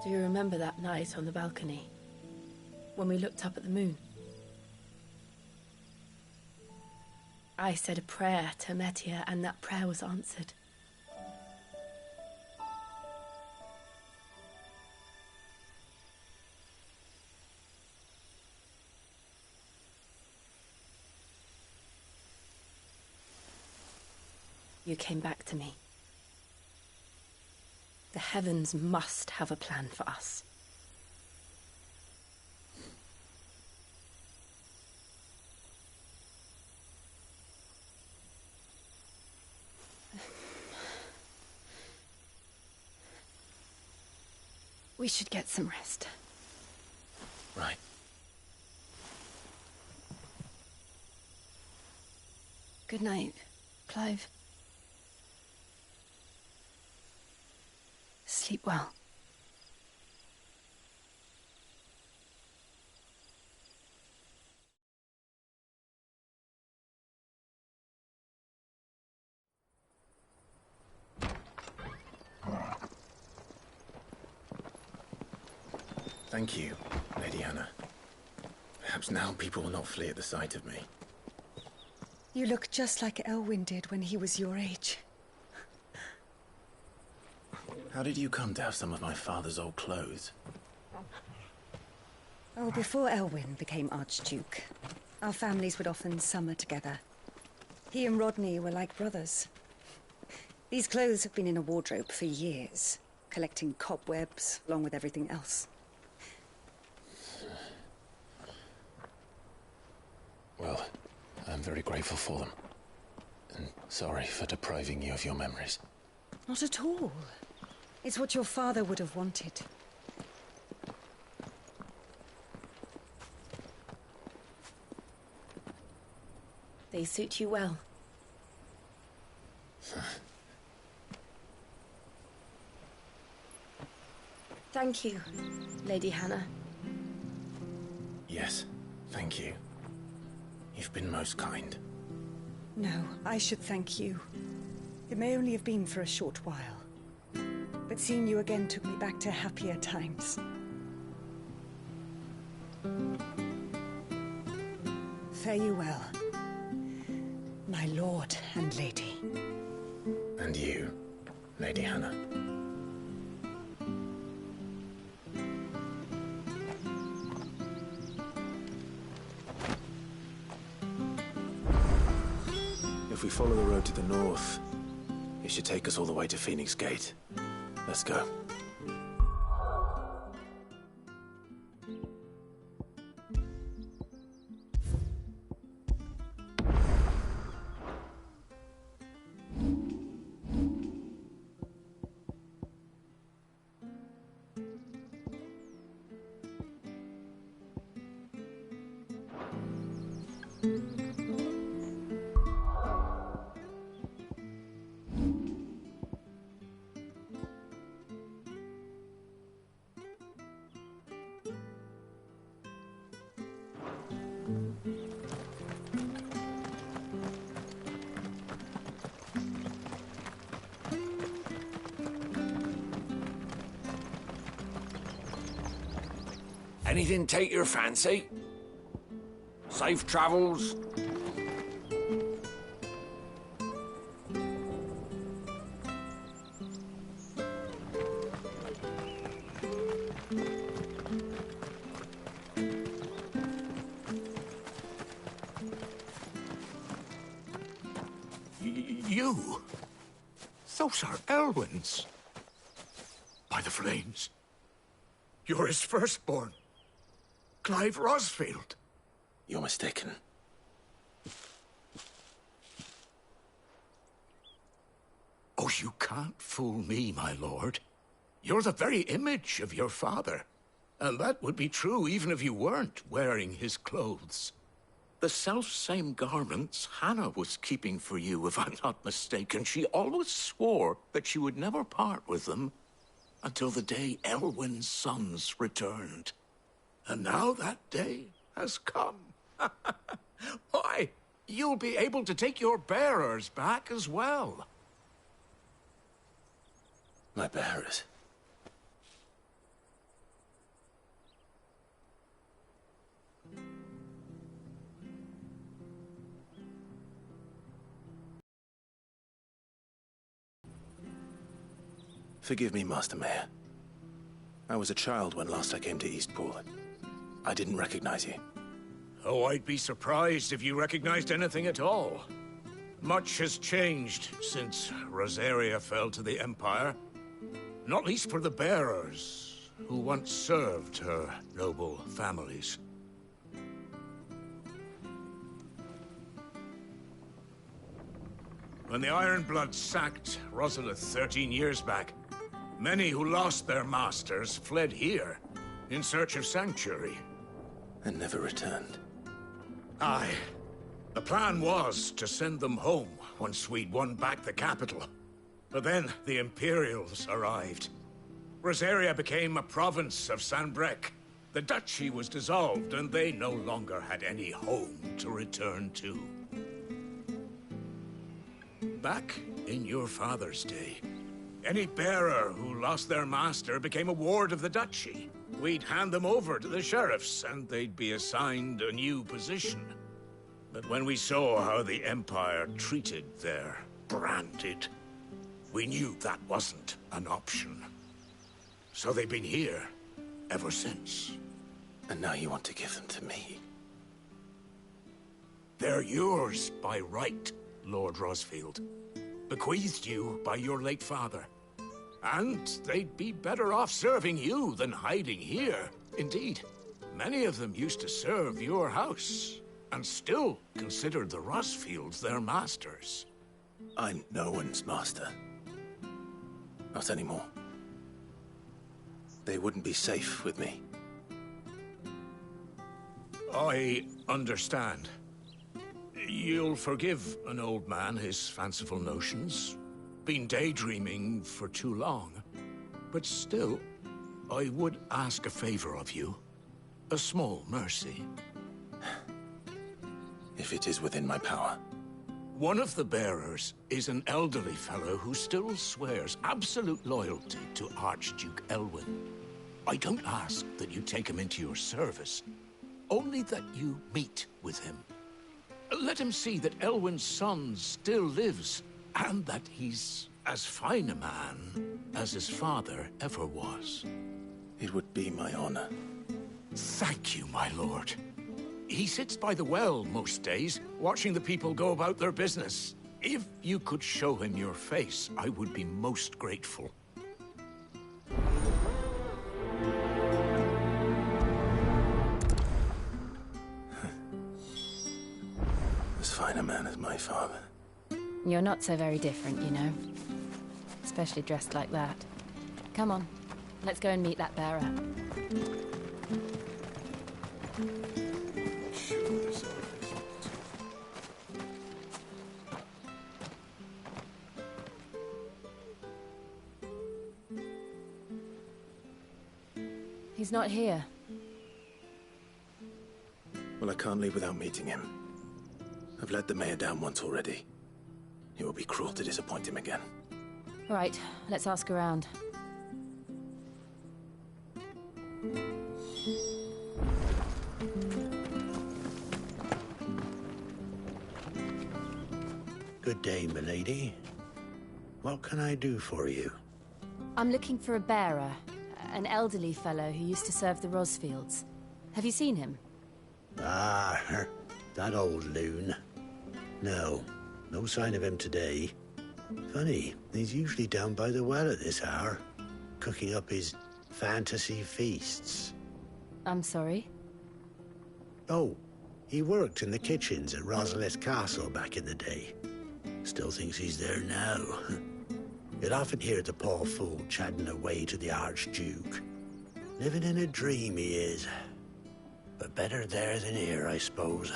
Do you remember that night on the balcony? When we looked up at the moon? I said a prayer to Metia, and that prayer was answered. You came back to me. The heavens must have a plan for us. We should get some rest. Right. Good night, Clive. Sleep well. Thank you, Lady Hannah. Perhaps now people will not flee at the sight of me. You look just like Elwyn did when he was your age. How did you come to have some of my father's old clothes? Oh, before Elwyn became Archduke, our families would often summer together. He and Rodney were like brothers. These clothes have been in a wardrobe for years, collecting cobwebs along with everything else. Well, I'm very grateful for them. And sorry for depriving you of your memories. Not at all. It's what your father would have wanted. They suit you well. Thank you, Lady Hannah. Yes, thank you. You've been most kind. No, I should thank you. It may only have been for a short while, but seeing you again took me back to happier times. Fare you well, my lord and lady. And you, Lady Hannah. If we follow the road to the north, it should take us all the way to Phoenix Gate. Let's go. Anything take your fancy? Safe travels? You? Those are Elwyn's. By the flames. You're his firstborn. Clive Rosfield. You're mistaken. Oh, you can't fool me, my lord. You're the very image of your father. And that would be true even if you weren't wearing his clothes. The self-same garments Hannah was keeping for you, if I'm not mistaken. She always swore that she would never part with them until the day Elwyn's sons returned. And now that day has come. Why, you'll be able to take your bearers back as well. My bearers? Forgive me, Master Mayor. I was a child when last I came to Eastpool. I didn't recognize you. Oh, I'd be surprised if you recognized anything at all. Much has changed since Rosaria fell to the Empire. Not least for the bearers, who once served her noble families. When the Ironbloods sacked Rosalith 13 years back, Many who lost their masters fled here, in search of sanctuary. And never returned. Aye. The plan was to send them home once we'd won back the capital. But then the Imperials arrived. Rosaria became a province of Sanbreque. The duchy was dissolved, and they no longer had any home to return to. Back in your father's day, any bearer who lost their master became a ward of the duchy. We'd hand them over to the sheriffs, and they'd be assigned a new position. But when we saw how the Empire treated their branded, we knew that wasn't an option. So they've been here ever since. And now you want to give them to me? They're yours by right, Lord Rosfield. Bequeathed you by your late father. And they'd be better off serving you than hiding here. Indeed, many of them used to serve your house, and still considered the Rosfields their masters. I'm no one's master. Not anymore. They wouldn't be safe with me. I understand. You'll forgive an old man his fanciful notions. Been daydreaming for too long. But still, I would ask a favor of you. A small mercy. If it is within my power. One of the bearers is an elderly fellow who still swears absolute loyalty to Archduke Elwyn. I don't ask that you take him into your service, only that you meet with him. Let him see that Elwyn's son still lives, and that he's as fine a man as his father ever was. It would be my honor. Thank you, my lord. He sits by the well most days, watching the people go about their business. If you could show him your face, I would be most grateful. As fine a man as my father. You're not so very different, you know. Especially dressed like that. Come on, let's go and meet that bearer. He's not here. Well, I can't leave without meeting him. I've let the mayor down once already. It would be cruel to disappoint him again. All right, let's ask around. Good day, milady. What can I do for you? I'm looking for a bearer. An elderly fellow who used to serve the Rosfields. Have you seen him? Ah, that old loon. No sign of him today. Funny, he's usually down by the well at this hour, cooking up his fantasy feasts. I'm sorry? Oh, he worked in the kitchens at Rosalith Castle back in the day. Still thinks he's there now. You'd often hear the poor fool chatting away to the Archduke. Living in a dream he is. But better there than here, I suppose.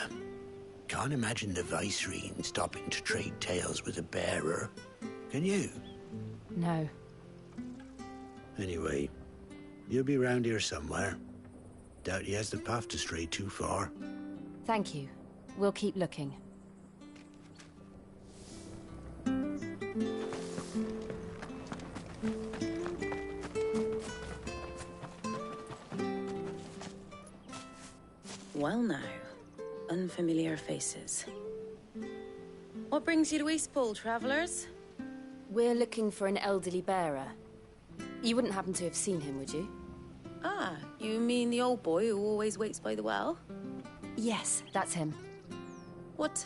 Can't imagine the Vicereine stopping to trade tales with a bearer. Can you? No. Anyway, you'll be round here somewhere. Doubt he has the path to stray too far. Thank you. We'll keep looking. Well now, unfamiliar faces. What brings you to Eastpool, travellers? We're looking for an elderly bearer. You wouldn't happen to have seen him, would you? Ah, you mean the old boy who always waits by the well? Yes, that's him. What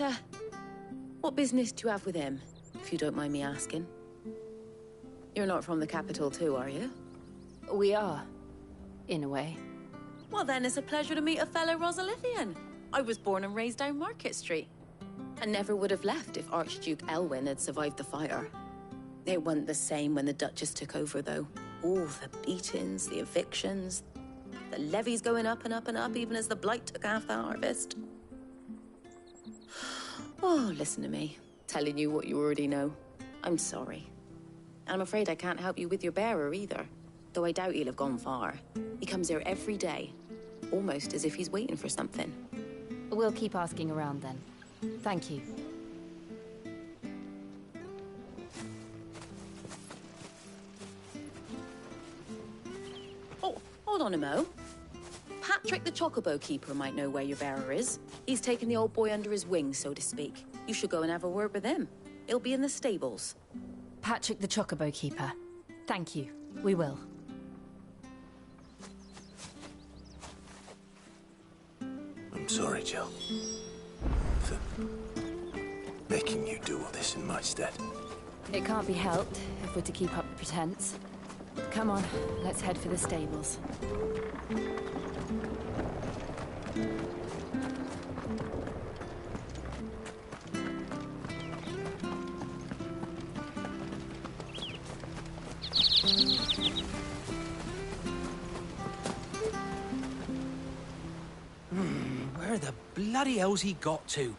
business do you have with him, if you don't mind me asking? You're not from the capital too, are you? We are, in a way. Well then, it's a pleasure to meet a fellow Rosalithian. I was born and raised down Market Street. And never would have left if Archduke Elwyn had survived the fire. It wasn't the same when the Duchess took over, though. All the beatings, the evictions, the levies going up and up and up, even as the blight took half the harvest. Oh, listen to me, telling you what you already know. I'm sorry. And I'm afraid I can't help you with your bearer either, though I doubt he'll have gone far. He comes here every day, almost as if he's waiting for something. We'll keep asking around then. Thank you. Oh, hold on a mo. Patrick the Chocobo Keeper might know where your bearer is. He's taken the old boy under his wing, so to speak. You should go and have a word with him. He'll be in the stables. Patrick the Chocobo Keeper. Thank you. We will. I'm sorry, Jill. For making you do all this in my stead. It can't be helped if we're to keep up the pretense. Come on, let's head for the stables. Where the bloody hell's he got to?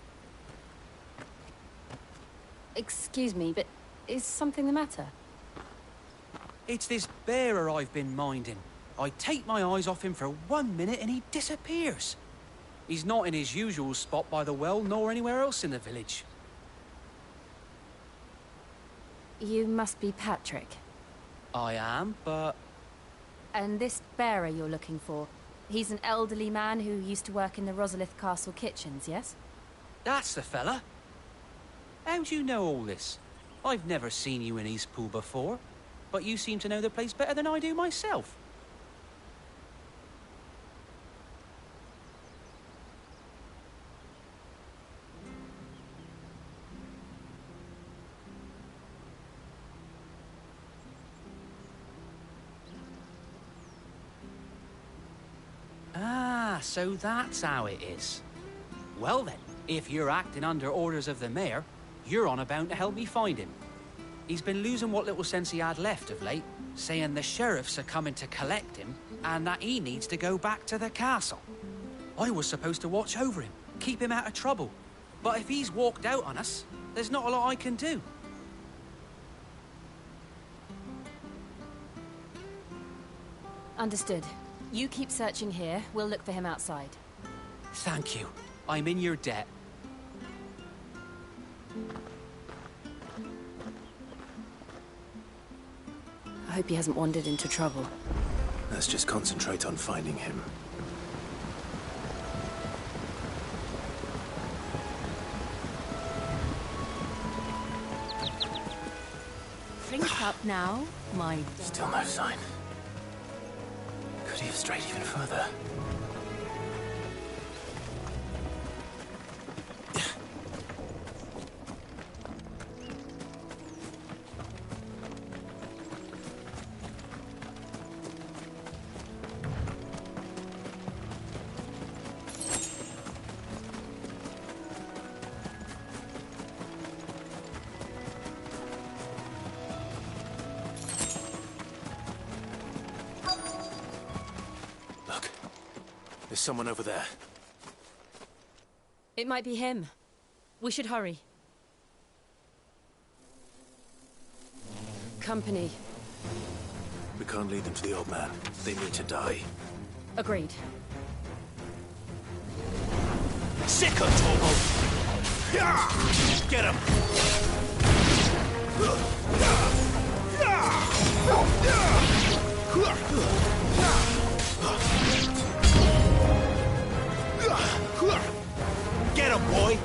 Excuse me, but is something the matter? It's this bearer I've been minding. I take my eyes off him for 1 minute and he disappears. He's not in his usual spot by the well, nor anywhere else in the village. You must be Patrick. I am, but... And this bearer you're looking for, he's an elderly man who used to work in the Rosalith Castle kitchens, yes? That's the fella. How do you know all this? I've never seen you in Eastpool before, but you seem to know the place better than I do myself. Ah, so that's how it is. Well then, if you're acting under orders of the mayor, you're on about to help me find him. He's been losing what little sense he had left of late, saying the sheriffs are coming to collect him and that he needs to go back to the castle. I was supposed to watch over him, keep him out of trouble. But if he's walked out on us, there's not a lot I can do. Understood. You keep searching here, we'll look for him outside. Thank you. I'm in your debt. I hope he hasn't wandered into trouble. Let's just concentrate on finding him. Think up now, my... Still no sign. Could he have strayed even further? There's someone over there. It might be him. We should hurry. Company. We can't lead them to the old man. They need to die. Agreed. Sick of Torgal! Get him! Get him, boy!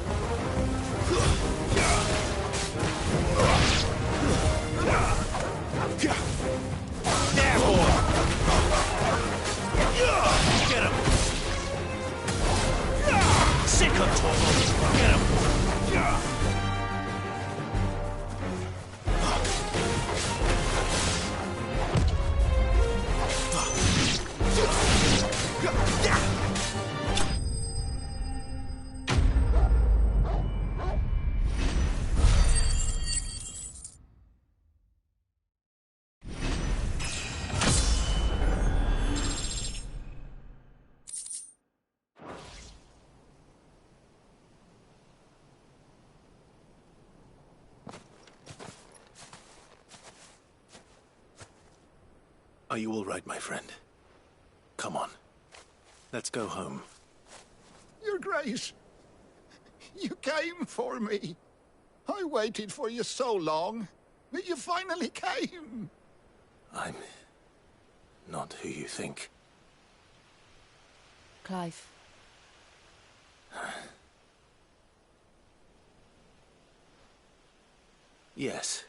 There, boy! Get him! Sick of Torgal! Get him! Are you all right, my friend? Come on. Let's go home. Your Grace, you came for me. I waited for you so long, but you finally came. I'm not who you think. Clive. Yes.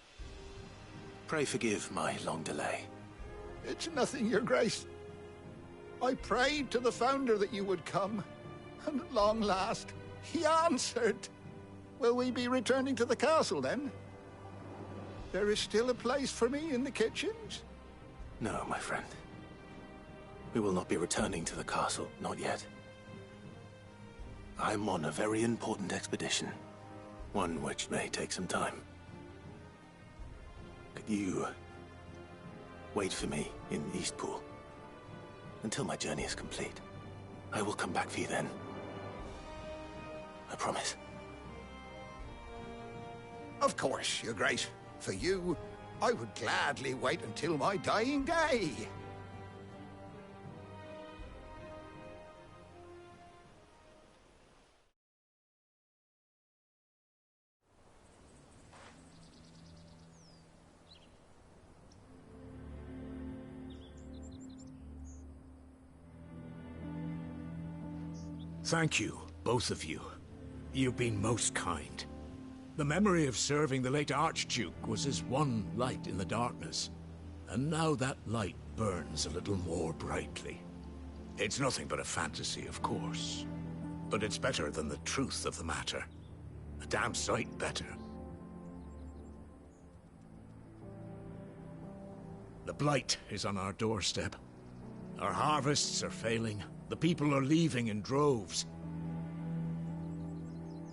Pray forgive my long delay. It's nothing, Your Grace. I prayed to the Founder that you would come, and at long last, he answered. Will we be returning to the castle, then? There is still a place for me in the kitchens? No, my friend. We will not be returning to the castle, not yet. I'm on a very important expedition, one which may take some time. Could you wait for me in Eastpool until my journey is complete? I will come back for you then. I promise. Of course, Your Grace. For you, I would gladly wait until my dying day. Thank you, both of you. You've been most kind. The memory of serving the late Archduke was as one light in the darkness, and now that light burns a little more brightly. It's nothing but a fantasy, of course, but it's better than the truth of the matter. A damn sight better. The blight is on our doorstep. Our harvests are failing. The people are leaving in droves.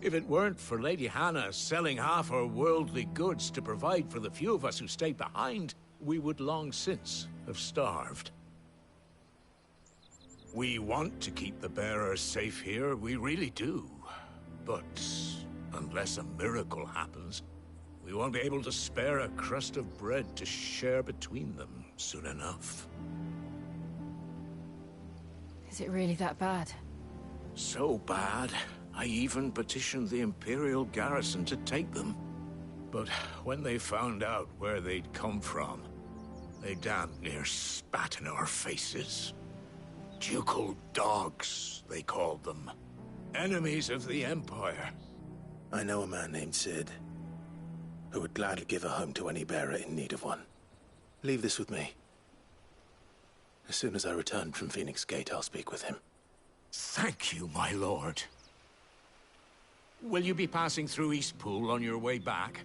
If it weren't for Lady Hannah selling half her worldly goods to provide for the few of us who stayed behind, we would long since have starved. We want to keep the bearers safe here, we really do. But unless a miracle happens, we won't be able to spare a crust of bread to share between them soon enough. Is it really that bad? So bad, I even petitioned the Imperial garrison to take them. But when they found out where they'd come from, they damn near spat in our faces. Ducal dogs, they called them. Enemies of the Empire. I know a man named Sid, who would gladly give a home to any bearer in need of one. Leave this with me. As soon as I return from Phoenix Gate, I'll speak with him. Thank you, my lord. Will you be passing through Eastpool on your way back?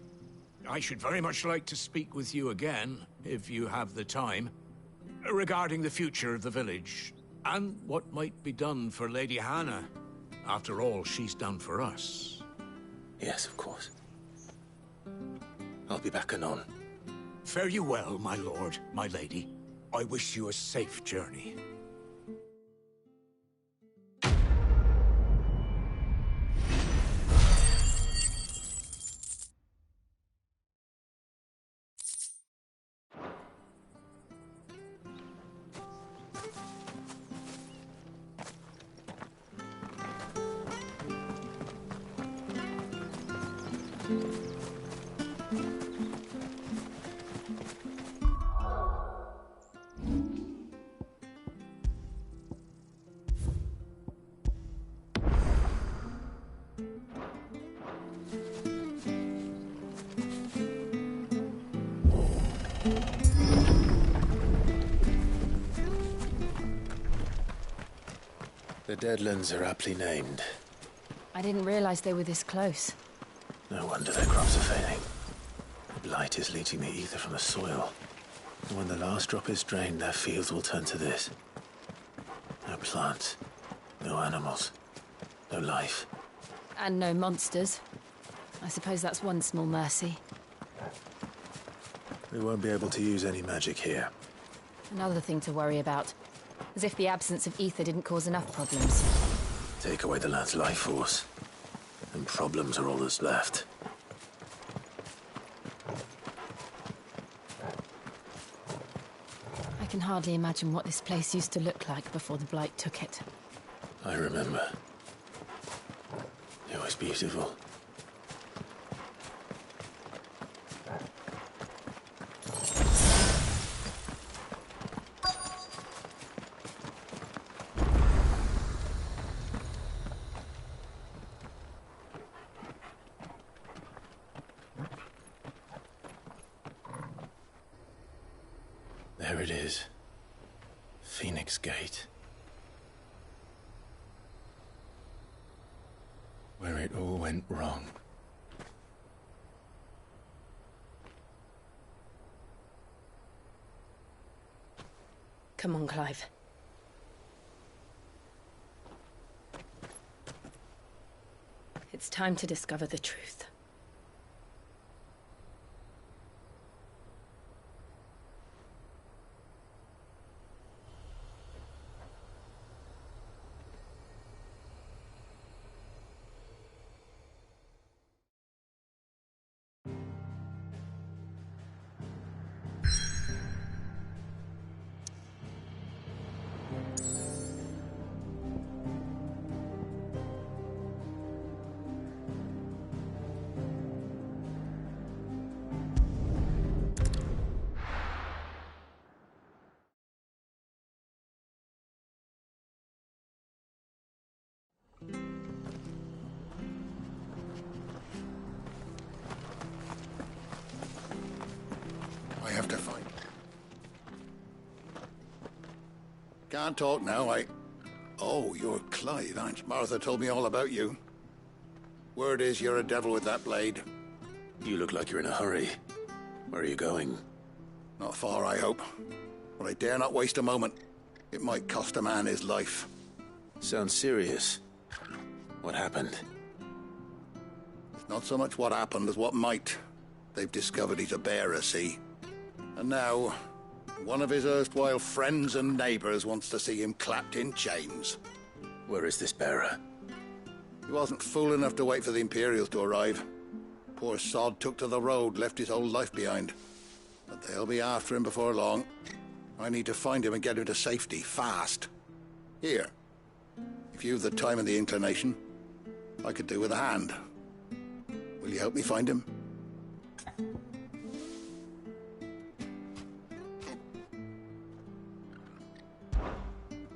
I should very much like to speak with you again, if you have the time, regarding the future of the village, and what might be done for Lady Hannah. After all, she's done for us. Yes, of course. I'll be back anon. Fare you well, my lord, my lady. I wish you a safe journey. The Deadlands are aptly named. I didn't realize they were this close. No wonder their crops are failing. The blight is leaching the ether from the soil. And when the last drop is drained, their fields will turn to this. No plants, no animals, no life. And no monsters. I suppose that's one small mercy. We won't be able to use any magic here. Another thing to worry about. As if the absence of ether didn't cause enough problems. Take away the lad's life force, and problems are all that's left. I can can hardly imagine what this place used to look like before the Blight took it. I remember. It was beautiful. There it is. Phoenix Gate. Where it all went wrong. Come on, Clive. It's time to discover the truth. I have to find. Can't talk now, Oh, you're Clive, aren't you? Martha told me all about you. Word is you're a devil with that blade. You look like you're in a hurry. Where are you going? Not far, I hope. But I dare not waste a moment. It might cost a man his life. Sounds serious. What happened? It's not so much what happened as what might. They've discovered he's a bearer, see? And now, one of his erstwhile friends and neighbors wants to see him clapped in chains. Where is this bearer? He wasn't fool enough to wait for the Imperials to arrive. Poor sod took to the road, left his whole life behind. But they'll be after him before long. I need to find him and get him to safety, fast. Here, if you've the time and the inclination, I could do with a hand. Will you help me find him?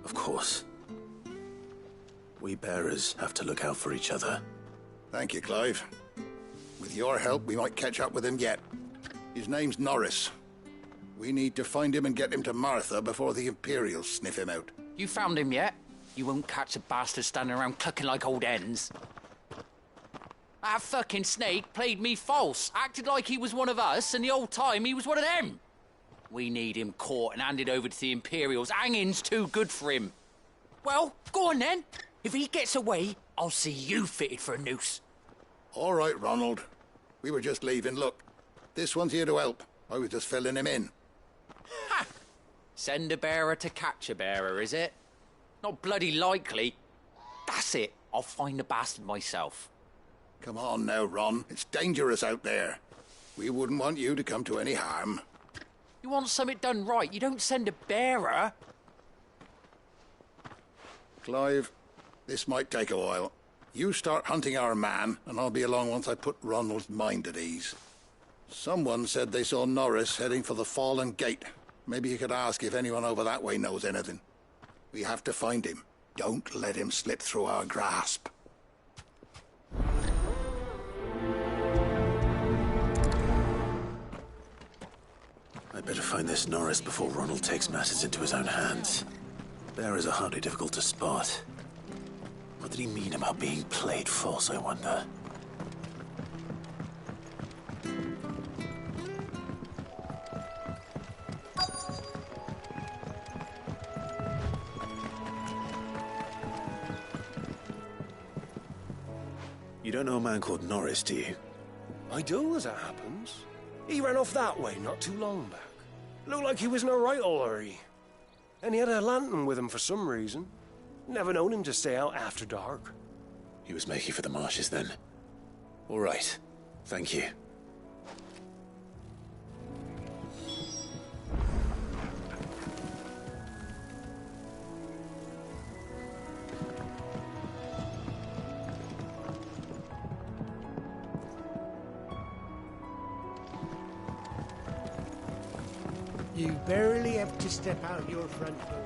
Of course. We bearers have to look out for each other. Thank you, Clive. With your help, we might catch up with him yet. His name's Norris. We need to find him and get him to Martha before the Imperials sniff him out. You found him yet? You won't catch a bastard standing around clucking like old hens. That fucking snake played me false, acted like he was one of us, and the whole time he was one of them. We need him caught and handed over to the Imperials. Hanging's too good for him. Well, go on then. If he gets away, I'll see you fitted for a noose. All right, Ronald. We were just leaving. Look, this one's here to help. I was just filling him in. Ha! Send a bearer to catch a bearer, is it? Not bloody likely. That's it. I'll find the bastard myself. Come on now, Ron. It's dangerous out there. We wouldn't want you to come to any harm. You want something done right, you don't send a bearer. Clive, this might take a while. You start hunting our man, and I'll be along once I put Ronald's mind at ease. Someone said they saw Norris heading for the Fallen Gate. Maybe you could ask if anyone over that way knows anything. We have to find him. Don't let him slip through our grasp. I'd better find this Norris before Ronald takes matters into his own hands. Bearers are hardly difficult to spot. What did he mean about being played false, I wonder? You don't know a man called Norris, do you? I do, as it happens. He ran off that way not too long back. Looked like he was in a right old hurry. And he had a lantern with him for some reason. Never known him to stay out after dark. He was making for the marshes then. All right. Thank you. You barely have to step out your front door.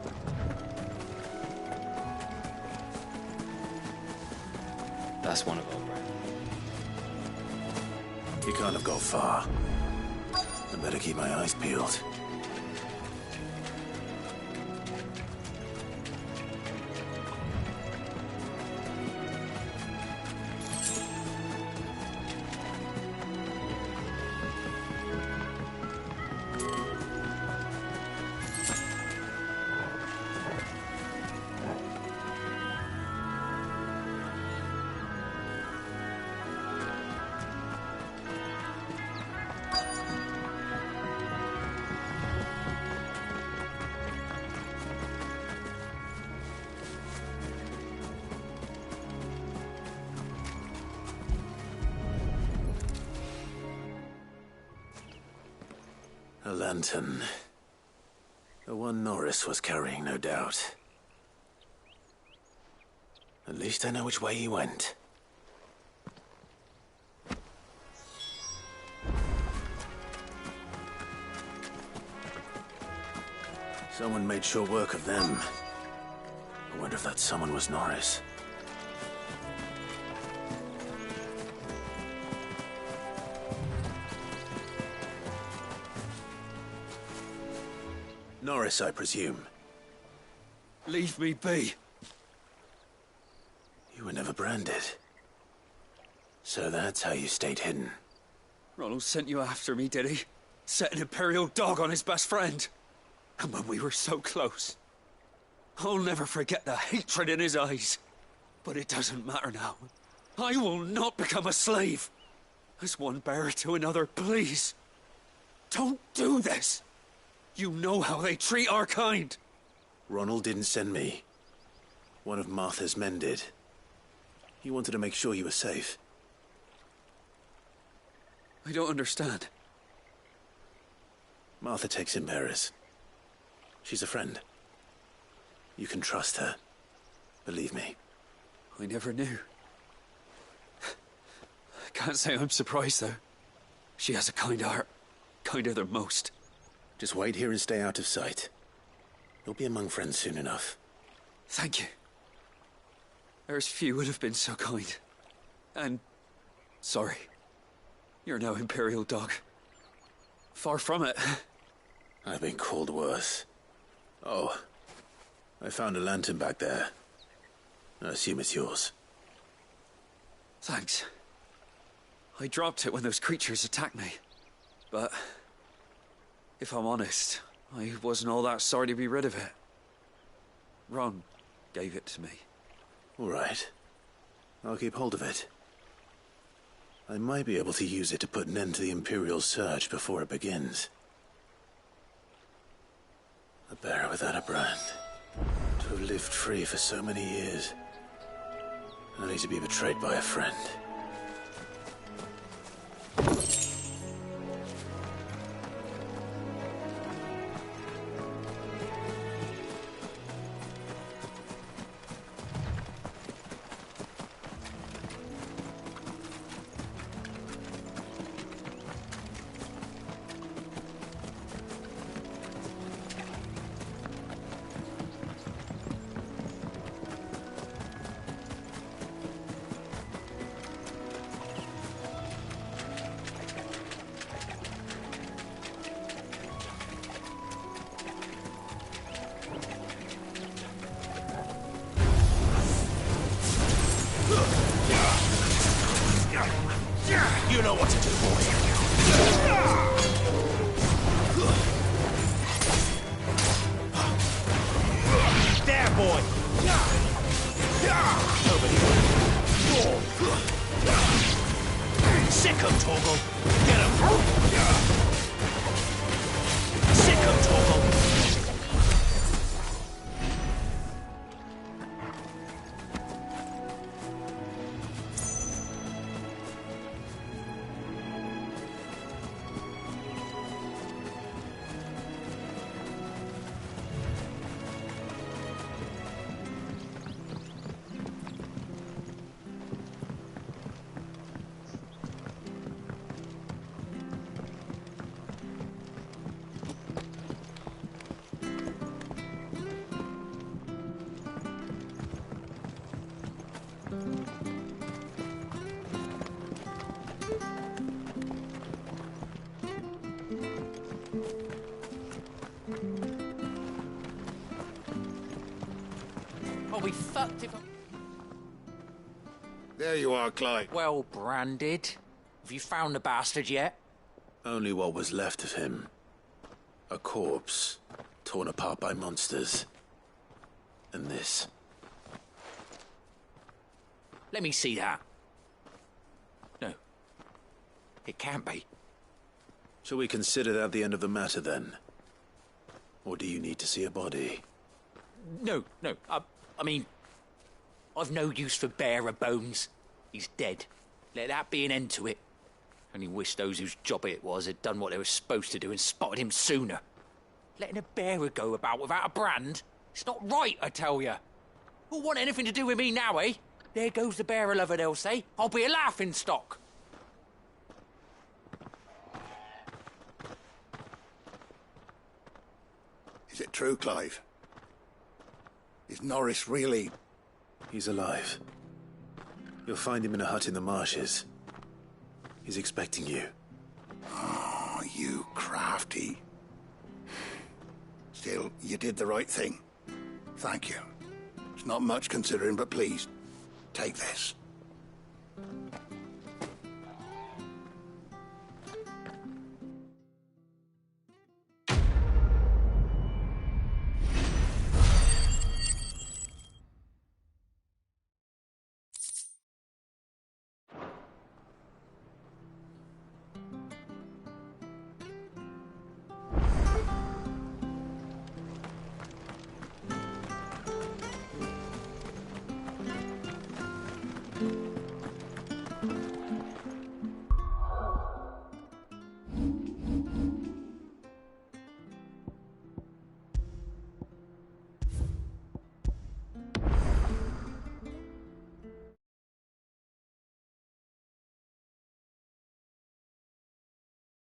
That's one of our brand. You can't have gone far. I better keep my eyes peeled. A lantern. The one Norris was carrying, no doubt. At least I know which way he went. Someone made sure work of them. I wonder if that someone was Norris. Norris, I presume. Leave me be. You were never branded. So that's how you stayed hidden. Ronald sent you after me, did he? Set an Imperial dog on his best friend. And when we were so close. I'll never forget the hatred in his eyes. But it doesn't matter now. I will not become a slave. As one bearer to another, please. Don't do this. You know how they treat our kind. Ronald didn't send me. One of Martha's men did. He wanted to make sure you were safe. I don't understand. Martha takes in bearers. She's a friend. You can trust her. Believe me. I never knew. I can't say I'm surprised, though. She has a kind heart. Kinder than most. Just wait here and stay out of sight. You'll be among friends soon enough. Thank you. There's few would have been so kind. And... sorry. You're no Imperial dog. Far from it. I've been called worse. Oh. I found a lantern back there. I assume it's yours. Thanks. I dropped it when those creatures attacked me. But... if I'm honest, I wasn't all that sorry to be rid of it. Ron gave it to me. All right. I'll keep hold of it. I might be able to use it to put an end to the Imperial surge before it begins. A bearer without a brand. To have lived free for so many years. Only to be betrayed by a friend. You know what to do, boy. There, boy. Over here. Sick him, Torgal. Get him. Sick him, Torgal. I'll be fucked if I... There you are, Clive. Well branded. Have you found the bastard yet? Only what was left of him. A corpse, torn apart by monsters. And this. Let me see that. No. It can't be. Shall we consider that the end of the matter, then? Or do you need to see a body? No. I mean... I've no use for bearer bones. He's dead. Let that be an end to it. Only wish those whose job it was had done what they were supposed to do and spotted him sooner. Letting a bearer go about without a brand? It's not right, I tell you. Who'll want anything to do with me now, eh? There goes the bearer lover, they'll say. I'll be a laughing stock. Is it true, Clive? Is Norris really... He's alive. You'll find him in a hut in the marshes. He's expecting you. Oh, you crafty. Still, you did the right thing. Thank you. It's not much considering, but please, take this.